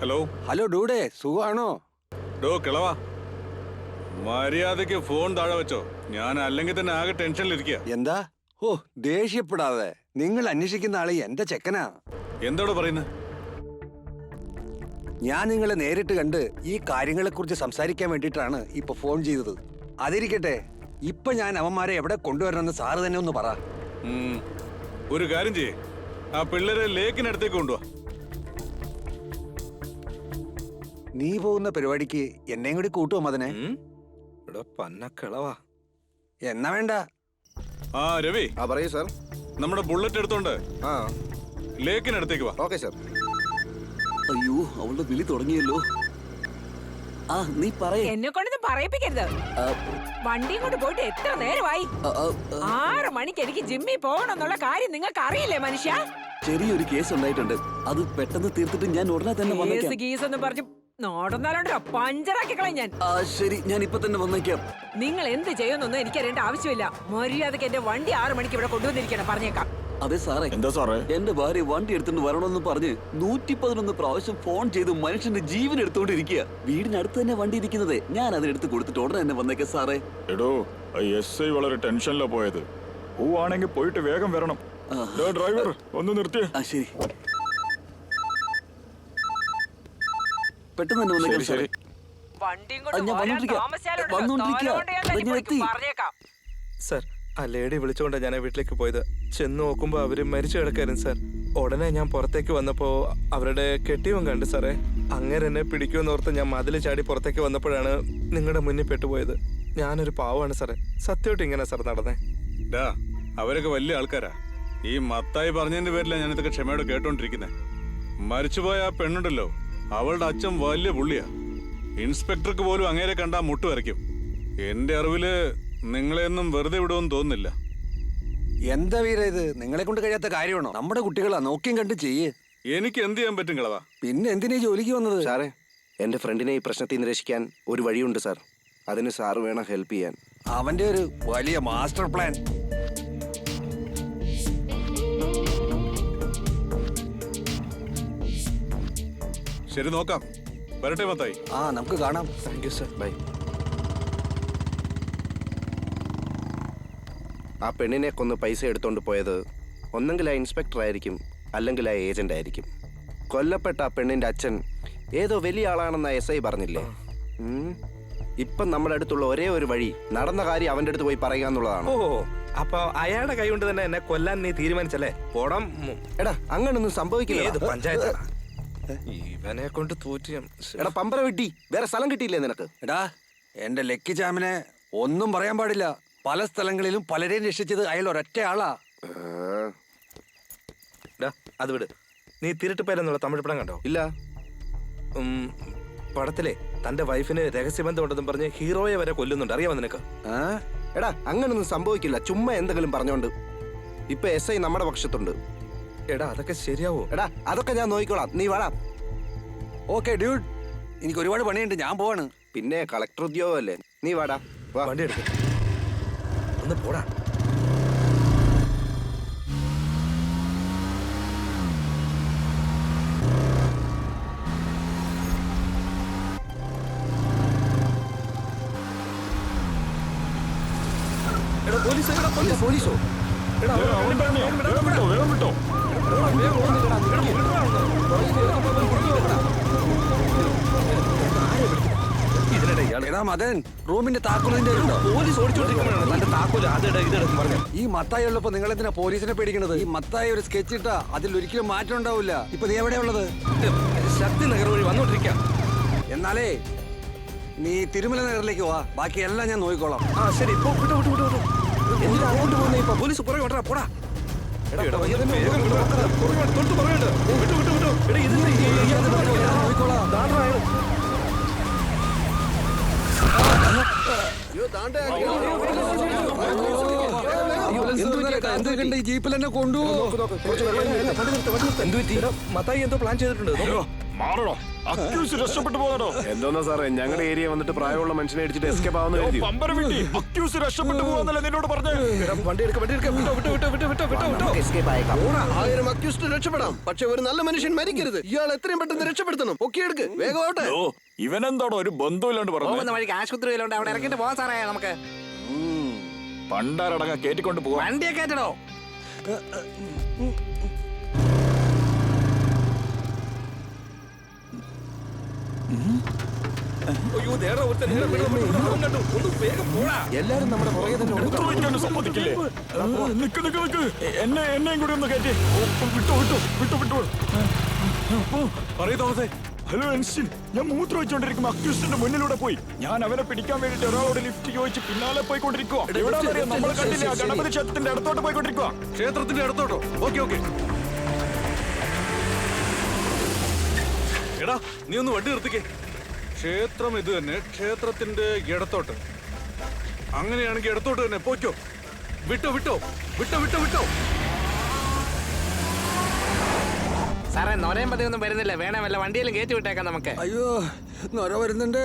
ഹലോ ഹലോ ഡൂഡേ, സുഖമാണോ? ഡോ കിളവാ, മര്യാദക്ക് ഫോൺ താഴെ വെച്ചോ. ഞാൻ അല്ലെങ്കിൽ തന്നെ ആകെ ടെൻഷനിലിരിക്കുക. എന്താ? ഓ, ദേഷ്യപ്പെടാതെ. നിങ്ങൾ അന്വേഷിക്കുന്ന ആള് എന്റെ ചെക്കനാ. എന്താടോ പറയുന്നത്? ഞാൻ നിങ്ങളെ നേരിട്ട് കണ്ട് ഈ കാര്യങ്ങളെ കുറിച്ച് സംസാരിക്കാൻ വേണ്ടിയിട്ടാണ് ഇപ്പൊ ഫോൺ ചെയ്തത്. അതിരിക്കട്ടെ, ഇപ്പൊ ഞാൻ അവന്മാരെ എവിടെ കൊണ്ടുവരണമെന്ന് സാറ് തന്നെ ഒന്ന് പറ. ഒരു കാര്യം ചെയ്യേ, ആ പിള്ളേരെ ലേക്കിനടുത്തേക്ക് കൊണ്ടുപോവാ. നീ പോകുന്ന പരിപാടിക്ക് എന്നെയും കൂടി കൂട്ടുമോ മതിനെ? പന്നക്കിളവാ. എന്നാ വേണ്ട. ആ രവി, പറയൂ സാർ. നമ്മുടെ ബുള്ളറ്റ് എടുത്തോണ്ട് ലേക്കിനടുത്തേക്ക് വാ. Okay sir. അയ്യോ, അവളുടെ വിളി തുടങ്ങിയല്ലോ. ആ, നീ പറയേ. എന്നെ കൊണ്ടൊന്നും പറയിപ്പിക്കരുത്. വണ്ടിയും കൊണ്ട് പോയിട്ട് എത്ര നേരമായി? 6 മണിക്ക് എനിക്ക് ജിമ്മിൽ പോകണമെന്നുള്ള കാര്യം നിങ്ങൾക്ക് അറിയില്ലേ മനുഷ്യ? ചെറിയൊരു കേസ് ഉണ്ടായിട്ടുണ്ട്, അത് പെട്ടെന്ന് തീർത്തിട്ട് ഞാൻ ഉടനെ തന്നെ വന്നേക്കാം. കേസ് പറഞ്ഞു നോടുന്നാലോണ്ടോ പഞ്ചറാക്കി കളയും ഞാൻ. ശരി, ഞാൻ ഇപ്പൊ തന്നെ വന്നേക്കാം. നിങ്ങൾ എന്ത് ചെയ്യുന്നൊന്നും എനിക്കറിയേണ്ട ആവശ്യമില്ല. മര്യാദക്ക് എന്റെ വണ്ടി 6 മണിക്ക് ഇവിടെ കൊണ്ടുവന്നിരിക്കണം, പറഞ്ഞേക്കാം. അതെ സാറേ. എന്താ സാറേ? എന്റെ ഭാര്യ വണ്ടി എടുത്തോണ്ട് വരണമെന്ന് പറഞ്ഞ് 111 പ്രാവശ്യം ഫോൺ ചെയ്ത് മനുഷ്യന്റെ ജീവൻ എടുത്തോണ്ടിരിക്കുക. വീടിനടുത്ത് തന്നെ വണ്ടി ഇരിക്കുന്നത്. ഞാൻ അതിനെടുത്ത് കൊടുത്തിട്ട് ഉടനെ തന്നെ വന്നേക്കാം സാറേ. എടോ, SI വളരെ ടെൻഷനിലാ പോയത്. ആണെങ്കിൽ പോയിട്ട് വേഗം വരണം. ഡ്രൈവർ ഒന്ന് നിർത്തിയേ. ശരി, പെട്ടെന്ന് തന്നെ വന്നേക്കാം സാറേ. സാർ, ആ ലേഡി വിളിച്ചുകൊണ്ടാണ് ഞാൻ വീട്ടിലേക്ക് പോയത്. ചെന്ന് നോക്കുമ്പോ അവര് മരിച്ചു കിടക്കായിരുന്നു സാർ. ഉടനെ ഞാൻ പുറത്തേക്ക് വന്നപ്പോ അവരുടെ കെട്ടിയവൻ കണ്ടു സാറേ. അങ്ങനെ എന്നെ പിടിക്കുമെന്നോർത്ത് ഞാൻ മതില് ചാടി പുറത്തേക്ക് വന്നപ്പോഴാണ് നിങ്ങളുടെ മുന്നിൽ പെട്ടുപോയത്. ഞാനൊരു പാവമാണ് സാറേ, സത്യമായിട്ട് ഇങ്ങനെ സാർ നടന്നേ. അവരൊക്കെ വലിയ ആൾക്കാരാ. ഈ മത്തായി പറഞ്ഞതിന്റെ പേരിലാണ് ഞാൻ ഇതൊക്കെ ക്ഷമയോടെ കേട്ടോണ്ടിരിക്കുന്നത്. മരിച്ചുപോയ ആ പെണ്ണുണ്ടല്ലോ, അവളുടെ അച്ഛൻ വലിയ പുള്ളിയാ. ഇൻസ്പെക്ടർക്ക് പോലും അങ്ങേരെ കണ്ടാ മുട്ടു വരയ്ക്കും. എന്റെ അറിവില് നിങ്ങളെയൊന്നും വെറുതെ വിടുമെന്ന് തോന്നുന്നില്ല. എന്താ വീര ഇത്? നിങ്ങളെ കൊണ്ട് കഴിയാത്ത കാര്യമാണോ? നമ്മുടെ കുട്ടികളാ, നോക്കിയും കണ്ട് ചെയ്യേ. എനിക്ക് എന്ത് ചെയ്യാൻ പറ്റും കളവാ? പിന്നെ എന്തിനാ ജോലിക്ക് വന്നത്? സാറേ, എന്റെ ഫ്രണ്ടിനെ ഈ പ്രശ്നത്തിൽ നിന്ന് രക്ഷിക്കാൻ ഒരു വഴിയുണ്ട് സാർ. അതിന് സാറ് വേണം ഹെൽപ്പ് ചെയ്യാൻ. അവന്റെ ഒരു വലിയ മാസ്റ്റർ പ്ലാൻ. ശരി, നോക്കാം. വരട്ടെ മത്തായി. നമുക്ക് കാണാം. Thank you sir. ബൈ. ആ പെണ്ണിനെ കൊന്ന് പൈസ എടുത്തോണ്ട് പോയത് ഒന്നെങ്കിൽ ആ ഇൻസ്പെക്ടർ ആയിരിക്കും, അല്ലെങ്കിൽ ആ ഏജന്റ് ആയിരിക്കും. കൊല്ലപ്പെട്ട ആ പെണ്ണിന്റെ അച്ഛൻ ഏതോ വലിയ ആളാണെന്ന SI പറഞ്ഞില്ലേ? ഇപ്പം നമ്മുടെ അടുത്തുള്ള ഒരേ ഒരു വഴി നടന്ന കാര്യം അവന്റെ അടുത്ത് പോയി പറയുക എന്നുള്ളതാണ്. ഓ, അപ്പൊ അയാളുടെ കൈ കൊണ്ട് തന്നെ എന്നെ കൊല്ലാൻ നീ തീരുമാനിച്ചല്ലേ? പോടാം. എടാ, അങ്ങനൊന്നും സംഭവിക്കില്ല. പഞ്ചായത്ത് ഇവനെ കൊണ്ട് തോറ്റി. എടാ പമ്പര വെട്ടി, വേറെ സ്ഥലം കിട്ടിയില്ലേ നിനക്ക്? എടാ, എന്റെ ലക്കി ചാമിനെ ഒന്നും പറയാൻ പാടില്ല. പല സ്ഥലങ്ങളിലും പലരെയും രക്ഷിച്ചത് അയാൾ ഒരൊറ്റ ആളാ. അത് വിട്. നീ തിരുട്ടുപേരെന്നുള്ള തമിഴ് പടം കണ്ടോ? ഇല്ല. പടത്തിലെ തന്റെ വൈഫിന് രഹസ്യബന്ധം ഉണ്ടെന്നും പറഞ്ഞ് ഹീറോയെ വരെ കൊല്ലുന്നുണ്ട്. അറിയാമോ നിനക്ക്? എടാ അങ്ങനൊന്നും സംഭവിക്കില്ല, ചുമ്മാ എന്തെങ്കിലും പറഞ്ഞോണ്ട്. ഇപ്പൊ SI നമ്മുടെ പക്ഷത്തുണ്ട്. എടാ അതൊക്കെ ശരിയാവോ? എടാ അതൊക്കെ ഞാൻ നോക്കിക്കോളാം, നീ വാടാ. ഓക്കെ ഡ്യൂഡ്, എനിക്ക് ഒരുപാട് പണിയുണ്ട്, ഞാൻ പോവാണ്. പിന്നെ കളക്ടർ ഉദ്യോഗമല്ലേ, നീ വാടാ. വണ്ടി എടുക്ക, ഒന്ന് പോടാ. പോലീസോ? എടാ മദൻ, റൂമിന്റെ താക്കോലിന്റെ പോലീസ് ഓടിച്ചോണ്ടിരിക്കുമ്പോഴാണ് തന്റെ താക്കോല് ഇതെടുക്കും പറഞ്ഞു. ഈ മത്തായി ഉള്ളപ്പോ നിങ്ങൾ എന്തിനാ പോലീസിനെ പേടിക്കണത്? ഈ മത്തായി ഒരു സ്കെച്ച് ഇട്ടാ അതിൽ ഒരിക്കലും മാറ്റം ഉണ്ടാവില്ല. ഇപ്പൊ നീ എവിടെയാ ഉള്ളത്? ശക്തി നഗർ വഴി വന്നോണ്ടിരിക്കാം. എന്നാലേ നീ തിരുമല നഗറിലേക്ക് വാ, ബാക്കി എല്ലാം ഞാൻ നോക്കിക്കോളാം. ആ ശരി, എന്തിനാ അങ്ങോട്ട് പോകുന്നേ? ഇപ്പൊ പോലീസ് പുറകെ ഓട്ടാ, പോടാ. ജീപ്പിൽ എന്നെ കൊണ്ടുപോകും. മത്തായി എന്തോ പ്ലാൻ ചെയ്തിട്ടുണ്ട്. രക്ഷപ്പെട്ടു പോകണോ? എന്തോന്നാ സാറേ, ഞങ്ങളുടെ ഏരിയ വന്നിട്ട് പ്രായമുള്ള മനുഷ്യനെ അടിച്ചിട്ട് എസ്കേപ്പ് ആവുന്ന രക്ഷപ്പെട്ടു പോകാന്നല്ലേ നിന്നോട് പറഞ്ഞു. വണ്ടി എടുക്ക, വണ്ടി എടുക്ക. ആയിരം അക്യൂസ്ഡ് രക്ഷപ്പെടാം, പക്ഷെ ഒരു നല്ല മനുഷ്യൻ മരിക്കരുത്. ഇയാൾ എത്രയും പെട്ടെന്ന് രക്ഷപ്പെടുത്തണം. ഒക്കെ എടുക്ക്, വേഗമാവട്ടെ. ഇവനെന്താണോ ഒരു ബന്ധമില്ലാണ്ട് പറഞ്ഞു? വഴിക്ക് ആശുപത്രിയിലുണ്ട്, അവിടെ ഇറങ്ങിട്ട് പോവാൻ സാറേ. നമുക്ക് പണ്ടാരടങ്ങ കേറ്റിക്കൊണ്ട് പോവാ. വണ്ടിയെ കയറ്റണോ? എല്ലാരും നമ്മുടെ പുറകെ തന്നെ സമ്മതിക്കില്ലേ? എന്നെയും കൂടി ഒന്ന് കയറ്റി വിട്ടു. പറയൂ തോമസേ. ഹലോ എൻസിൻ, ഞാൻ മൂത്രം വെച്ചോണ്ടിരിക്കുമ്പോ അക്യൂസിന്റെ മുന്നിലൂടെ പോയി. ഞാൻ അവനെ പിടിക്കാൻ വേണ്ടിട്ട് ഒരാളോട് ലിഫ്റ്റ് ചോദിച്ച് പിന്നാലെ പോയിക്കൊണ്ടിരിക്കുക. നമ്മൾ കണ്ടില്ല, ഗണപതി ക്ഷേത്രത്തിന്റെ അടുത്തോട്ട് പോയിക്കൊണ്ടിരിക്കുക. ക്ഷേത്രത്തിന്റെ അടുത്തോട്ടോ? Okay okay. എടാ നീ ഒന്ന് വണ്ടി നിർത്തിക്കേ. ക്ഷേത്രം ഇത് തന്നെ, ക്ഷേത്രത്തിന്റെ ഇടത്തോട്ട്. അങ്ങനെയാണെങ്കിൽ ഇടത്തോട്ട് തന്നെ പോയിക്കോ. വിട്ടോ. സാറേ നൊരയും പതിയൊന്നും വരുന്നില്ല, വേണം വല്ല വണ്ടിയിലും കയറ്റി വിട്ടേക്കാം നമുക്ക്. അയ്യോ, നൊര വരുന്നുണ്ട്.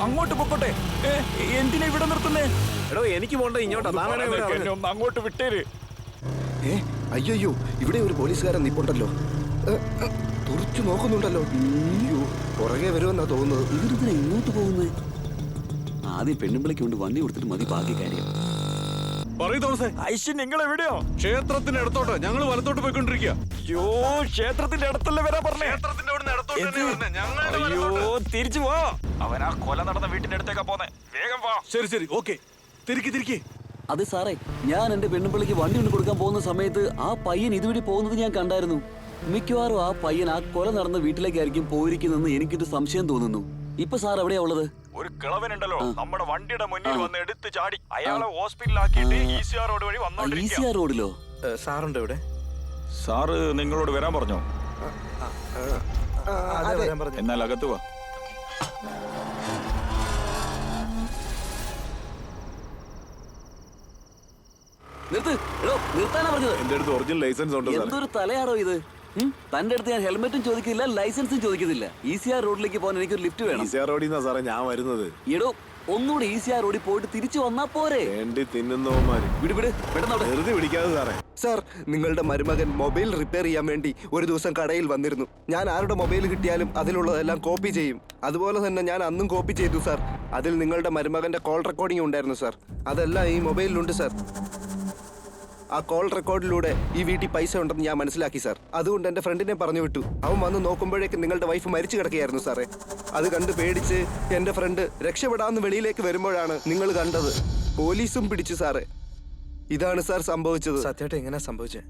അങ്ങോട്ട് പൊക്കോട്ടെ. എന്തിനാ ഇവിടെ നിർത്തുന്നേ? എടോ എനിക്ക് പോണ്ട ഇങ്ങോട്ടാ. അങ്ങോട്ട് വിട്ടേര്. അയ്യോ, ഇവിടെ ഒരു പോലീസുകാരൻ നിപ്പുണ്ടല്ലോ, തുറച്ചു നോക്കുന്നുണ്ടല്ലോ. അയ്യോ, പുറകെ വരുമെന്നാ തോന്നുന്നത്. ഇവരിതിനെ ഇങ്ങോട്ട് പോകുന്നേ? ആദ്യം പെണ്ണുമ്പിളയ്ക്ക് കൊണ്ട് വണ്ടി കൊടുത്തിട്ട് മതി ബാക്കി കാര്യം. പറയൂ തോമസേ. ഐശ്വൻ നിങ്ങൾ എവിടെയോ? ക്ഷേത്രത്തിന്റെ അടുത്തോട്ടോ. ഞങ്ങൾ വലത്തോട്ട് പോയിക്കൊണ്ടിരിക്കുക. അയ്യോ, ക്ഷേത്രത്തിന്റെ അടുത്തല്ലേ വരാൻ പറഞ്ഞേ? ക്ഷേത്രത്തിന്റെ അവിടെ അടുത്തോട്ട്. അയ്യോ, തിരിച്ചു പോ. അവൻ ആ കൊല നടന്ന വീട്ടിന്റെ അടുത്തേക്കാ പോന്നെ. വേഗം പോ. ശരി ഓക്കെ. തിരിക്കി. അത് സാറേ, ഞാൻ എന്റെ പെണ്ണുമ്പിള്ളിക്ക് വണ്ടി കൊണ്ട് കൊടുക്കാൻ പോകുന്ന സമയത്ത് ആ പയ്യൻ ഇതുവഴി പോകുന്നത് ഞാൻ കണ്ടായിരുന്നു. മിക്കവാറും ആ പയ്യൻ ആ കൊല നടന്ന വീട്ടിലേക്കായിരിക്കും പോയിരിക്കുന്നെന്ന് എനിക്കൊരു സംശയം തോന്നുന്നു. ഇപ്പൊ സാർ എവിടെയാ ഉള്ളത്? ഒരു കിളവനുണ്ടല്ലോ നമ്മുടെ വണ്ടിയുടെ മുന്നിൽ വന്ന് എടുത്ത് ചാടി. അയാളെ ഹോസ്പിറ്റലിലാക്കിയിട്ട് ECR റോഡ് വഴി വന്നോണ്ടിരിക്കുക. ECR റോഡിലോ? സാറുണ്ട് ഇവിടെ? സാറ് നിങ്ങളോട് വരാൻ പറഞ്ഞോ? എന്നാൽ അകത്ത് വാ. നിർത്താനാ പറഞ്ഞത്. എന്റെ അടുത്ത് ഒറിജിനൽ ലൈസൻസ് ഉണ്ട്. എന്തൊരു തലയാണോ ഇത്? തന്റെ അടുത്ത് ഞാൻ ഹെൽമെറ്റും ചോദിക്കില്ല, ലൈസൻസും ചോദിക്കുന്നില്ല. ECR റോഡിലേക്ക് പോകാൻ എനിക്കൊരു ലിഫ്റ്റ് വേണം. ECR റോഡിൽ നിന്നാ സാറേ ഞാൻ വരുന്നത്. എടോ, ഒന്നുകൂടി ECR റോഡിൽ പോയിട്ട് തിരിച്ചു വന്നാ പോരെ? വേണ്ടി തിന്നുന്നവന്മാര്. വിട് പെട്ടെന്ന് വെറുതെ പിടിക്കാതെ സാറേ. സാർ, നിങ്ങളുടെ മരുമകൻ മൊബൈൽ റിപ്പയർ ചെയ്യാൻ വേണ്ടി ഒരു ദിവസം കടയിൽ വന്നിരുന്നു. ഞാൻ ആരുടെ മൊബൈൽ കിട്ടിയാലും അതിലുള്ളതെല്ലാം കോപ്പി ചെയ്യും. അതുപോലെ തന്നെ ഞാൻ അന്നും കോപ്പി ചെയ്തു സാർ. അതിൽ നിങ്ങളുടെ മരുമകന്റെ കോൾ റെക്കോർഡിംഗ് ഉണ്ടായിരുന്നു സാർ. അതെല്ലാം ഈ മൊബൈലിലുണ്ട് സാർ. ആ കോൾ റെക്കോർഡിലൂടെ ഈ വീട്ടിൽ പൈസ ഉണ്ടെന്ന് ഞാൻ മനസ്സിലാക്കി സാർ. അതുകൊണ്ട് എൻ്റെ ഫ്രണ്ടിനെ പറഞ്ഞു വിട്ടു. അവൻ വന്ന് നോക്കുമ്പോഴേക്കും നിങ്ങളുടെ വൈഫ് മരിച്ചു കിടക്കുകയായിരുന്നു സാറേ. അത് കണ്ട് പേടിച്ച് എൻ്റെ ഫ്രണ്ട് രക്ഷപ്പെടാമെന്ന് വെളിയിലേക്ക് വരുമ്പോഴാണ് നിങ്ങൾ കണ്ടത്. പോലീസും പിടിച്ചു സാറേ. ഇതാണ് സാർ സംഭവിച്ചത്. സത്യമായിട്ട് എങ്ങനെയാ സംഭവിച്ചത്?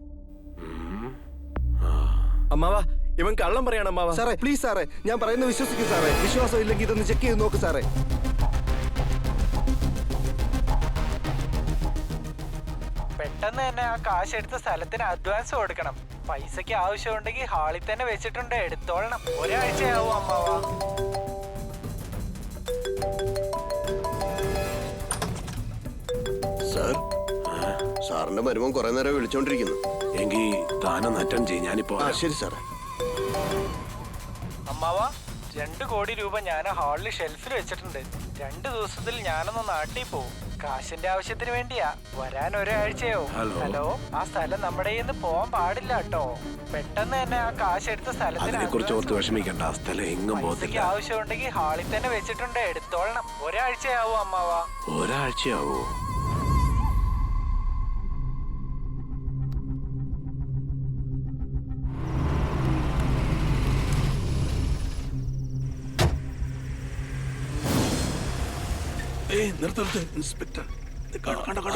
അമ്മാവാ, ഇവൻ കള്ളം പറയണം അമ്മാവാ. സാറേ പ്ലീസ് സാറേ, ഞാൻ പറയുന്നത് വിശ്വസിക്കും സാറേ. വിശ്വാസം ഇല്ലെങ്കിൽ ഇതൊന്ന് ചെക്ക് ചെയ്ത് നോക്ക് സാറേ. പെട്ടെന്ന് തന്നെ ആ കാശ് എടുത്ത സ്ഥലത്തിന് അഡ്വാൻസ് കൊടുക്കണം. പൈസക്ക് ആവശ്യമുണ്ടെങ്കിൽ ഹാളിൽ തന്നെ വെച്ചിട്ടുണ്ട്, എടുത്തോളണം. ഒരാഴ്ചയാവും അമ്മാവാ. സാർ, സാറിന്റെ മരുമോൻ കുറെ നേരം വിളിച്ചോണ്ടിരിക്കുന്നു. എങ്കിൽ താനൊന്ന് അറ്റൻഡ് ചെയ്യും. ഞാനിപ്പോ ശരി സാറേ. അമ്മാവാ, 2 കോടി രൂപ ഞാൻ ഹാളിൽ ഷെൽഫിൽ വെച്ചിട്ടുണ്ട്. 2 ദിവസത്തിൽ ഞാനൊന്ന് നാട്ടിൽ പോവും. കാശിന്റെ ആവശ്യത്തിന് വേണ്ടിയാ. വരാൻ ഒരാഴ്ചയോ. ഹലോ, ആ സ്ഥലം നമ്മുടെ കയ്യിൽ നിന്ന് പോവാൻ പാടില്ല കേട്ടോ. പെട്ടെന്ന് തന്നെ ആ കാശ് എടുത്ത സ്ഥലത്തിന് കുറിച്ച് ഓർത്ത് വിഷമിക്കണ്ട. ആ സ്ഥലം എങ്ങും പോകത്തില്ല. ആവശ്യമുണ്ടെങ്കിൽ ഹാളിൽ തന്നെ വെച്ചിട്ടുണ്ട്, എടുത്തോളണം. ഒരാഴ്ചയാവും അമ്മാവാ. ഒരാഴ്ചയാവോ? ഇൻസ്പെക്ടർ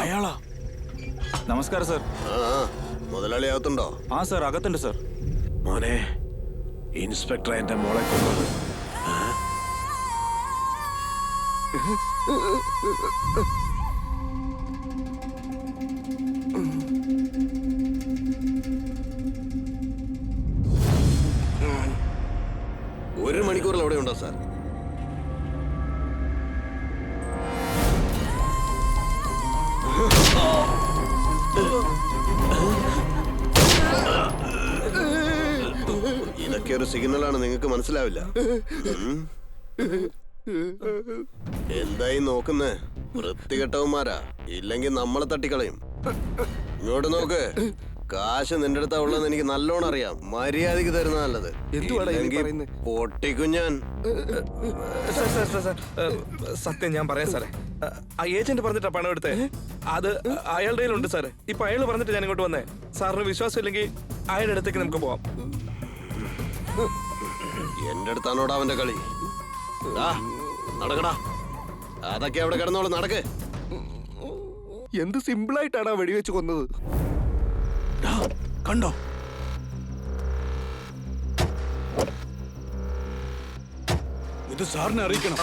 അയാളാ. നമസ്കാരം സാർ. മുതലാളി അകത്തുണ്ടോ? ആ സാർ, അകത്തുണ്ട് സാർ. മോനെ, ഇൻസ്പെക്ടർ എന്റെ മോളെ കൊന്നത്. ഒരു മണിക്കൂറിൽ അവിടെ ഉണ്ടോ സാർ? ഇതൊക്കെ ഒരു സിഗ്നലാണ്, നിങ്ങൾക്ക് മനസ്സിലാവില്ല. എന്തായി നോക്കുന്നേ? വൃത്തികെട്ടവന്മാരാ, ഇല്ലെങ്കിൽ നമ്മളെ തട്ടിക്കളയും. ഇങ്ങോട്ട് നോക്ക്. കാശ് നിന്റെ അടുത്താ ഉള്ളതെന്ന് എനിക്ക് നല്ലോണം അറിയാം. മര്യാദക്ക് തരുന്ന നല്ലത്. പൊട്ടിക്കും ഞാൻ. സത്യം ഞാൻ പറയാം സാറേ. ആ ഏജന്റ് പറഞ്ഞിട്ടാ പണം എടുത്തേ. അത് അയാളുടെ കയ്യിലുണ്ട് സാറേ. ഇപ്പൊ അയാൾ പറഞ്ഞിട്ട് ഞാൻ ഇങ്ങോട്ട് വന്നേ. സാറിന് വിശ്വാസം ഇല്ലെങ്കിൽ അയാളുടെ അടുത്തേക്ക് നമുക്ക് പോവാം. എന്റെ അടുത്താണോടാ അവന്റെ കളി? നടക്കടാ. അതൊക്കെ അവിടെ കിടന്നോളൂ. നടക്ക്. എന്ത് സിമ്പിളായിട്ടാണ് വെടിവെച്ച് കൊന്നത്. കണ്ടോ? ഇത് സാറിനെ അറിയിക്കണം.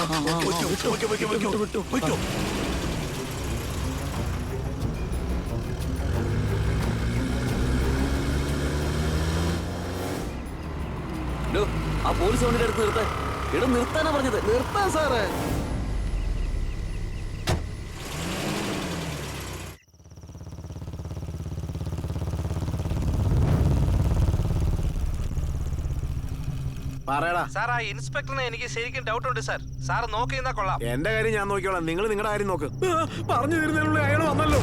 ആ പോലീസ് വണ്ടിയുടെ അടുത്ത് നിർത്താൻ. ഇവിടെ നിർത്താനാ പറഞ്ഞത്. നിർത്താൻ സാറേ. പറയടാ സാർ. ആ ഇൻസ്പെക്ടറിനെ എനിക്ക് ശരിക്കും ഡൗട്ട് ഉണ്ട് സാർ. സാർ നോക്കിയിരുന്നാ കൊള്ളാം. എന്റെ കാര്യം ഞാൻ നോക്കിയോളാം. നിങ്ങൾ നിങ്ങളുടെ കാര്യം നോക്ക്. പറഞ്ഞു തരുന്നതിനുള്ള അയാൾ വന്നല്ലോ.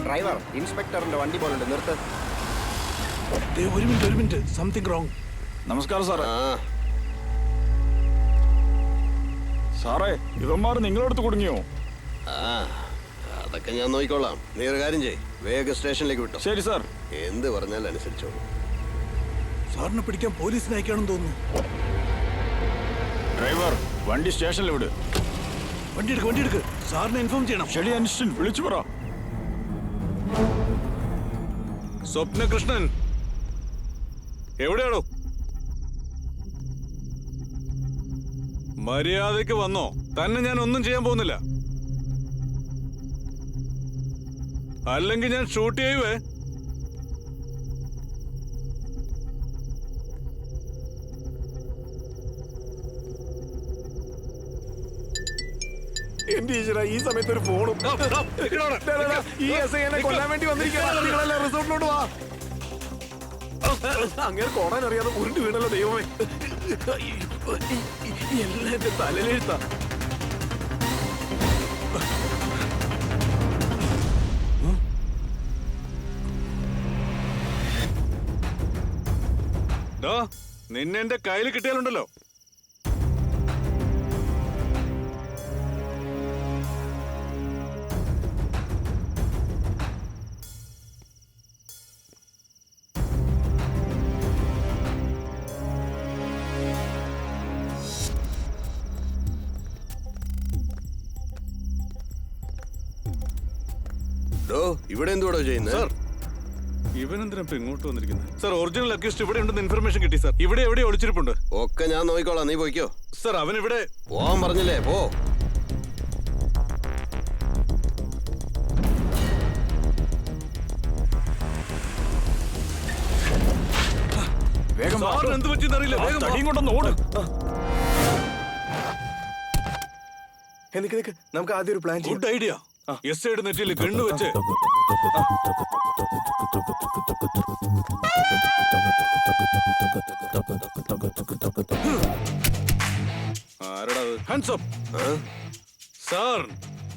ഡ്രൈവർ, ഇൻസ്പെക്ടറിന്റെ വണ്ടി പോലെ നിർത്ത്. ഒരു മിനിറ്റ്. Something wrong. നമസ്കാരം സാറേ. സാറേ, ഇവന്മാർ നിങ്ങളടുത്ത് കുടുങ്ങിയോ? അതൊക്കെ ഞാൻ നോക്കിക്കോളാം. നീ ഒരു കാര്യം ചെയ്യ്, വേഗം സ്റ്റേഷനിലേക്ക് വിട്ടോ. ശരി സാർ. എന്ത് പറഞ്ഞാലും അനുസരിച്ചോളൂ. സാറിനെ പിടിക്കാൻ പോലീസിനെ അയക്കാണെന്ന് തോന്നുന്നു. ഡ്രൈവർ, വണ്ടി സ്റ്റേഷനിൽ വിട്. വണ്ടി എടുക്ക്. സാറിനെ ഇൻഫോം ചെയ്യണം. ശരി അനിസ്റ്റൻ, വിളിച്ചു പറ. സ്വപ്നകൃഷ്ണൻ എവിടെയാണോ? മര്യാദയ്ക്ക് വന്നോ? തന്നെ ഞാൻ ഒന്നും ചെയ്യാൻ പോകുന്നില്ല. അല്ലെങ്കിൽ ഞാൻ ഷൂട്ട് ചെയ്യുവേ. എന്റെ ഈശ്വരാ, ഈ സമയത്ത് ഒരു ഫോണും. ഈ എസ് ഐ കൊല്ലാൻ വേണ്ടി വന്നിരിക്കുകയാണ്. റിസോർട്ടിലോട്ട് വാ. അങ്ങനെ കോടാൻ അറിയാതെ ഉരുണ്ട് വീണല്ലോ ദൈവമേ. എല്ലാം എന്റെ തലയിലെഴുത്താ. നിന്നെ എന്റെ കയ്യിൽ കിട്ടിയാലുണ്ടല്ലോ. ഇവിടെ എന്തുകൂടോ ചെയ്യുന്നത്? ഇവനെന്തിനാ ഇപ്പൊ ഇങ്ങോട്ട് വന്നിരിക്കുന്നത്? സാർ, ഒറിജിനൽ അക്യൂസ്റ്റ് ഇവിടെ ഉണ്ടെന്ന് ഇൻഫർമേഷൻ കിട്ടി സാർ. ഇവിടെ എവിടെ ഒളിച്ചിരിപ്പുണ്ട്? ഒക്കെ ഞാൻ നോക്കിക്കോളാം, നീ പോയിക്കോ. സാർ, അവൻ ഇവിടെ പോവാൻ പറഞ്ഞില്ലേ, പോ. വേഗം വാ. സാറിന് എന്ത് പറ്റിയെന്ന് അറിയില്ല. വേഗം വാ. തടിയും കൊണ്ടൊന്ന് ഓട്. എനിക്ക് നമുക്ക് ആദ്യം ഒരു പ്ലാൻ ചെയ്യാം. Good idea. എസ് ഐയുടെ നെറ്റിയിൽ ഗണ്ണ് വെച്ച് ആരടാ? Hands up. സാർ,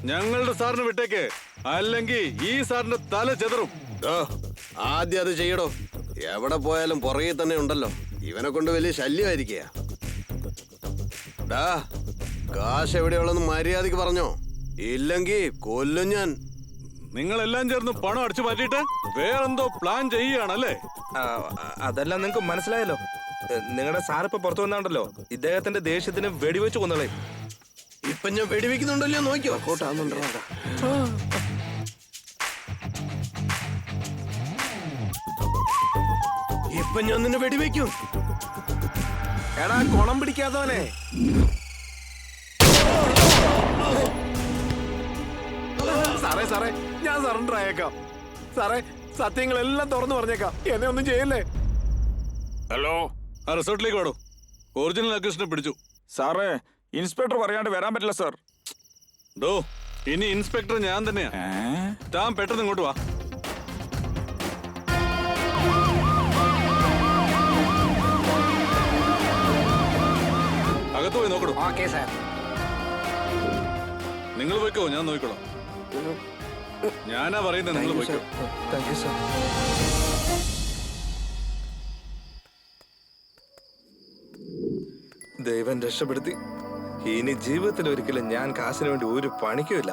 ഞങ്ങളുടെ സാറിന് വിട്ടേക്ക്, അല്ലെങ്കിൽ ഈ സാറിന്റെ തല ചെതറും. ആദ്യം അത് ചെയ്യടോ. എവിടെ പോയാലും പുറകെ തന്നെ ഉണ്ടല്ലോ. ഇവനെ കൊണ്ട് വലിയ ശല്യമായിരിക്കുക. കാശ് എവിടെയുള്ളെന്ന് മര്യാദക്ക് പറഞ്ഞോ, ഇല്ലെങ്കിൽ കൊല്ലും ഞാൻ. നിങ്ങളെല്ലാം ചേർന്ന് പണം അടിച്ചു മാറ്റിയിട്ട് വേറെന്തോ പ്ലാൻ ചെയ്യുകയാണല്ലേ? അതെല്ലാം നിങ്ങൾക്ക് മനസ്സിലായല്ലോ. നിങ്ങളുടെ സാറിപ്പോ പുറത്തു വന്നാണ്ടല്ലോ, ഇദ്ദേഹത്തിന്റെ ദേഷ്യത്തിന് വെടിവെച്ച് കൊന്നോളെ. ഇപ്പൊ ഞാൻ വെടിവെക്കുന്നുണ്ടല്ലോ, നോക്കിയോ. ഇപ്പൊ ഞാൻ നിന്നെ വെടിവെക്കും. എടാ കുളം പിടിക്കാത്തവനെ. സാറേ ഞാൻ സറണ്ടർ ആയേക്കാം. സാറേ, സത്യങ്ങളെല്ലാം തുറന്നു പറഞ്ഞേക്കാം. എന്നെ ഒന്നും ചെയ്യല്ലേ. ഹലോ, ആ റിസോർട്ടിലേക്ക് വാടോ. ഒറിജിനൽ അക്യൂസ്റ്റിനെ പിടിച്ചു. സാറേ, ഇൻസ്പെക്ടർ പറയാണ്ട് വരാൻ പറ്റില്ല സാർ. ഡോ, ഇനി ഇൻസ്പെക്ടർ ഞാൻ തന്നെയാ. താൻ പെട്ടെന്ന് ഇങ്ങോട്ട് വാ. അകത്ത് പോയി നോക്കണോ? Okay sir. നിങ്ങൾ പോയിക്കോ, ഞാൻ നോക്കിക്കോളാം. ഞാനാ പറയുന്നത്, നിങ്ങൾ പോയിക്കോ. Thank you sir. ദൈവം രക്ഷപ്പെടുത്തി. ഇനി ജീവിതത്തിൽ ഒരിക്കലും ഞാൻ കാശിന് വേണ്ടി ഒരു പണിക്കുമില്ല.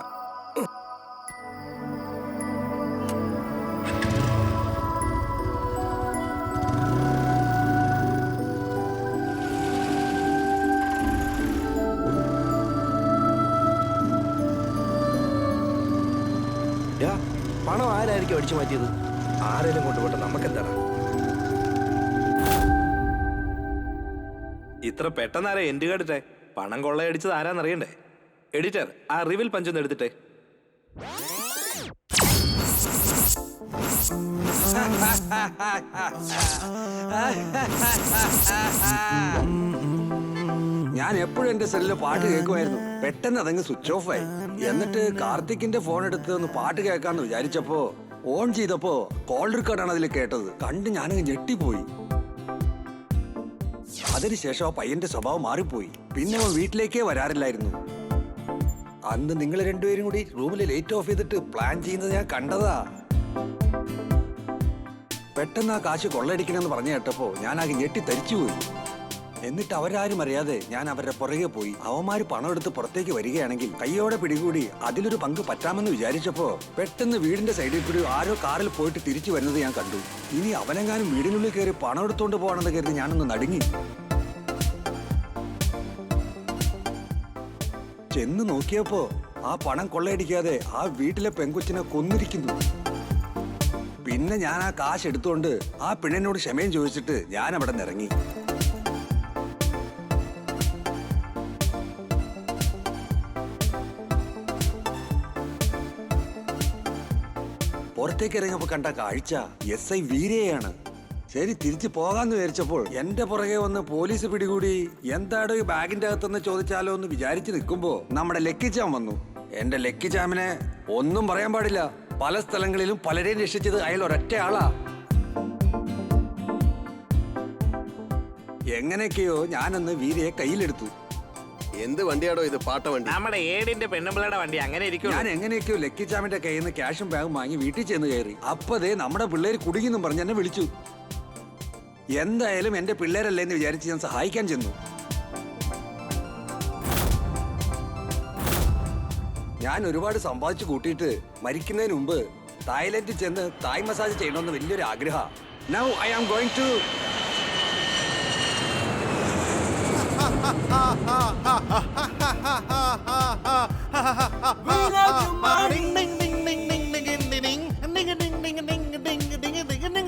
പണം ആരായിരിക്കും അടിച്ചു മാറ്റിയത്? ആരെങ്കിലും കൊണ്ടുപോട്ടെ, നമുക്കെന്താണ്? ഇത്ര പെട്ടെന്നാരാ എൻഡ് കേട്ടിട്ടെ? പണം കൊള്ളയടിച്ചത് ആരാന്നറിയണ്ടേ? എഡിറ്റർ, ആ റിവിൽ പഞ്ചൊന്ന് എടുത്തിട്ടെ. ഞാൻ എപ്പോഴും എന്റെ സെല്ലിൽ പാട്ട് കേൾക്കുമായിരുന്നു. പെട്ടെന്ന് അതങ്ങ് സ്വിച്ച് ഓഫ് ആയി. എന്നിട്ട് കാർത്തിക്കിന്റെ ഫോൺ എടുത്ത് ഒന്ന് പാട്ട് കേൾക്കാന്ന് വിചാരിച്ചപ്പോ ഓൺ ചെയ്തപ്പോ കോൾ റെക്കോർഡാണ് അതിൽ കേട്ടത്. കണ്ട് ഞാനങ്ങ് ഞെട്ടിപ്പോയി. അതിനുശേഷം ആ പയ്യന്റെ സ്വഭാവം മാറിപ്പോയി. പിന്നെ അവൻ വീട്ടിലേക്കേ വരാറില്ലായിരുന്നു. അന്ന് നിങ്ങൾ രണ്ടുപേരും കൂടി റൂമിൽ ലൈറ്റ് ഓഫ് ചെയ്തിട്ട് പ്ലാൻ ചെയ്യുന്നത് ഞാൻ കണ്ടതാ. പെട്ടെന്ന് ആ കാശ് കൊള്ളയടിക്കണമെന്ന് പറഞ്ഞു കേട്ടപ്പോ ഞാനാകെ ഞെട്ടി തരിച്ചുപോയി. എന്നിട്ട് അവരാരും അറിയാതെ ഞാൻ അവരുടെ പുറകെ പോയി. അവന്മാര് പണം എടുത്ത് പുറത്തേക്ക് വരികയാണെങ്കിൽ കയ്യോടെ പിടികൂടി അതിലൊരു പങ്ക് പറ്റാമെന്ന് വിചാരിച്ചപ്പോ പെട്ടെന്ന് വീടിന്റെ സൈഡിൽ കൂടി ആരോ കാറിൽ പോയിട്ട് തിരിച്ചു വരുന്നത് ഞാൻ കണ്ടു. ഇനി അവനെങ്ങാനും വീടിനുള്ളിൽ കയറി പണം എടുത്തോണ്ട് പോകണമെന്ന് കരുതി ഞാനൊന്ന് നടുങ്ങി. ചെന്ന് നോക്കിയപ്പോ ആ പണം കൊള്ളയടിക്കാതെ ആ വീട്ടിലെ പെങ്കൊച്ചിനെ കൊന്നിരിക്കുന്നു. പിന്നെ ഞാൻ ആ കാശ് എടുത്തുകൊണ്ട് ആ പെണ്ണിനോട് ക്ഷമയും ചോദിച്ചിട്ട് ഞാൻ അവിടെ നിറങ്ങി. പുറത്തേക്ക് ഇറങ്ങിയപ്പോ കണ്ട കാഴ്ച എസ് ഐ വീരയാണ്. ശരി, തിരിച്ചു പോകാന്ന് വിചാരിച്ചപ്പോൾ എന്റെ പുറകെ വന്ന് പോലീസ് പിടികൂടി. എന്താടോ ഈ ബാഗിന്റെ അകത്തെന്ന് ചോദിച്ചാലോ എന്ന് വിചാരിച്ചു നിൽക്കുമ്പോ നമ്മുടെ ലക്കിച്ചാൻ വന്നു. എന്റെ ലക്കിച്ചാമിനെ ഒന്നും പറയാൻ പാടില്ല. പല സ്ഥലങ്ങളിലും പലരെയും രക്ഷിച്ചത് അയാൾ ഒരൊറ്റ ആളാ. എങ്ങനെയൊക്കെയോ ഞാനന്ന് വീരയെ കയ്യിലെടുത്തു. എന്ത് വണ്ടിയാടോ ഇത്? പാട്ട വണ്ടി? നമ്മുടെ ഏടിന്റെ പെണ്ണുമ്പിളയുടെ വണ്ടി. അങ്ങനെ ഇരിക്കും. ഞാൻ എങ്ങനെയൊക്കെയോ ലക്കിച്ചാമിന്റെ കയ്യിൽ നിന്ന് ക്യാഷും ബാഗും വാങ്ങി വീട്ടിൽ ചെന്ന് കയറി. അപ്പതേ നമ്മുടെ പിള്ളേര് കുടുങ്ങിന്നും പറഞ്ഞ് എന്നെ വിളിച്ചു. എന്തായാലും എന്റെ പിള്ളേരല്ലേ എന്ന് വിചാരിച്ച് ഞാൻ സഹായിക്കാൻ ചെന്നു. ഞാൻ ഒരുപാട് സമ്പാദിച്ചു കൂട്ടിയിട്ട് മരിക്കുന്നതിന് മുമ്പ് തായ്ലൻഡിൽ ചെന്ന് തായ് മസാജ് ചെയ്യണമെന്ന് വലിയൊരു ആഗ്രഹം. Now I am going to ding ding ding ding ding ding ding ding ding ding ding ding ding ding ding ding ding ding